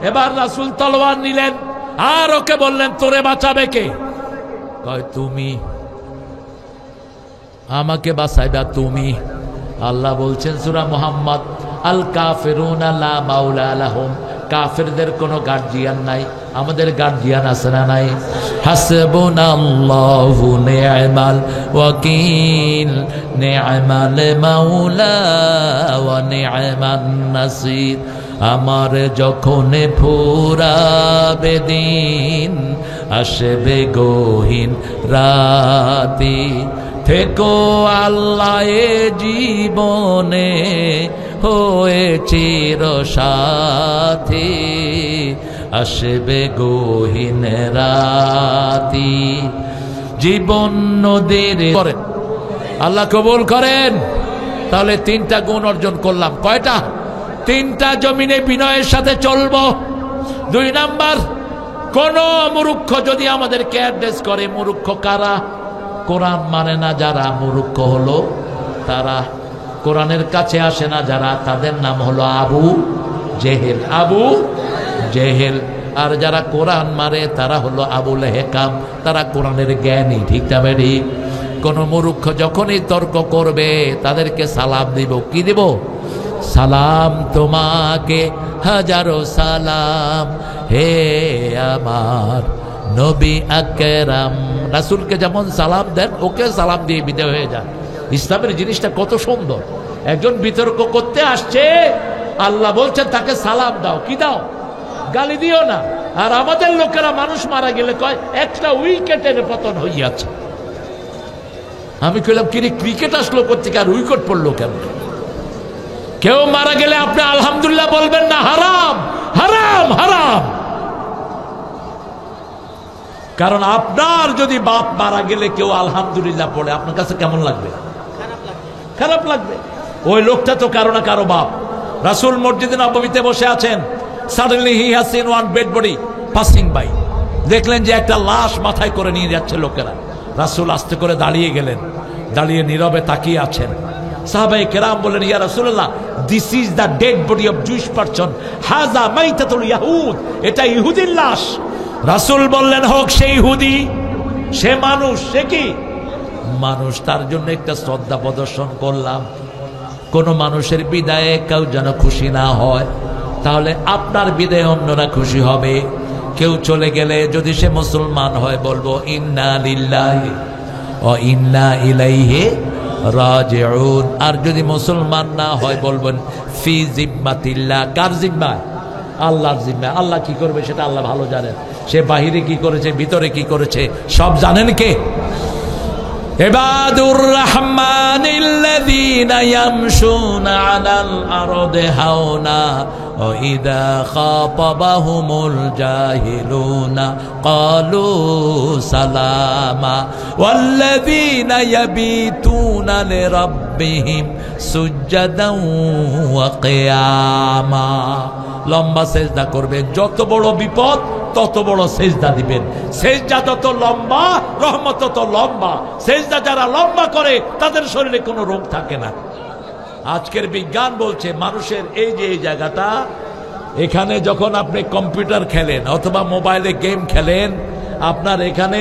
এবার রাসূল তলোয়ার নিলেন আর ওকে বললেন তোরে বাঁচাবে কে? কয় তুমি। আমাকে বাঁচাইবা তুমি? আল্লাহ বলছেন সূরা মুহাম্মদ, আল কাফিরুনা লা মাওলা লাহুম, কাফেরদের কোনো গার্জিয়ান নাই। আমাদের গার্জিয়ান আছে না নাই? হাসবুনাল্লাহু নি'মাল ওয়াকিল, নি'মাল মাওলা ওয়া নি'মান নাসির। আমার যখন ফুরাবে দিন, আসবে গহীন রাতি, থেকো আল্লাহ এ জীবনে হয়ে চির সাথী, আসবে গহীন রাতি। জীবন নদীর করেন, আল্লাহ কবুল করেন। তাহলে 3টা গুণ অর্জন করলাম। কয়টা? 3টা। জমিনে বিনয়ের সাথে চলবো। 2 নাম্বার, কোন মূর্খ যদি আমাদেরকে অ্যাড্রেস করে, মূর্খ কারা? কোরআন মানে না যারা, মূর্খ হলো তারা। কোরআনের কাছে আসে না যারা, তাদের নাম হলো আবু জেহেল। আবু জেহেল। আর যারা কোরআন মারে তারা হলো আবুল হেকাম, তারা কোরআনের জ্ঞানী। ঠিক না বেরি? কোন মূর্খ যখনই তর্ক করবে তাদেরকে সালাম দিব। কি দিব? সালাম তোমাকে হাজারো সালাম, হে আমার নবী আকরাম। রাসূলকে যেমন সালাম দেন, ওকে সালাম দিয়ে বিদায় হয়ে যান। ইসলামের জিনিসটা কত সুন্দর। একজন বিতর্ক করতে আসছে, আল্লাহ বলছেন তাকে সালাম দাও। কি দাও? গালি দিও না। আর আমাদের লোকেরা মানুষ মারা গেলে কয় একটা উইকেটের পতন হইয়াছে। আমি কইলাম কি রে, ক্রিকেট আসলো কোত্থেকে আর উইকেট পড়লো কেন? কেউ মারা গেলে আপনি আলহামদুলিল্লাহ বলবেন না, হারাম হারাম হারাম। কারণ আপনার যদি বাপ মারা গেলে কেউ আলহামদুলিল্লাহ পড়ে, আপনার কাছে কেমন লাগবে? খারাপ লাগবে। ওই লোকটা তো কারো না কারো বাপ। রাসূল মসজিদে নববীতে বসে আছেন, suddenly he has seen one dead body passing by. দেখলেন যে একটা লাশ মাথায় করে নিয়ে যাচ্ছে লোকেরা। রাসূল আস্তে করে দাঁড়িয়ে গেলেন, দাঁড়িয়ে নীরবে তাকিয়ে আছেন। সাহাবায়ে কেরাম বললেন, ইয়া রাসূলুল্লাহ, this is the dead body of Jewish person, হাযা মাইতাতুল ইয়াহুদ। এটা ইহুদির লাশ। রাসূল বললেন, হোক সে ইহুদি, সে মানুষ। সে কি মানুষ? তার জন্য একটা শ্রদ্ধা প্রদর্শন করলাম। কোন মানুষের বিদায়ে কেউ যেন খুশি না হয়, তাহলে আপনার বিদায়ে অন্যরা খুশি হবে। কেউ চলে গেলে যদি সে মুসলমান হয়, বলবো ইন্না লিল্লাহি ওয়া ইন্না ইলাইহি রাজিউন। আর যদি মুসলমান না হয়, বলবেন ফি জিম্মাতিল্লাহ। কার জিম্মায়? আল্লাহর জিম্মায়। আল্লাহ কি করবে সেটা আল্লাহ ভালো জানেন। সে বাহিরে কি করেছে, ভিতরে কি করেছে, সব জানেন কে? ইবাদুর রহমানিল্লাযীনা ইয়ামশুনা আলাল আরদি হাওনা ওয়া ইযা খাতাবাহুমুল জাহিলুনা ক্বালু সালামা ওয়াল্লাযীনা ইয়াবিতুনা লিরাব্বিহিম সুজদান ওয়া কিয়ামা। লম্বা সেজদা করবেন, যত বড় বিপদ তত বড় সেজদা দিবেন। সেজদা যত লম্বা, রহমত তত লম্বা। সেজদা যারা লম্বা করে তাদের শরীরে কোনো রোগ থাকে না। আজকের বিজ্ঞান বলছে মানুষের এই যে এই জায়গাটা, এখানে যখন আপনি কম্পিউটার খেলেন অথবা মোবাইলে গেম খেলেন, আপনার এখানে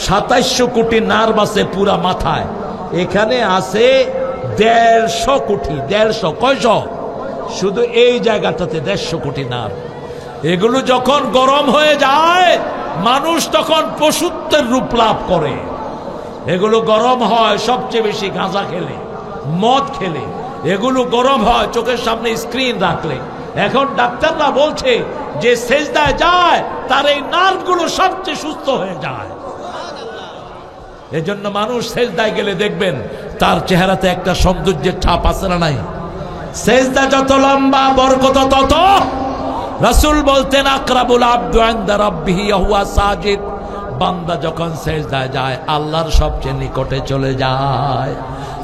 2700 কোটি নার্ভ আছে পুরা মাথায়। এখানে আছে 150 কোটি। 150 কয়শো? শুধু এই জায়গাটাতে 150 কোটি নার্ভ। এগুলো যখন গরম হয়ে যায়, মানুষ তখন পশুত্বের রূপ লাভ করে। এগুলো গরম হয় সবচেয়ে বেশি গাঁজা খেলে, মদ খেলে। এগুলো গরম হয় চোখের সামনে স্ক্রিন রাখলে। এখন ডাক্তাররা বলছে যে সেজদায় যায় তার এই নার্ভগুলো সবচেয়ে সুস্থ হয়ে যায়। এজন্য মানুষ সেজদায় গেলে দেখবেন তার চেহারাতে একটা সৌন্দর্যের ছাপ আছে না নাই? সেজদা যত লম্বা, বরকত তত। রাসূল বলতেন, আকরাবুল আবদু ইনদা রাব্বিহি ওয়া হুয়া সাজিদ। বান্দা যখন সেজদায় যায় আল্লাহর সবচেয়ে নিকটে চলে যায়।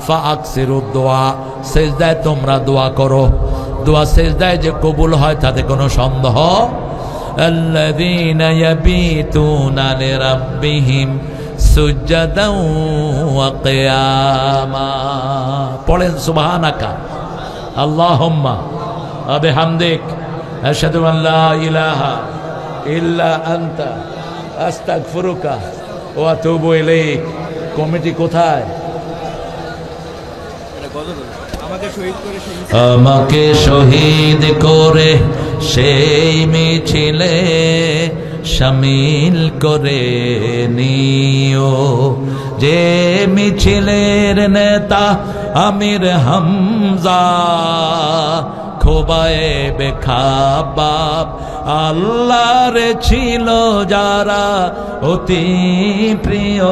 ফাআকসিরুদ দুআ, সেজদায় তোমরা দোয়া করো। দোয়া সেজদায় যে কবুল হয় তাতে কোনো সন্দেহ। আল্লাযীনা ইয়াবিতুনা লিরাব্বিহিম সুজদান ওয়া কিয়ামা। পড়েন সুবহানাকা আল্লাহুম্মা ওয়া বিহামদিক আশহাদু আন লা ইলাহা ইল্লা আনতা আস্তাগফিরুকা ওয়া আতুবু ইলাইক। কমিটি কোথায়? আমাকে শহীদ করে সেই মিছিলে শামিল করে নিও, যে মিছিলের নেতা আমির হামজা, খোবায়ে বেখাবাব আল্লাহর ছিল যারা অতি প্রিয়,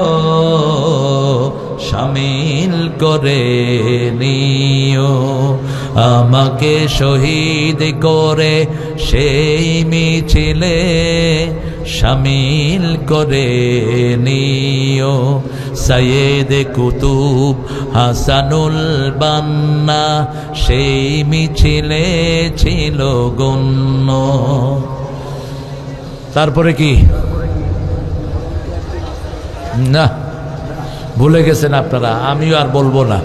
শামিল করে নিও। আমাকে শহীদ করে সেই মিছিলে শামিল করে নিও। সৈয়দ কুতুব হাসানুল বান্না সেই মিছিলে ছিল গণ্য। তারপরে কি না ভুলে গেছেন আপনারা, আমিও আর বলবো না।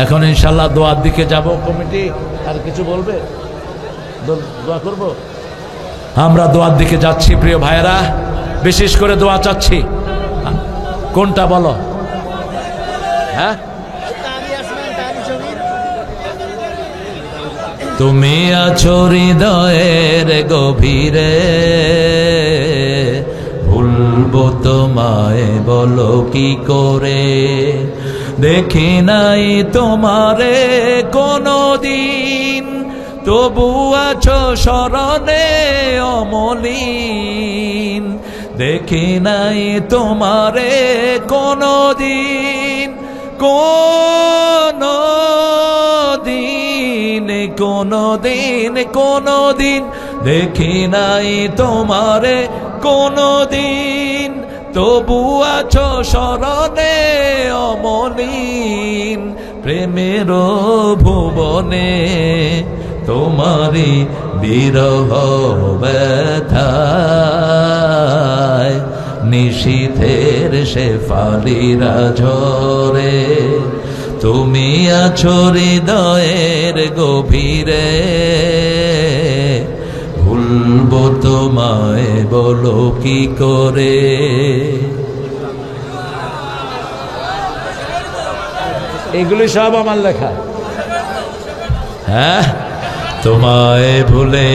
এখন ইনশাল্লাহ দোয়ার দিকে যাব। কমিটি আর কিছু বলবে? দোয়া করব। আমরা দোয়ার দিকে যাচ্ছি প্রিয় ভাইয়েরা, বিশেষ করে দোয়া চাচ্ছি। কোনটা বলো? হ্যাঁ, তুমি আছো হৃদয়ের গভীরে, ভুলবো তোমায় বলো কি করে। দেখি নাই তোমারে কোনো দিন, তবু আছো স্মরণে অমলিন। দেখি নাই তোমারে কোনো দিন, কোনো দিন, কোনো দিন, কোনো দিন দেখি নাই তোমারে কোনো দিন, তবু আছো স্মরণে অমলিন। প্রেমের ভুবনে তোমারি বিরহ ব্যথায়, নিশীথের শেফালিরা ঝরে। তুমি আছো হৃদয়ের গভীরে, ভুলবো তোমায় বলো কি করে। এগুলি সব আমার লেখা। হ্যাঁ, তোমায় ভুলে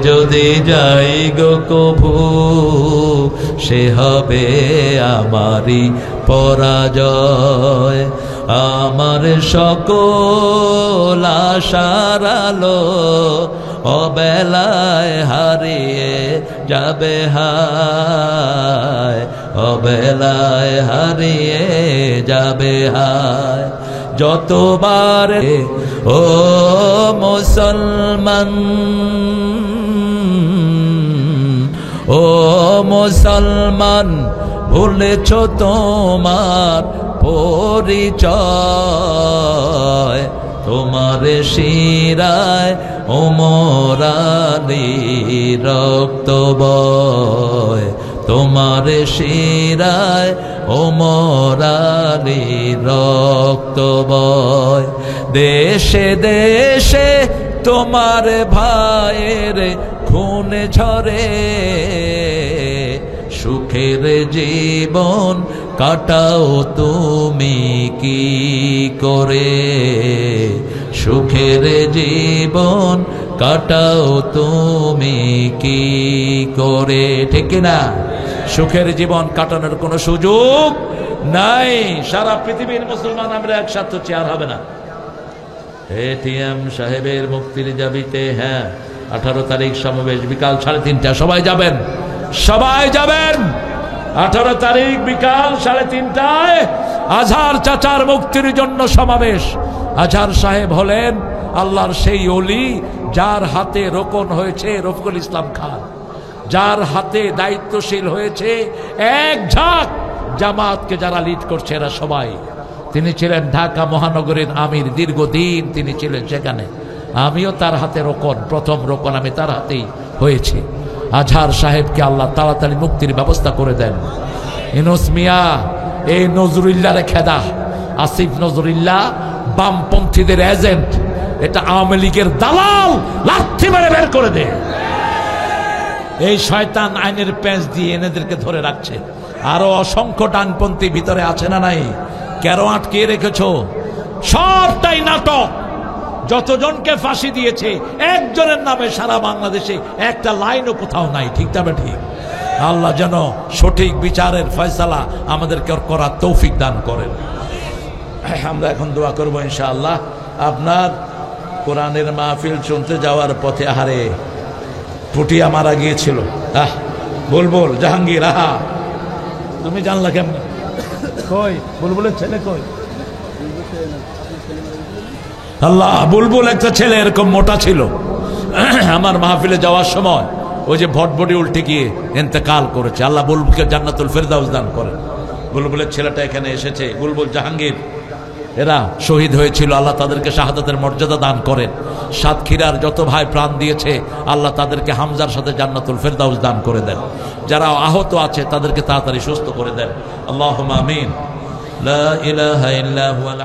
যদি যাই গো কভু, সে হবে আমারই পরাজয়। আমার সকল আশার আলো অবেলায় হারিয়ে যাবে হায়, অবেলায় হারিয়ে যাবে হায়। যতবার ও মুসলমান, ও মুসলমান ভুলেছ তোমার পরিচয়। তোমার শিরায় ওমর আলী রক্ত বয়, তোমার শিরায় ওমর আলী রক্ত বয়। দেশে দেশে তোমার ভাইয়ের খুন ঝরে, সুখের জীবন কাটাও তুমি কি করে। সুখের জীবন কাটাও তুমি কি করে। ঠিক না? সুখের জীবন কাটানোর কোনো সুযোগ নাই। সারা পৃথিবীর মুসলমান আমরা একসাথে চেয়ার হবে না। এটিএম সাহেবের মুক্তির দাবিতে হ্যাঁ 18 তারিখ সমাবেশ, বিকাল 3:30 সবাই যাবেন, সবাই যাবেন। 18 তারিখ বিকাল 3:30 আজহার চাচার মুক্তির জন্য সমাবেশ। আজহার সাহেব হলেন আল্লাহর সেই ওলি যার হাতে রোপণ হয়েছে রফিকুল ইসলাম খান। যার হাতে দায়িত্বশীল হয়েছে এক ঝাঁক জামাতকে যারা লিড করছে এরা সবাই। তিনি ছিলেন ঢাকা মহানগরীর আমির, দীর্ঘদিন তিনি ছিলেন সেখানে। আমিও তার হাতে রোকন, প্রথম রোকন আমি তার হাতেই হয়েছি। আজহার সাহেবকে আল্লাহ তাড়াতাড়ি মুক্তির ব্যবস্থা করে দেন। ইউনূস মিয়া, এই নজরুল্লাহর খেদা, আসিফ নজরুল্লাহ বামপন্থীদের এজেন্ট, এটা আওয়ামী লীগের দালাল, লাথি মেরে বের করে দে। এই শয়তান আইনের পেঁচ দিয়ে এনেদেরকে ধরে রাখছে। আরো অসংখ্য ডানপন্থী ভিতরে আছে না নাই? কেন আটকে রেখেছো? সবটাই নাটক। যতজনকে ফাঁসি দিয়েছে একজনের নামে সারা বাংলাদেশে একটা লাইনও কোথাও নাই। ঠিক তবে ঠিক। আল্লাহ যেন সঠিক বিচারের ফয়সালা আমাদেরকে করার তৌফিক দান করেন। আমরা এখন দোয়া করবো ইনশাআল্লাহ। আপনার কোরআনের মাহফিল শুনতে যাওয়ার পথে আহারে পুটিয়া মারা গিয়েছিল। বুলবুল জাহাঙ্গীর, তুমি জানলা কেমন? কই বুলবুলের ছেলে কই? আল্লাহ, বুলবুল একটা ছেলে এরকম মোটা ছিল। আমার মাহফিলে যাওয়ার সময় ওই যে ভটভটি উল্টে গিয়ে ইন্তেকাল করেছে। আল্লাহ বুলবুলকে জান্নাতুল ফেরদাউস দান করেন। বুলবুলের ছেলেটা এখানে এসেছে, বুলবুল জাহাঙ্গীর, এরা শহীদ হয়েছিল। আল্লাহ তাদেরকে শাহাদাতের মর্যাদা দান করেন। সাতক্ষীরার যত ভাই প্রাণ দিয়েছে আল্লাহ তাদেরকে হামজার সাথে জান্নাতুল ফেরদাউস দান করে দেন। যারা আহত আছে তাদেরকে তাড়াতাড়ি সুস্থ করে দেন। আল্লাহুম্মা আমিন। লা ইলাহা ইল্লা হুয়াল